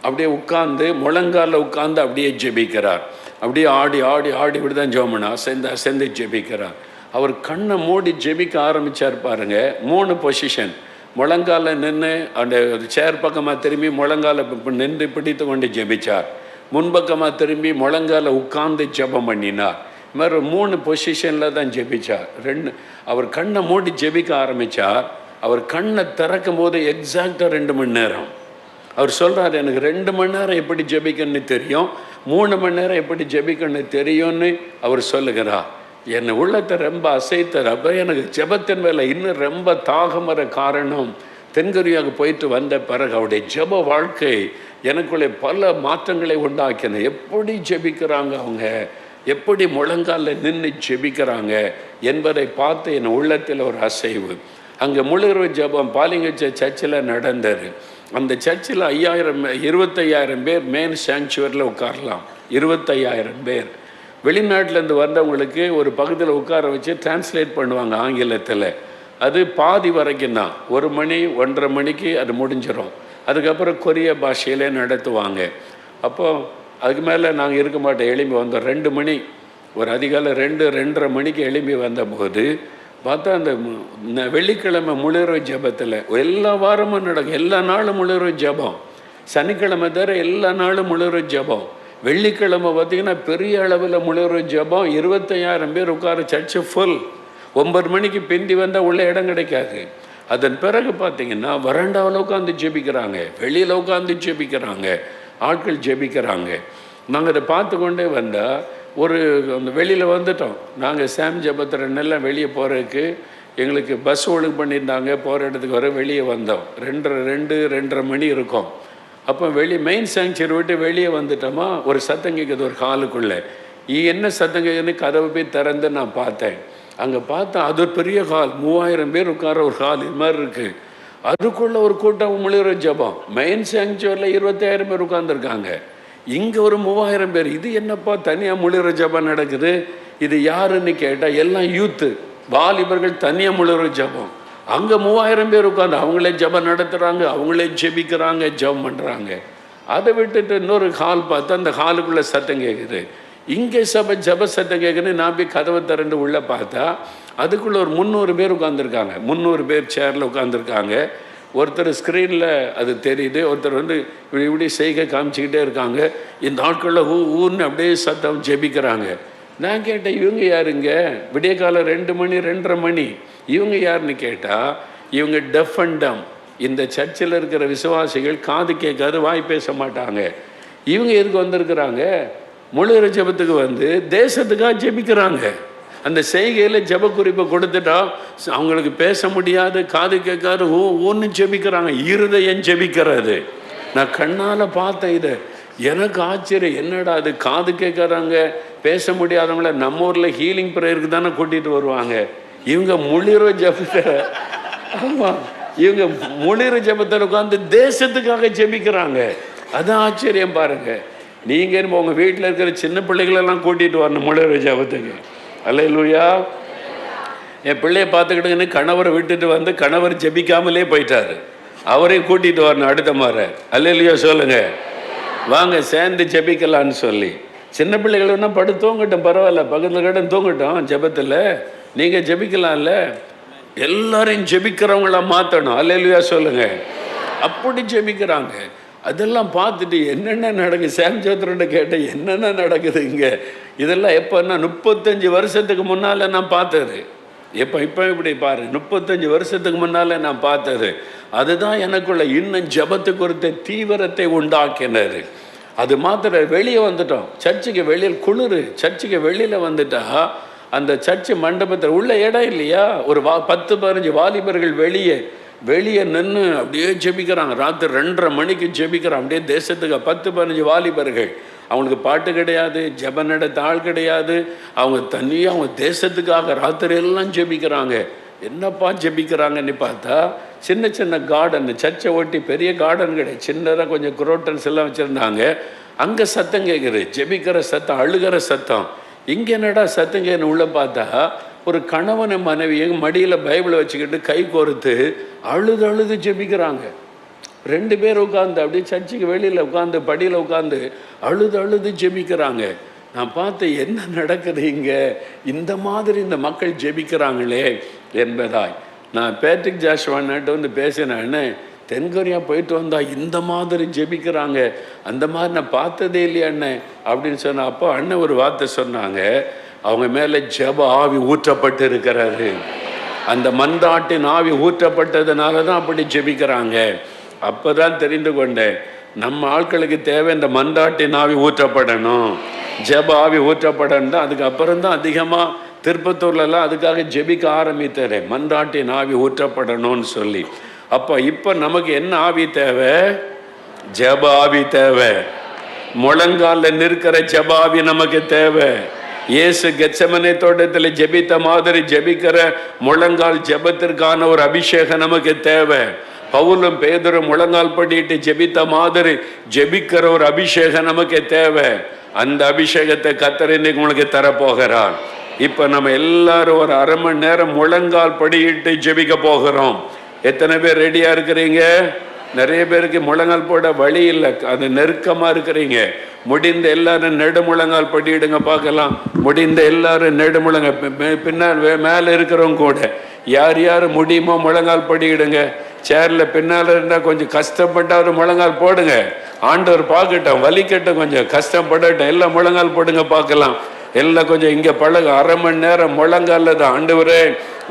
அப்படியே உட்காந்து முழங்காலில் உட்காந்து அப்படியே ஜெபிக்கிறார். அப்படியே ஆடி ஆடி ஆடி இப்படி தான் ஜெபம் பண்ண அசைந்து ஜெபிக்கிறார். அவர் கண்ணை மூடி ஜெபிக்க ஆரம்பித்தார் பாருங்க. 3 பொசிஷன், முழங்கால நின்று அந்த சேர் பக்கமாக திரும்பி முழங்கால நின்று பிடித்து கொண்டு ஜெபிச்சார். முன்பக்கமாக திரும்பி முழங்கால உட்கார்ந்து ஜெபம் பண்ணினார். இது மாதிரி 3 பொசிஷனில் தான் ஜெபிச்சார். அவர் கண்ணை மூடி ஜெபிக்க ஆரம்பித்தார். அவர் கண்ணை திறக்கும் போது எக்ஸாக்டாக 2 மணி நேரம். அவர் சொல்கிறார், எனக்கு 2 மணி நேரம் எப்படி ஜெபிக்கணும்னு தெரியும், 3 மணி நேரம் எப்படி ஜெபிக்கணும்னு தெரியும்னு அவர் சொல்லுகிறார். என்னை உள்ளத்தை ரொம்ப அசைத்தார். அப்போ எனக்கு ஜெபத்தின் மேலே இன்னும் ரொம்ப தாகம் வர காரணம், தென்கொரியாவுக்கு போயிட்டு வந்த பிறகு அவருடைய ஜெப வாழ்க்கை எனக்குள்ளே பல மாற்றங்களை உண்டாக்கின. எப்படி ஜெபிக்கிறாங்க அவங்க, எப்படி முழங்காலில் நின்று ஜெபிக்கிறாங்க என்பதை பார்த்து என் உள்ளத்தில் ஒரு அசைவு. அங்கே முழுகிற ஜெபம் பாலிங்கச்ச சர்ச்சில் நடந்தது. அந்த சர்ச்சில் 25,000 பேர் மெயின் சாங்சுவரியில் உட்காரலாம். 25,000 பேர். வெளிநாட்டிலேருந்து வந்தவங்களுக்கு ஒரு பகுதியில் உட்கார வச்சு டிரான்ஸ்லேட் பண்ணுவாங்க ஆங்கிலத்தில். அது பாதி வரைக்கும் தான், 1 மணி 1:30 மணிக்கு அது முடிஞ்சிடும். அதுக்கப்புறம் கொரிய பாஷையிலே நடத்துவாங்க. அப்போது அதுக்கு மேலே நாங்கள் இருக்க மாட்டோம், எழும்பி வந்தோம். 2 மணி, ஒரு அதிகாலை 2-2:30 மணிக்கு எழும்பி வந்தபோது பார்த்தா அந்த வெள்ளிக்கிழமை முழுகிற ஜெபத்தில் எல்லா வாரமும் நடக்கும், எல்லா நாளும் முழுகிற ஜெபம். சனிக்கிழமை தவிர எல்லா நாளும் முழுகிற ஜெபம். வெள்ளிக்கிழமை பார்த்திங்கன்னா பெரிய அளவில் முழுகிற ஜெபம். 25,000 பேர் உட்கார, சர்ச்சு ஃபுல். 9 மணிக்கு பிந்தி வந்தால் உள்ள இடம் கிடைக்காது. அதன் பிறகு பார்த்திங்கன்னா வராண்டாவில் உட்காந்து ஜெபிக்கிறாங்க, வெளியில் உட்காந்து ஜெபிக்கிறாங்க, ஆட்கள் ஜெபிக்கிறாங்க. நாங்கள் அதை பார்த்து கொண்டே வந்தால் ஒரு அந்த வெளியில் வந்துட்டோம். நாங்கள் சாம் ஜெபத்திரனெல்லாம் வெளியே போகிறதுக்கு எங்களுக்கு பஸ் ஒழுங்கு பண்ணியிருந்தாங்க, போகிற இடத்துக்கு வர வெளியே வந்தோம். 2:30 மணி இருக்கும். அப்போ மெயின் சாங்சுரி விட்டு வெளியே வந்துட்டோமா, ஒரு சத்தம் கேட்குது ஒரு ஹாலுக்குள்ளே. என்ன சத்தம் கேட்குதுன்னு கதவை போய் திறந்து நான் பார்த்தேன். அங்கே பார்த்தா அது ஒரு பெரிய ஹால், 3000 பேர் உட்கார ஒரு ஹால் இது மாதிரி இருக்குது. அதுக்குள்ளே ஒரு கூட்டம் முழுகிற ஜெபம். மெயின் சாங்சுரியில் 25,000 பேர் உட்காந்துருக்காங்க, இங்கே ஒரு 3000 பேர். இது என்னப்பா தனியாக முழுகிற ஜெபம் நடக்குது, இது யாருன்னு கேட்டால் எல்லாம் யூத்து, வாலிபர்கள் தனியாக முழுகிற ஜெபம். அங்கே 3000 பேர் உட்காந்து அவங்களே ஜெபம் நடத்துகிறாங்க, அவங்களே ஜெபிக்கிறாங்க, ஜெபம் பண்ணுறாங்க. அதை விட்டுட்டு இன்னொரு ஹால் பார்த்தா அந்த ஹாலுக்குள்ளே சத்தம் கேட்குது. இங்கே ஜெப சத்தம் கேட்குன்னு நான் போய் கதவை திறந்து உள்ளே பார்த்தா அதுக்குள்ளே ஒரு 300 பேர் உட்காந்துருக்காங்க. 300 பேர் சேரில் உட்காந்துருக்காங்க. ஒருத்தர் ஸ்க்ரீனில் அது தெரியுது, ஒருத்தர் இப்படி செய்கை காமிச்சிக்கிட்டே இருக்காங்க. இந்த ஆட்களில் ஊன்னு அப்படியே சத்தம் ஜெபிக்கிறாங்க. நான் கேட்டேன், இவங்க யாருங்க, விடிய காலம் 2 மணி 2:30 மணி, இவங்க யாருன்னு கேட்டால் இவங்க டெஃப் அண்ட் டம். இந்த சர்ச்சில் இருக்கிற விசுவாசிகள் காது கேட்காது, வாய் பேச மாட்டாங்க. இவங்க எதுக்கு வந்திருக்கிறாங்க, முழுகிற ஜெபத்துக்கு வந்து தேசத்துக்காக ஜெபிக்கிறாங்க. அந்த செய்கையில் ஜெப குறிப்பை கொடுத்துட்டா அவங்களுக்கு பேச முடியாது, காது கேட்காது, ஒன்று ஜெபிக்கிறாங்க, இருதயம் ஜெபிக்கிறது. நான் கண்ணால் பார்த்தேன் இதை, எனக்கு ஆச்சரியம். என்னடா அது, காது கேட்குறாங்க, பேச முடியாதவங்கள நம்ம ஊரில் ஹீலிங் ப்ரேயருக்கு தானே கூட்டிகிட்டு வருவாங்க, இவங்க முழுகிற ஜெபத்தை, ஆமாம் இவங்க முழுகிற ஜெபத்தில் உட்காந்து தேசத்துக்காக ஜெபிக்கிறாங்க. அதான் ஆச்சரியம் பாருங்கள். நீங்கள் உங்கள் வீட்டில் இருக்கிற சின்ன பிள்ளைகளெல்லாம் கூட்டிகிட்டு வரணும் முழுகிற ஜெபத்துக்கு. அல்லேலூயா. என் பிள்ளைய பார்த்துக்கிட்டுங்கன்னு கணவரை விட்டுட்டு வந்து கணவர் ஜெபிக்காமலே போயிட்டாரு. அவரையும் கூட்டிகிட்டு வரணும் அடுத்த முறை. அல்லேலூயா சொல்லுங்க. வாங்க சேர்ந்து ஜெபிக்கலான்னு சொல்லி. சின்ன பிள்ளைகள் வேணால் படுத்து தூங்கட்டும், பரவாயில்ல, பக்கத்தில் கிட்ட தூங்கட்டும். ஜெபத்தில் நீங்கள் ஜெபிக்கலாம்ல. எல்லாரையும் ஜெபிக்கிறவங்கள மாற்றணும். அல்லேலூயா சொல்லுங்க. அப்படி ஜெபிக்கிறாங்க. அதெல்லாம் பார்த்துட்டு என்னென்ன நடக்குது, சாம் ஜோத்ரன்ட்ட கேட்டேன், என்னென்ன நடக்குது இங்கே. இதெல்லாம் எப்போன்னா 35 வருஷத்துக்கு முன்னால் நான் பார்த்தது. இப்போ இப்படி பாரு, 35 வருஷத்துக்கு முன்னால் நான் பார்த்தது. அதுதான் எனக்குள்ள இன்னும் ஜபத்து குறித்த தீவிரத்தை உண்டாக்கினது. அது மாத்திர வெளியே வந்துட்டோம். சர்ச்சுக்கு வெளியில் குளிர், சர்ச்சுக்கு வெளியில் வந்துட்டா அந்த சர்ச்சு மண்டபத்தில் உள்ள இடம் இல்லையா, ஒரு 10-15 வாலிபர்கள் வெளியே நின்று அப்படியே ஜெபிக்கிறாங்க. ராத்திரி 2:30 மணிக்கு ஜெபிக்கிறான். அப்படியே தேசத்துக்கு 10-15 வாலிபர்கள். அவங்களுக்கு பாட்டு கிடையாது, ஜெப நடத்த ஆள் கிடையாது. அவங்க தனியாக அவங்க தேசத்துக்காக ராத்திரி எல்லாம் ஜெபிக்கிறாங்க. என்னப்பா ஜெபிக்கிறாங்கன்னு பார்த்தா, சின்ன சின்ன கார்டன், சர்ச்சை ஒட்டி பெரிய கார்டன் கிடையாது, சின்னதாக கொஞ்சம் குரோட்டன்ஸ் எல்லாம் வச்சுருந்தாங்க. அங்கே சத்தம் கேட்குது, ஜெபிக்கிற சத்தம், அழுகிற சத்தம். இங்கே என்னடா சத்தங்கன்னு உள்ள பார்த்தா, ஒரு கணவனை மனைவியை மடியில் பைபிளை வச்சுக்கிட்டு கை கோர்த்து அழுது ஜெபிக்கிறாங்க. 2 பேர் உட்காந்து அப்படியே சர்ச்சுக்கு வெளியில் உட்காந்து படியில் உட்காந்து அழுது ஜெபிக்கிறாங்க. நான் பார்த்தேன், என்ன நடக்குது இங்கே, இந்த மாதிரி இந்த மக்கள் ஜெபிக்கிறாங்களே என்பதாய். நான் பேட்ரிக் ஜாஷ்வான்ட்டு வந்து பேசினேன்னு, தென்கொரியா போயிட்டு வந்தால் இந்த மாதிரி ஜெபிக்கிறாங்க, அந்த மாதிரி நான் பார்த்ததே இல்லையா அண்ணன் அப்படின்னு சொன்னேன். அப்போ அண்ணன் ஒரு வார்த்தை சொன்னாங்க, அவங்க மேலே ஜெப ஆவி ஊற்றப்பட்டு இருக்கிறாரு. அந்த மன்றாட்டின் ஆவி ஊற்றப்பட்டதுனால தான் அப்படி ஜெபிக்கிறாங்க. அப்போ தான் தெரிந்து கொண்டேன், நம்ம ஆட்களுக்கு தேவை இந்த மன்றாட்டின் ஆவி ஊற்றப்படணும், ஜெப ஆவி ஊற்றப்படணும் தான். அதுக்கப்புறம் தான் அதிகமாக திருப்பத்தூர்லலாம் அதுக்காக ஜெபிக்க ஆரம்பித்தேன், மன்றாட்டின் ஆவி ஊற்றப்படணும்னு சொல்லி. அப்போ இப்போ நமக்கு என்ன ஆவி தேவை? ஜெப ஆவி தேவை. முழங்காலில் நிற்கிற ஜெப ஆவி நமக்கு தேவை. இயேசு கெத்செமனே தோட்டத்தில் ஜெபித்த மாதிரி ஜெபிக்கிற முழங்கால் ஜெபத்திற்கான ஒரு அபிஷேகம் நமக்கு தேவை. பவுலும் பேதுரும் முழங்கால் படிட்டு ஜெபித்த மாதிரி ஜெபிக்கிற ஒரு அபிஷேகம் நமக்கு தேவை. அந்த அபிஷேகத்தை கர்த்தர் இன்னைக்கு உங்களுக்கு தரப்போகிறார். இப்போ நம்ம எல்லாரும் ஒரு 1/2 மணி நேரம் முழங்கால் படியிட்டு ஜெபிக்க போகிறோம். எத்தனை பேர் ரெடியாக இருக்கிறீங்க? நிறைய பேருக்கு முழங்கால் போட வழி இல்லை, அது நெருக்கமாக இருக்கிறீங்க. முடிந்த எல்லாரும் நெடுமுழங்கால் படியிடுங்க பார்க்கலாம். முடிந்த எல்லாரும் நெடுமுழங்க, பின்னால் மேலே இருக்கிறவங்க கூட யார் முடியுமோ முழங்கால் படியிடுங்க. சேரில் பின்னால் இருந்தால் கொஞ்சம் கஷ்டப்பட்டாலும் முழங்கால் போடுங்க. ஆண்டவர் பார்க்கட்டும், வலிக்கட்டும், கொஞ்சம் கஷ்டப்படட்டும், எல்லாம் முழங்கால் போடுங்க பார்க்கலாம். எல்லாம் கொஞ்சம் இங்கே பழக. 1/2 மணி நேரம் முழங்காலில் தான். ஆண்டவரே,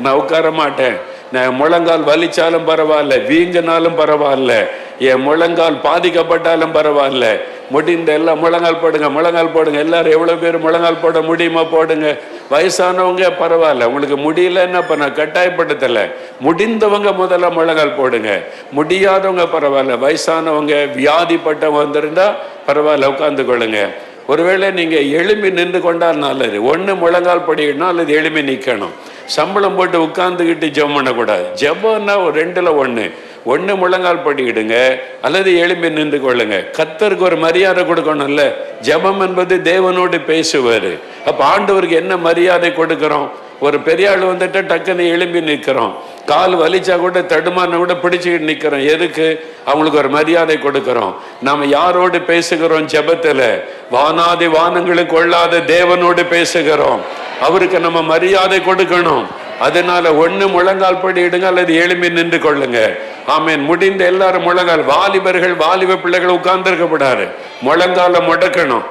நான் உட்கார மாட்டேன், நான் முழங்கால் வலிச்சாலும் பரவாயில்ல, வீங்கினாலும் பரவாயில்ல, என் முழங்கால் பாதிக்கப்பட்டாலும் பரவாயில்ல, முடிந்த எல்லாம் முழங்கால் போடுங்க, முழங்கால் போடுங்க. எல்லாரும் எவ்வளோ பேர் முழங்கால் போட முடியுமா போடுங்க. வயசானவங்க பரவாயில்ல, உங்களுக்கு முடியலன்னு இப்போ நான் கட்டாயப்படுத்தலை. முடிந்தவங்க முதல்ல முழங்கால் போடுங்க. முடியாதவங்க பரவாயில்ல, வயசானவங்க வியாதிப்பட்டவங்க வந்திருந்தா பரவாயில்ல, உட்கார்ந்து கொள்ளுங்க. ஒருவேளை நீங்கள் எழும்பி நின்று கொண்டால் நல்லது. ஒன்று முழங்கால் படிக்கணும், அல்லது எழும்பி நிற்கணும். சம்பளம் போட்டு உட்கார்ந்துக்கிட்டு ஜெபம் பண்ணக்கூடாது. ஜெபம்னா 2ல் 1 முழங்கால் படிக்கிடுங்க, அல்லது எழும்பி நின்று கொள்ளுங்க. கர்த்தருக்கு ஒரு மரியாதை கொடுக்கணும்ல. ஜெபம் என்பது தேவனோடு பேசுவார். அப்போ ஆண்டவருக்கு என்ன மரியாதை கொடுக்குறோம்? ஒரு பெரிய ஆள் வந்துட்டு டக்குன்னு எழும்பி நிற்கிறோம், கால் வலிச்சா கூட தடுமாறின கூட பிடிச்சிக்கிட்டு நிற்கிறோம். எதுக்கு? அவங்களுக்கு ஒரு மரியாதை கொடுக்குறோம். நாம் யாரோடு பேசுகிறோம்? ஜெபத்தில் வானாதி வானங்களுக்கு கொள்ளாத தேவனோடு பேசுகிறோம். அவருக்கு நம்ம மரியாதை கொடுக்கணும். அதனால 1 முழங்கால் படியிடுங்க, அல்லது எழும்பி நின்று கொள்ளுங்க. ஆமேன். முடிந்த எல்லாரும் முழங்கால். வாலிபர்கள், வாலிப பிள்ளைகள் உட்கார்ந்து இருக்கக்கூடாது. முழங்கால முடக்கணும்,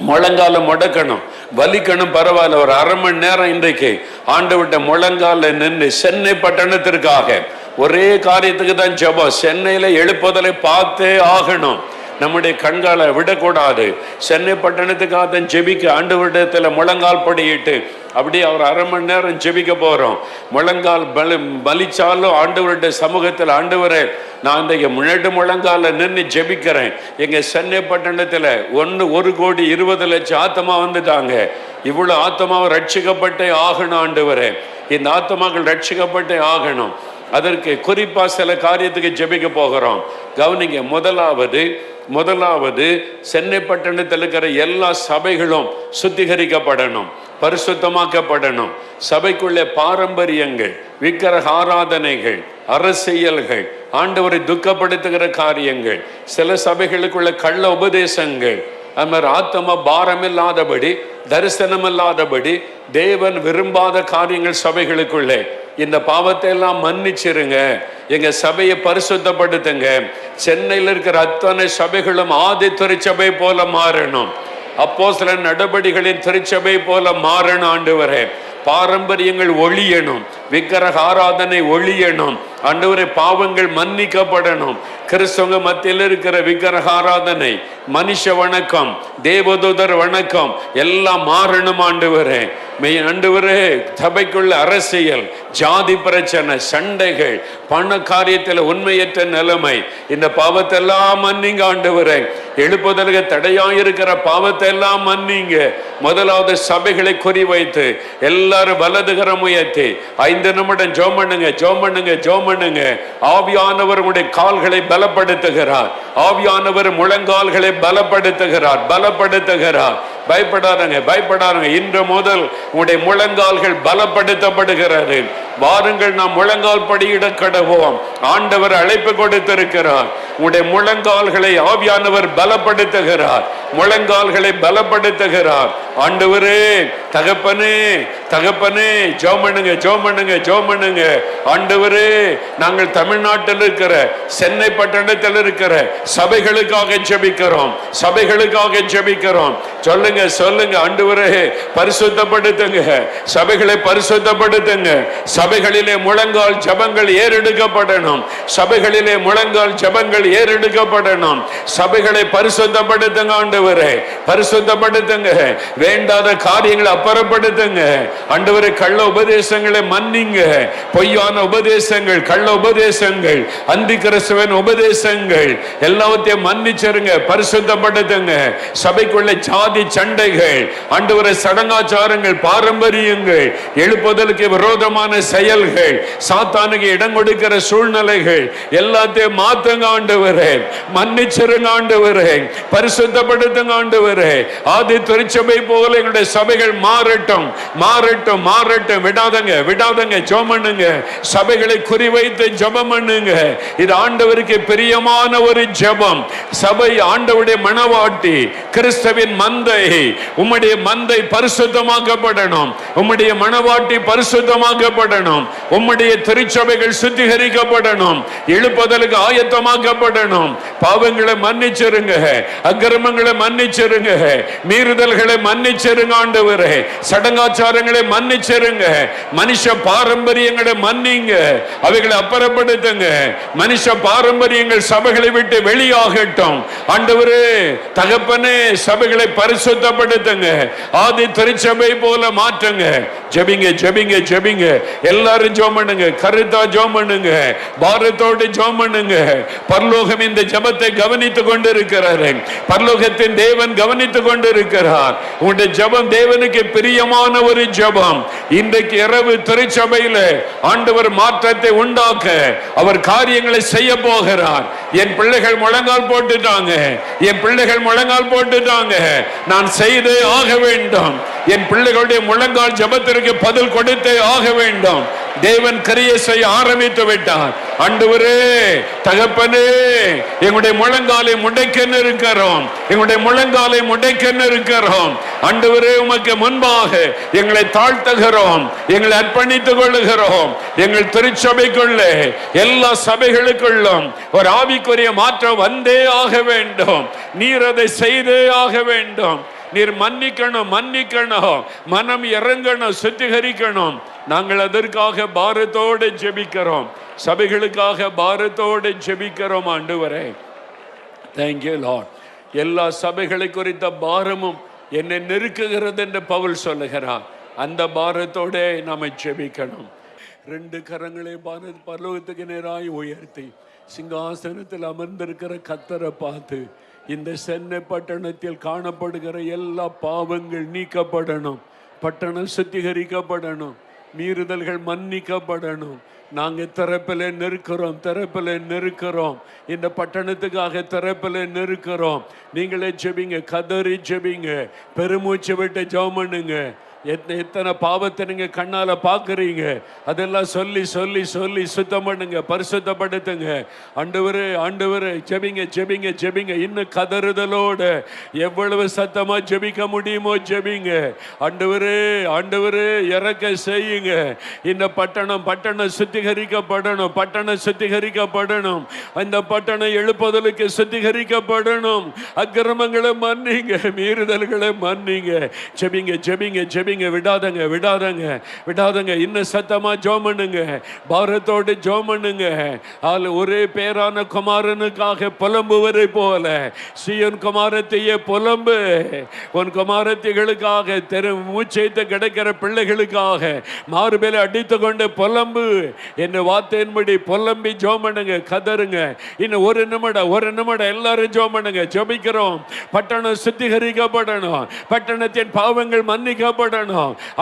முழங்கால முடக்கணும், வலிக்கணும், பரவாயில்ல. ஒரு 1/2 மணி நேரம் இன்றைக்கு ஆண்டவர்ட்ட முழங்கால நின்று, சென்னை பட்டணத்திற்காக ஒரே காரியத்துக்கு தான் ஜெபம். சென்னையில எழுப்புதலை பார்த்தே ஆகணும். நம்முடைய கண்களை விடக்கூடாது. சென்னை பட்டணத்துக்காக தான் ஜெபிக்க ஆண்டவரிடத்தில் முழங்கால் படியிட்டு அப்படியே அவர் 1/2 மணி நேரம் ஜெபிக்க போகிறோம். முழங்கால் பலிச்சாலும் ஆண்டவருடைய சமூகத்தில், ஆண்டவரே, நான் இன்றைக்கு முன்னாடி முழங்கால நின்று ஜெபிக்கிறேன். எங்கள் சென்னை பட்டணத்தில் 1,20,00,000 ஆத்மா வந்துட்டாங்க. இவ்வளோ ஆத்மாவை ரட்சிக்கப்பட்டே ஆகணும் ஆண்டவரே. இந்த ஆத்மாக்கள் ரட்சிக்கப்பட்டே ஆகணும். அதற்கு குறிப்பாக சில காரியத்துக்கு ஜெபிக்க போகிறோம். கவனிங்க. முதலாவது, முதலாவது, சென்னை பட்டணத்தில் இருக்கிற எல்லா சபைகளும் சுத்திகரிக்கப்படணும், பரிசுத்தமாக்கப்படணும். சபைக்குள்ளே பாரம்பரியங்கள், விக்கிரக ஆராதனைகள், அரசியல்கள், ஆண்டவரை துக்கப்படுத்துகிற காரியங்கள், சில சபைகளுக்குள்ள கள்ள உபதேசங்கள், அது மாதிரி ஆத்ம பாரம் இல்லாதபடி, தரிசனம் இல்லாதபடி, தேவன் விரும்பாத காரியங்கள் சபைகளுக்குள்ளே. இந்த பாவத்தை எல்லாம் மன்னிச்சிருங்க, எங்க சபையை பரிசுத்தப்படுத்துங்க. சென்னையில் இருக்கிற அத்தனை சபைகளும் ஆதி திருச்சபை போல மாறணும், அப்போஸ்தலர் நடபடிகளின் திருச்சபை போல மாறணும். ஆண்டவரே, பாரம்பரியங்கள் ஒழியணும், விக்கிரக ஆராதனை ஒழியணும். ஆண்டவரே, பாவங்கள் மன்னிக்கப்படணும். கிறிஸ்தவங்க மத்தியில் இருக்கிற விக்கிரக ஆராதனை, மனுஷ வணக்கம், தேவதூதர் வணக்கம் எல்லாம் மாறணும். ஆண்டவரே, ஆண்டவரே, சபைக்குள்ள அரசியல், ஜாதி பிரச்சனை, சண்டைகள், பண காரியத்தில் உண்மையற்ற நிலைமை, இந்த பாவத்தை எல்லாம் மன்னிங்க. ஆண்டவரே, எழுப்புதலுக்கு தடையாயிருக்கிற பாவத்தை எல்லாம் மன்னிங்க. முதலாவது சபைகளை குறிவைத்து எல்லாரும் வலதுகரம் உயர்த்தி 5 நிமிடம் ஜெபம் பண்ணுங்க, ஜெபம் பண்ணுங்க, ஜெபம் பண்ணுங்க. ஆவியானவர் உங்களுடைய கால்களை பலப்படுத்துகிறார், ஆவியானவர் முழங்கால்களை பலப்படுத்துகிறார், பலப்படுத்துகிறார். பயப்படாதங்க, பயப்படாதங்க. இன்று முதல் உங்களுடைய முழங்கால்கள் பலப்படுத்தப்படுகிறது. வாருங்கள், நாம் முழங்கால் படியிட கடவோம். ஆண்டவர் அழைப்பு கொடுத்திருக்கிறார். உங்களுடைய முழங்கால்களை ஆவியானவர் பலப்படுத்துகிறார், முழங்கால்களை பலப்படுத்துகிறார். ஆண்டவரே, தகப்பனே, தகப்பனே, ஜெபம் பண்ணுங்க, ஜெபம் பண்ணுங்க, ஜெபம் பண்ணுங்க. ஆண்டவரே, நாங்கள் தமிழ்நாட்டில் இருக்கிற, சென்னை பட்டணத்தில் இருக்கிற சபைகளுக்காக ஜெபிக்கிறோம், சபைகளுக்காக ஜெபிக்கிறோம். சொல்லுங்க, சொல்லுங்க. ஆண்டவரே, பரிசுத்தப்படுத்துங்க, சபைகளை பரிசுத்தப்படுத்துங்க. சபைகளிலே முழங்கால் ஜெபங்கள் ஏறெடுக்கப்படணும், சபைகளிலே முழங்கால் ஜெபங்கள் ஏறெடுக்கப்படணும். சபைகளை பரிசுத்தப்படுத்துங்க. ஆண்டவரே, பரிசுத்தப்படுத்துங்க. வேண்டாத காரியங்களை அப்புறப்படுத்துங்க. ஆண்டவரே, கள்ள உபதேசங்களை மன்னிங்க. பொய்யான உபதேசங்கள், கள்ள உபதேசங்கள், அந்தி கிறிஸ்துவின் உபதேசங்கள் எல்லாத்தையும் மன்னிச்சிருங்க, பரிசுத்தப்படுத்துங்க. சபைக்குள்ள ஜாதி சண்டைகள், ஆண்டவரே, சடங்காச்சாரங்கள், பாரம்பரியங்கள், எழுப்புதலுக்கு விரோதமான செயல்கள், சாத்தானுக்கு இடம் கொடுக்கிற சூழ்நிலைகள் எல்லாத்தையும் மாத்துங்க. ஆண்டவரே, மன்னிச்சிருங்க. ஆண்டவரே, பரிசுத்தப்படுத்துங்க. ஆண்டவரே, ஆதி திருச்சபை போல எங்களுடைய சபைகள் மாறட்டும், மாறட்டும், மாறட்டும். விடாதங்க, விடாதங்க. ஜெபம் பண்ணுங்க, சபைகளை குறிவைத்து ஜெபம் பண்ணுங்க. இது ஆண்டவருக்கு பிரியமான ஒரு ஜெபம். சபை ஆண்டவருடைய மனவாட்டி, கிறிஸ்துவின் மந்தை. உம்முடைய மந்தை பரிசுத்தமாக்கப்படணும், உம்முடைய மனவாட்டி பரிசுத்தமாக்கப்படணும், உம்முடைய திருச்சபைகள் சுத்திகரிக்கப்படணும், எழுப்புதலுக்கு ஆயத்தமாக்கப்படணும். பாவங்களை மன்னிச்சிருங்க, அக்கிரமங்களை மன்னிச்சிருங்க, மீறுதல்களை மன்னிச்சிருங்க. ஆண்டவரே, சடங்காச்சாரங்களை மன்னிச்சிருங்க, மனுஷ பாரம்பரியங்களை மன்னிங்க, அவைகளை அப்புறப்படுத்துங்க. மனுஷ பாரம்பரியங்கள் சபைகளை விட்டு வெளியாகட்டும். ஆண்டவரே, தகப்பனே, சபைகளை பரிசுத்தப்படுத்துங்க, ஆதி திருச்சபை போல மாற்றுங்க. ஜெபிங்க, ஜெபிங்க, ஜெபிங்க. எல்லாரும் ஜெபம் பண்ணுங்க, கருத்தா ஜெபம் பண்ணுங்க, பாரத்தோடு ஜெபம் பண்ணுங்க. பரலோகம் இந்த ஜெபத்தை கவனித்துக் கொண்டிருக்கிறார், பரலோகத்தின் தேவன் கவனித்துக் கொண்டிருக்கிறார். உங்களுடைய ஜெபம் தேவனுக்கு பிரியமான ஒரு ஜெபம். இன்றைக்கு இரவு திருச்சபையில ஆண்டவர் மாற்றத்தை உண்டாக்க அவர் காரியங்களை செய்ய போகிறார். என் பிள்ளைகள் முழங்கால் போட்டுட்டாங்க, என் பிள்ளைகள் முழங்கால் போட்டுட்டாங்க, நான் செய்தே ஆக வேண்டும். என் பிள்ளைகளுடைய முழங்கால் ஜெபத்திற்கு பதில் கொடுத்தே ஆக வேண்டும். தேவன் கிரியை செய்ய ஆரம்பித்து விட்டார். ஆண்டவரே, தகப்பனே, எங்களுடைய முழங்காலை முடைக்கன்னு இருக்கிறோம், எங்களுடைய முழங்காலை முடைக்கன்னு இருக்கிறோம். ஆண்டவரே, உமக்கு முன்பாக எங்களை தாழ்த்துகிறோம், எங்களை அர்ப்பணித்துக் கொள்ளுகிறோம். எங்கள் திருச்சபைக்குள்ளே, எல்லா சபைகளுக்குள்ளும் ஒரு ஆவிக்குரிய மாற்றம் வந்தே ஆக வேண்டும். நீர் அதை செய்தே ஆக வேண்டும். நீர் மன்னிக்கணும், மன்னிக்கணும், மனம் இறங்கணும், சுத்திகரிக்கணும். நாங்கள் அதற்காக பாரத்தோடு ஜெபிக்கிறோம், சபைகளுக்காக பாரத்தோடு ஜெபிக்கிறோம். ஆண்டவரே, thank you Lord. எல்லா சபைகளை குறித்த பாரமும் என்னை நெருக்குகிறது என்று பவுல் சொல்லுகிறார். அந்த பாரத்தோட நாம ஜெபிக்கணும். 2 கரங்களை பரலோகத்துக்கு நேராய் உயர்த்தி சிங்காசனத்தில் அமர்ந்திருக்கிற கர்த்தரை பார்த்து, இந்த சென்னை பட்டணத்தில் காணப்படுகிற எல்லா பாவங்கள் நீக்கப்படணும், பட்டணம் சுத்திகரிக்கப்படணும். மீறுதல்கள் மன்னிக்கப்படணும். நாங்க திறப்பில் நெருக்கிறோம். இந்த பட்டணத்துக்காக திறப்பில் நெருக்கிறோம். நீங்களே ஜெபிங்க, கதறி ஜெபிங்க, பெருமூச்சு விட்டு ஜெபம் பண்ணுங்க. எத்தனை பாவத்தை நீங்க கண்ணால பாக்குறீங்க, அதெல்லாம் சொல்லி சொல்லி சொல்லி சுத்தம் பண்ணுங்க, பரிசுத்தப்படுத்துங்க. ஆண்டவரே ஜெபிங்க. இன்னும் கதறுதலோட எவ்வளவு சத்தமா ஜெபிக்க முடியுமோ ஜெபிங்க. ஆண்டவரே இறக்க செய்யுங்க. இந்த பட்டணம் சுத்திகரிக்கப்படணும். அந்த பட்டணம் எழுப்புதலுக்கு சுத்திகரிக்கப்படணும். அக்கிரமங்களை மன்னிங்க, மீறுதல்களை மன்னிங்க. ஜெபிங்க. விடாதங்க. இன்னும் சத்தமா ஜெபம் பண்ணுங்க, பாரத்தோடு ஜெபம் பண்ணுங்க. ஒரே பேரான குமாரனுக்காக புலம்புவதை போல சீயோன் குமாரத்தையே புலம்பு. உன் குமாரத்திகளுக்காக மூச்சைத்து கிடைக்கிற பிள்ளைகளுக்காக மார்பேல அடித்து கொண்டு புலம்பு. என்ன வார்த்தையின்படி புலம்பி ஜெபம் பண்ணுங்க, கதறுங்க. இன்னும் ஒரு நிமிடம் எல்லாரும் ஜெபம் பண்ணுங்க. ஜெபிக்கிறோம். பட்டணம் சுத்திகரிக்கப்படணும். பட்டணத்தின் பாவங்கள் மன்னிக்கப்படணும்.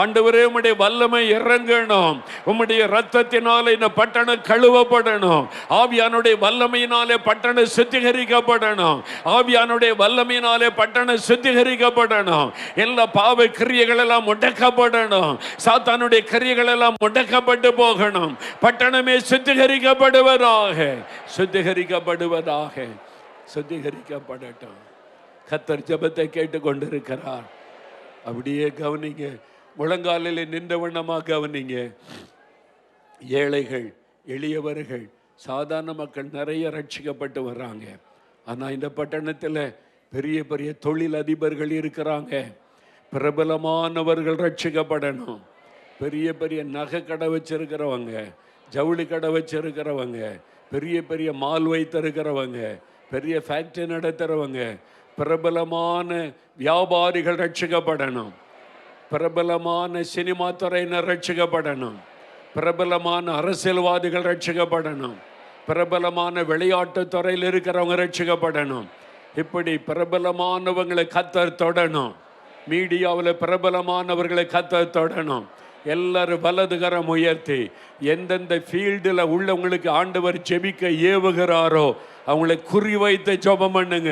ஆண்டவரே, உம்முடைய வல்லமை இறங்கணும். உம்முடைய இரத்தத்தினாலே இந்த பட்டணம் கழுவப்படணும். ஆவியானுடைய வல்லமையினாலே பட்டணம் சுத்திகரிக்கப்படணும். எல்லா பாவ கிரியைகள் எல்லாம் முடக்கப்படணும். சாத்தானுடைய கிரியைகள் எல்லாம் முடக்கப்பட்டு போகணும். பட்டணமே சுத்திகரிக்கப்படட்டும். கர்த்தர் ஜெபத்தை கேட்டுக்கொண்டிருக்கிறார். அப்படியே கவனிங்க. முழங்காலில் நின்ற வண்ணமா கவனிங்க. ஏழைகள், எளியவர்கள், சாதாரண மக்கள் நிறைய ரட்சிக்கப்பட்டு வர்றாங்க. ஆனால் இந்த பட்டணத்தில் பெரிய பெரிய தொழில் அதிபர்கள் இருக்கிறாங்க. பிரபலமானவர்கள் ரட்சிக்கப்படணும். பெரிய பெரிய நகை கடை வச்சிருக்கிறவங்க, ஜவுளி கடை வச்சிருக்கிறவங்க, பெரிய பெரிய மால் வைத்திருக்கிறவங்க, பெரிய ஃபேக்டரி நடத்துகிறவங்க, பிரபலமான வியாபாரிகள் ரட்சிக்கப்படணும். பிரபலமான சினிமா துறையினர் ரட்சிக்கப்படணும். பிரபலமான அரசியல்வாதிகள் ரட்சிக்கப்படணும். பிரபலமான விளையாட்டு துறையில் இருக்கிறவங்க ரட்சிக்கப்படணும். இப்படி பிரபலமானவங்களை கர்த்தர் தொடணும். மீடியாவில் பிரபலமானவர்களை கர்த்தர் தொடணும். எல்லாரும் வலதுகரம் உயர்த்தி எந்தெந்த ஃபீல்டில் உள்ளவங்களுக்கு ஆண்டவர் ஜெபிக்க ஏவுகிறாரோ அவங்களை குறிவைத்து ஜெபம் பண்ணுங்க.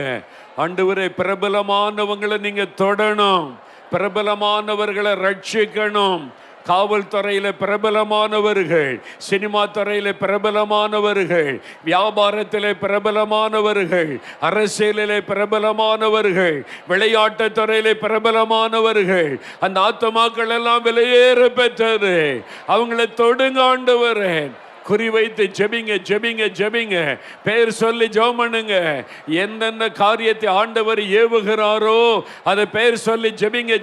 ஆண்டவரே, பிரபலமானவங்களை நீங்க தொடணும். பிரபலமானவர்களை ரட்சிக்கணும். காவல்துறையில் பிரபலமானவர்கள், சினிமா துறையில் பிரபலமானவர்கள், வியாபாரத்தில் பிரபலமானவர்கள், அரசியலில் பிரபலமானவர்கள், விளையாட்டு துறையில் பிரபலமானவர்கள், அந்த ஆத்துமாக்கள் எல்லாம் வெளியேற பெற்றது. அவங்களை தொடுங்க ஆண்டவரே. குறிவைத்து ஜெபிங்க. பேர் சொல்லி ஜெபம் பண்ணுங்க. எந்தெந்த காரியத்தை ஆண்டவர் ஏவுகிறாரோ அதை பேர் சொல்லி ஜெபிங்க.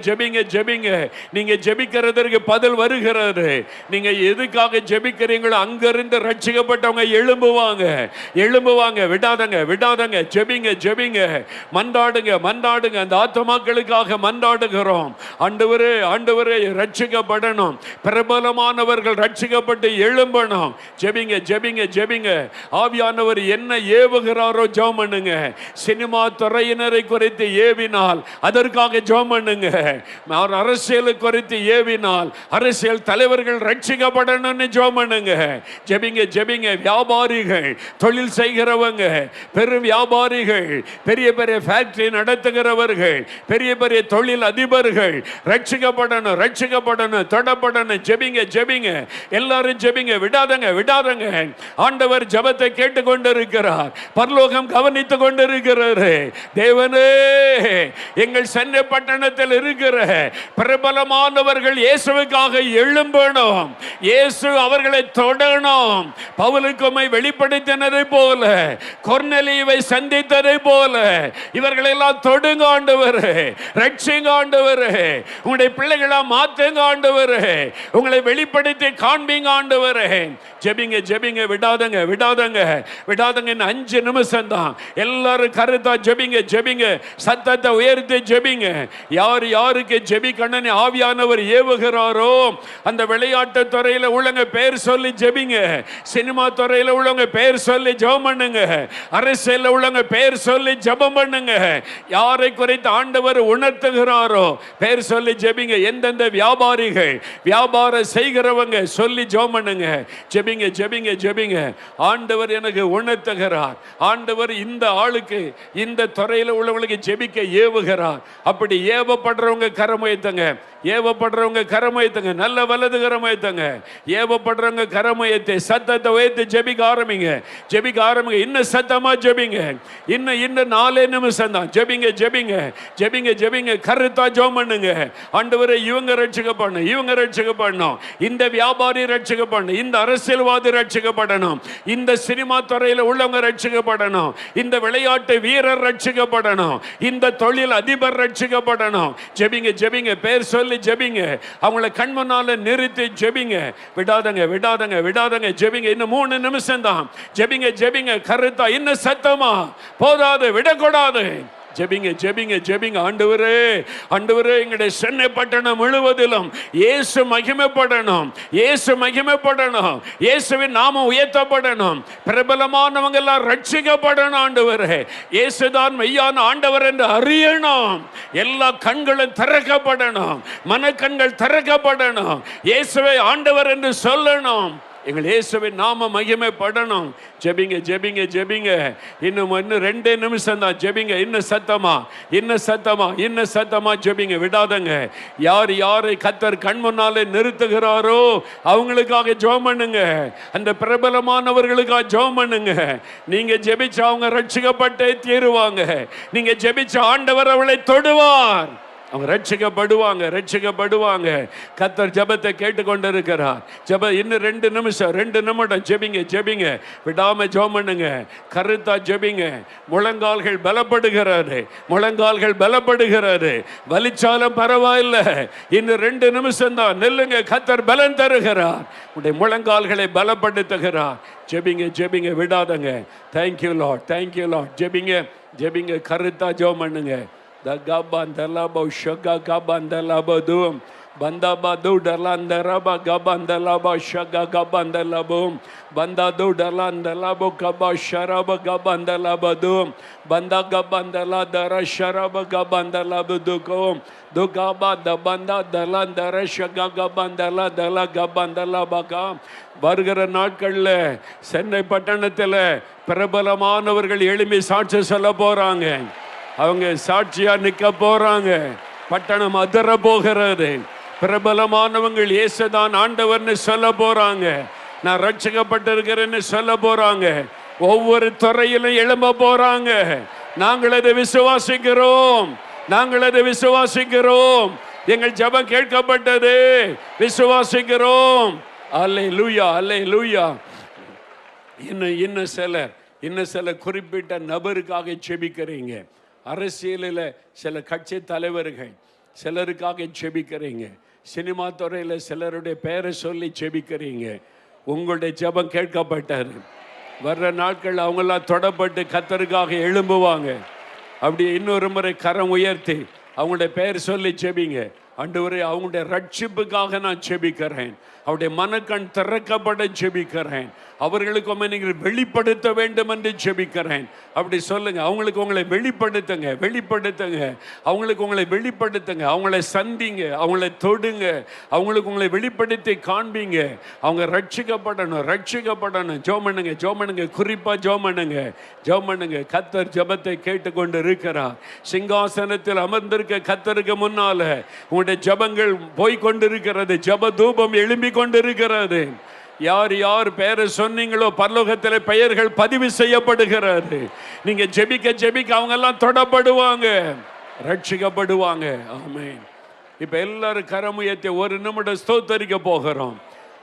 நீங்க ஜெபிக்கிறதற்கு பதில் வருகிறது. நீங்க எதுக்காக ஜெபிக்கிறீங்களோ அங்கிருந்து ரட்சிக்கப்பட்டவங்க எழும்புவாங்க. விடாதங்க. ஜெபிங்க. மன்றாடுங்க. அந்த ஆத்துமாக்களுக்காக மன்றாடுகிறோம். ஆண்டவரே ரட்சிக்கப்படணும். பிரபலமானவர்கள் ரட்சிக்கப்பட்டு எழும்பணும். ஜெபிங்க. ஆவியானவர் என்ன ஏவுகிறாரோ ஜெபம் பண்ணுங்க. சினிமா துறையினரை குறித்து ஏவினால் அதற்காக ஜெபம் பண்ணுங்க. அரசியல் குறித்து ஏவினால் அரசியல் தலைவர்கள் ரட்சிக்கப்படணும்னு ஜெபம் பண்ணுங்க. ஜெபிங்க. வியாபாரிகள், தொழில் செய்கிறவங்க, பெரும் வியாபாரிகள், பெரிய பெரிய ஃபேக்டரி நடத்துகிறவர்கள், பெரிய பெரிய தொழில் அதிபர்கள் ரட்சிக்கப்படணும். தொடப்படணும். ஜெபிங்க. எல்லாரும் ஜெபிங்க. விடாதங்க. ஆண்டவர் ஜெபத்தை கேட்டுக்கொண்டிருக்கிறார். பரலோகம் கவனித்துக் கொண்டிருக்கிறார். தேவனே, எங்கள் சென்னை பட்டணத்தில் இருக்கிற பிரபலமானவர்கள் இயேசுவுக்காக எழும்பணும். இயேசு அவர்களை தொடணும். பவுலுக்கு உம்மை வெளிப்படுத்தினதை போல, கொர்நேலியுவை சந்தித்ததை போல இவர்களை எல்லாம் தொடுங்க ஆண்டவரே. ரட்சிங்க ஆண்டவரே. உங்களுடைய பிள்ளைகளா மாத்துங்க ஆண்டவரே. உங்களை வெளிப்படுத்தி காண்பீங்க ஆண்டவரே. ஜெபிங்க ஜெபிங்க, விடாதங்க விடாதங்க விடாதங்க. இன்னும் 5 நிமிஷம் தான். எல்லாரும் கருத்தா ஜெபிங்க ஜெபிங்க, சத்தத்தை உயர்த்தி ஜெபிங்க. யார் யாருக்கு ஜெபிக்கணும்னு ஆவியானவர் ஏவுகிறாரோ அந்த விளையாட்டு துறையில உள்ளவங்க பேர் சொல்லி ஜெபிங்க, சினிமா துறையில உள்ளவங்க பேர் சொல்லி ஜெபம் பண்ணுங்க, அரசியல் உள்ளவங்க பேர் சொல்லி ஜெபம் பண்ணுங்க. யாரை குறித்து ஆண்டவர் உணர்த்துகிறாரோ பேர் சொல்லி ஜெபிங்க. எந்தெந்த வியாபாரிகள் வியாபாரம் செய்கிறவங்க சொல்லி ஜெபம் பண்ணுங்க. ஜெபிங்க ஜெபிங்க ஜெபிங்க. ஆண்டவர் எனக்கு உணர்த்துகிறார், ஆண்டவர் இந்த ஆளுக்கு இந்த துறையில் உள்ளவங்களுக்கு ஜெபிக்க ஏவுகிறார். அப்படி ஏவப்படுறவங்க கரமுயத்துங்க, ஏவப்படுறவங்க கரமுயத்துங்க, நல்ல வலது கரமுயத்துங்க. ஏவப்படுறவங்க கரமுயத்தை சத்தத்தை உயர்த்தி ஜெபிக்க ஆரம்பிங்க, ஜெபிக்க ஆரம்பிங்க. இன்னும் சத்தமா ஜெபிங்க. இன்னும் 4 நிமிஷம் தான். ஜெபிங்க ஜெபிங்க ஜெபிங்க ஜெபிங்க. கருத்தா ஜெபம் பண்ணுங்க. ஆண்டவரே இவங்க ரட்சிக்கப்படணும், இவங்க ரட்சிக்கப்படணும், இந்த வியாபாரி ரட்சிக்கப்படணும், இந்த அரசியல்வாதி ரட்சிக்கப்படணும், இந்த சினிமா துறையில் உள்ளவங்க ரட்சிக்கப்படணும், இந்த விளையாட்டு வீரர் ரட்சிக்கப்படணும், இந்த தொழில் அதிபர் ரட்சிக்கப்படணும். ஜெபிங்க ஜெபிங்க, பேர் சொல்லி ஜெபிங்க. அவங்கள கண் முன்னால நிறுத்தி ஜெபிங்க. விடாதங்க விடாதங்க விடாதங்க. ஜெபிங்க. இன்னும் 3 நிமிஷம் தான். ஜெபிங்க ஜெபிங்க கருத்தா. இன்னும் சத்தமா போதாது, விடக்கூடாது. ஜெபிங்க ஜெபிங்க ஜெபிங்க. ஆண்டவரே ஆண்டவரே, எங்களுடைய சென்னை பட்டணம் முழுவதிலும் இயேசு மகிமைப்படணும், இயேசு மகிமைப்படணும், இயேசுவின் நாமம் உயர்த்தப்படணும், பிரபலமானவங்க எல்லாம் ரட்சிக்கப்படணும். ஆண்டவரே, இயேசுதான் மெய்யான ஆண்டவர் என்று அறியணும். எல்லா கண்களும் திறக்கப்படணும், மனக்கண்கள் திறக்கப்படணும், இயேசுவை ஆண்டவர் என்று சொல்லணும். எங்கள் இயேசுவின் நாம மகிமைப்படணும். ஜெபிங்க ஜெபிங்க ஜெபிங்க. இன்னும் 2 நிமிஷம் தான். ஜெபிங்க. இன்னும் சத்தமா, இன்னும் சத்தமா, இன்னும் சத்தமா ஜெபிங்க. விடாதங்க. யார் யாரை கர்த்தர் கண் முன்னாலே நிறுத்துகிறாரோ அவங்களுக்காக ஜெபம் பண்ணுங்க. அந்த பிரபலமானவர்களுக்காக ஜெபம் பண்ணுங்க. நீங்க ஜெபிச்ச அவங்க ரட்சிக்கப்பட்டே தீருவாங்க. நீங்க ஜெபிச்ச ஆண்டவர் அவளை தொடுவார். அவங்க ரட்சிக்கப்படுவாங்க, ரட்சிக்கப்படுவாங்க. கர்த்தர் ஜெபத்தை கேட்டுக்கொண்டிருக்கிறார். இன்னும் 2 நிமிஷம், 2 நிமிடம். ஜெபிங்க ஜெபிங்க, விடாம ஜெபம் பண்ணுங்க. கருத்தா ஜெபிங்க. முழங்கால்கள் பலப்படுகிறது, முழங்கால்கள் பலப்படுகிறது. வலிச்சாலும் பரவாயில்லை. இன்னும் 2 நிமிஷம் தான். நெல்லுங்க, கர்த்தர் பலன் தருகிறார். உடைய முழங்கால்களை பலப்படுத்துகிறார். ஜெபிங்க ஜெபிங்க, விடாதங்க. Thank you lord, thank you lord. ஜெபிங்க ஜெபிங்க, கருத்தா ஜெபம் பண்ணுங்க. Gabandalabo shaga gabandalabadum bandabadu dalandaraba gabandalaba shaga gabandalabum bandadu dalandalabo kabasharaba gabandalabadum bandagabandala dara sharaba gabandalabudukum dugaba dabanda dalandara shaga gabandala dala gabandalabaka. வருகிற நாட்கள்ல சென்னை பட்டணத்தில் பிரபலமானவர்கள் எழும்பி சாட்சி சொல்ல போறாங்க. அவங்க சாட்சியா நிக்க போறாங்க. பட்டணம் அதிர போகிறது. பிரபலமானவங்கள் இயேசுதான் ஆண்டவர்னு சொல்ல போறாங்க. நான் ரட்சிக்கப்பட்டிருக்கிறேன்னு சொல்ல போறாங்க. ஒவ்வொரு துறையிலும் எழும்ப போறாங்க. நாங்கள் அதை விசுவாசிக்கிறோம், நாங்கள் அதை விசுவாசிக்கிறோம். எங்கள் ஜெபம் கேட்கப்பட்டது, விசுவாசிக்கிறோம். அல்லேலூயா, அல்லேலூயா. இன்னும் சில குறிப்பிட்ட நபருக்காக ஜெபிக்கிறீங்க. அரசியலில் சில கட்சி தலைவர்கள் சிலருக்காக ஜெபிக்கிறீங்க. சினிமா துறையில் சிலருடைய பெயரை சொல்லி ஜெபிக்கிறீங்க. உங்களுடைய ஜெபம் கேட்கப்பட்டாரு. வர்ற நாட்கள் அவங்கெல்லாம் தொடப்பட்டு கர்த்தருக்காக எழும்புவாங்க. அப்படி இன்னொரு முறை கரம் உயர்த்தி அவங்களுடைய பெயர் சொல்லி ஜெபிங்க. ஆண்டவரே, அவங்களுடைய ரட்சிப்புக்காக நான் ஜெபிக்கிறேன். அவருடைய மனக்கண் திறக்கப்பட ஜெபிக்கிறேன். அவர்களுக்கு நீங்கள் வெளிப்படுத்த வேண்டும் என்று ஜெபிக்கிறேன். அப்படி சொல்லுங்க. அவங்களுக்கு உங்களை வெளிப்படுத்துங்க, வெளிப்படுத்துங்க. அவங்களுக்கு உங்களை வெளிப்படுத்துங்க. அவங்களை சந்திங்க, அவங்களை தொடுங்க. அவங்களுக்கு உங்களை வெளிப்படுத்தி காண்பீங்க. அவங்க ரட்சிக்கப்படணும், ரட்சிக்கப்படணும். ஜெபம் பண்ணுங்க, ஜெபம் பண்ணுங்க. குறிப்பா ஜெபம் பண்ணுங்க, ஜெபம் பண்ணுங்க. கர்த்தர் ஜெபத்தை கேட்டுக்கொண்டு இருக்கிறார். சிங்காசனத்தில் அமர்ந்திருக்க கர்த்தருக்கு முன்னால உங்களுடைய ஜெபங்கள் போய்கொண்டிருக்கிறது. ஜெப தூபம் எழும்பி கொண்டிருக்கிறது. யார் யார் பெயரை சொன்னீங்களோ பரலோகத்தில் பெயர்கள் பதிவு செய்யப்படுகிறது. நீங்க ஜெபிக்க ஜெபிக்க அவங்க எல்லாம் தொடப்படுவாங்க, ரட்சிக்கப்படுவாங்க. ஆமென். இப்ப எல்லாரும் கரமுயர்த்தி 1 நிமிடம் ஸ்தோத்தரிக்க போகிறோம்.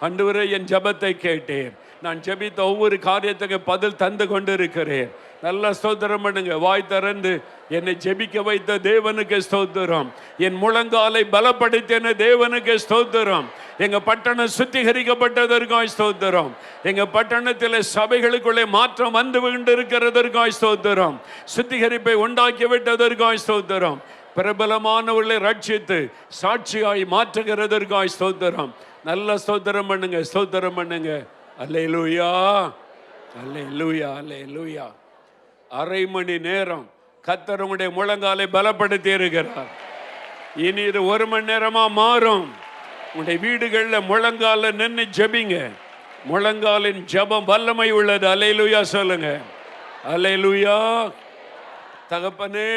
ஆண்டவரே, என் ஜெபத்தை கேட்டீர். நான் ஜெபித்த ஒவ்வொரு காரியத்துக்கு பதில் தந்து கொண்டிருக்கிறேன். நல்லா ஸ்தோத்திரம் பண்ணுங்க. வாய் திறந்து என்னை ஜெபிக்க வைத்த தேவனுக்கு ஸ்தோத்திரம். என் முழங்காலை பலப்படுத்தின தேவனுக்கு ஸ்தோத்திரம். எங்க பட்டணம் சுத்திகரிக்கப்பட்டதற்காய் ஸ்தோத்திரம். எங்க பட்டணத்தில் சபைகளுக்குள்ளே மாற்றம் வந்து கொண்டிருக்கிறதற்காய் ஸ்தோத்திரம். சுத்திகரிப்பை உண்டாக்கி விட்டதற்காய் ஸ்தோத்திரம். பிரபலமானவர்களை ரட்சித்து சாட்சியாய் மாற்றுகிறதற்காய் ஸ்தோத்திரம். நல்ல ஸ்தோத்திரம் பண்ணுங்க, ஸ்தோத்திரம் பண்ணுங்க. அல்லேலூயா, அல்லேலூயா, அல்லேலூயா. அரை மணி நேரம் கர்த்தர் உங்களுடைய முழங்காலை பலப்படுத்தி இருக்கிறார். இனி இது 1 மணி நேரமா மாறும். உங்களுடைய வீடுகளில் முழங்கால நின்று ஜெபிங்க. முழங்காலின் ஜெபம் வல்லமை உள்ளது. அல்லேலூயா சொல்லுங்க. அல்லேலூயா. தகப்பனே,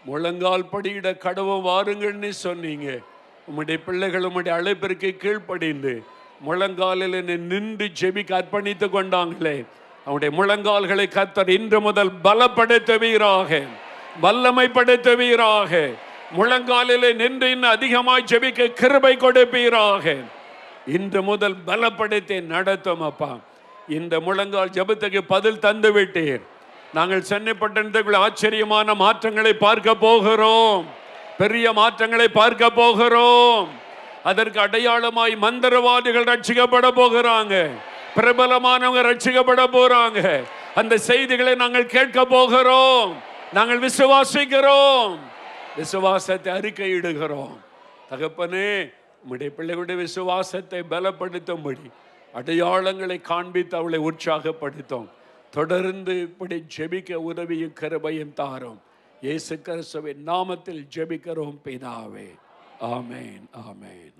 முழங்கால் படியிட கடவும் வாருங்கள்னு சொன்னீங்க. உம்முடைய பிள்ளைகள் உம்முடைய அழைப்பிற்கு கீழ்ப்படிந்து முழங்காலில் நின்று ஜெபிக்க அர்ப்பணித்து கொண்டாங்களே, அவனுடைய முழங்கால்களை கர்த்தர் இன்று முதல் பலப்படுத்துவீராக, வல்லமைப்படுத்துவீராக. முழங்காலிலே நின்று இன்னும் அதிகமாய் ஜெபிக்க கிருபை கொடுப்பீராக. இன்று முதல் பலப்படுத்தி நடத்தும் அப்பா. இந்த முழங்கால் ஜெபத்துக்கு பதில் தந்து விட்டீர். நாங்கள் சென்னை பட்டணத்துக்குள்ள ஆச்சரியமான மாற்றங்களை பார்க்க போகிறோம். பெரிய மாற்றங்களை பார்க்க போகிறோம். அதற்கு அடையாளமாய் மந்திரவாதிகள் ரட்சிக்கப்பட போகிறாங்க. பிரபலமானவங்க ரட்சிக்கப்பட போறாங்க. அந்த செய்திகளை நாங்கள் கேட்க போகிறோம். நாங்கள் விசுவாசிக்கிறோம், விசுவாசத்தை அறிக்கையிடுகிறோம். தகப்பனே, உம்முடைய பிள்ளைகளுடைய விசுவாசத்தை பலப்படுத்தும்படி அடையாளங்களை காண்பித்து அவளை உற்சாகப்படுத்தும். தொடர்ந்து இப்படி ஜெபிக்க உதவியும் கிருபையும் தாரும். இயேசு கிறிஸ்துவின் நாமத்தில் ஜெபிக்கிறோம் பிதாவே. ஆமென், ஆமென்.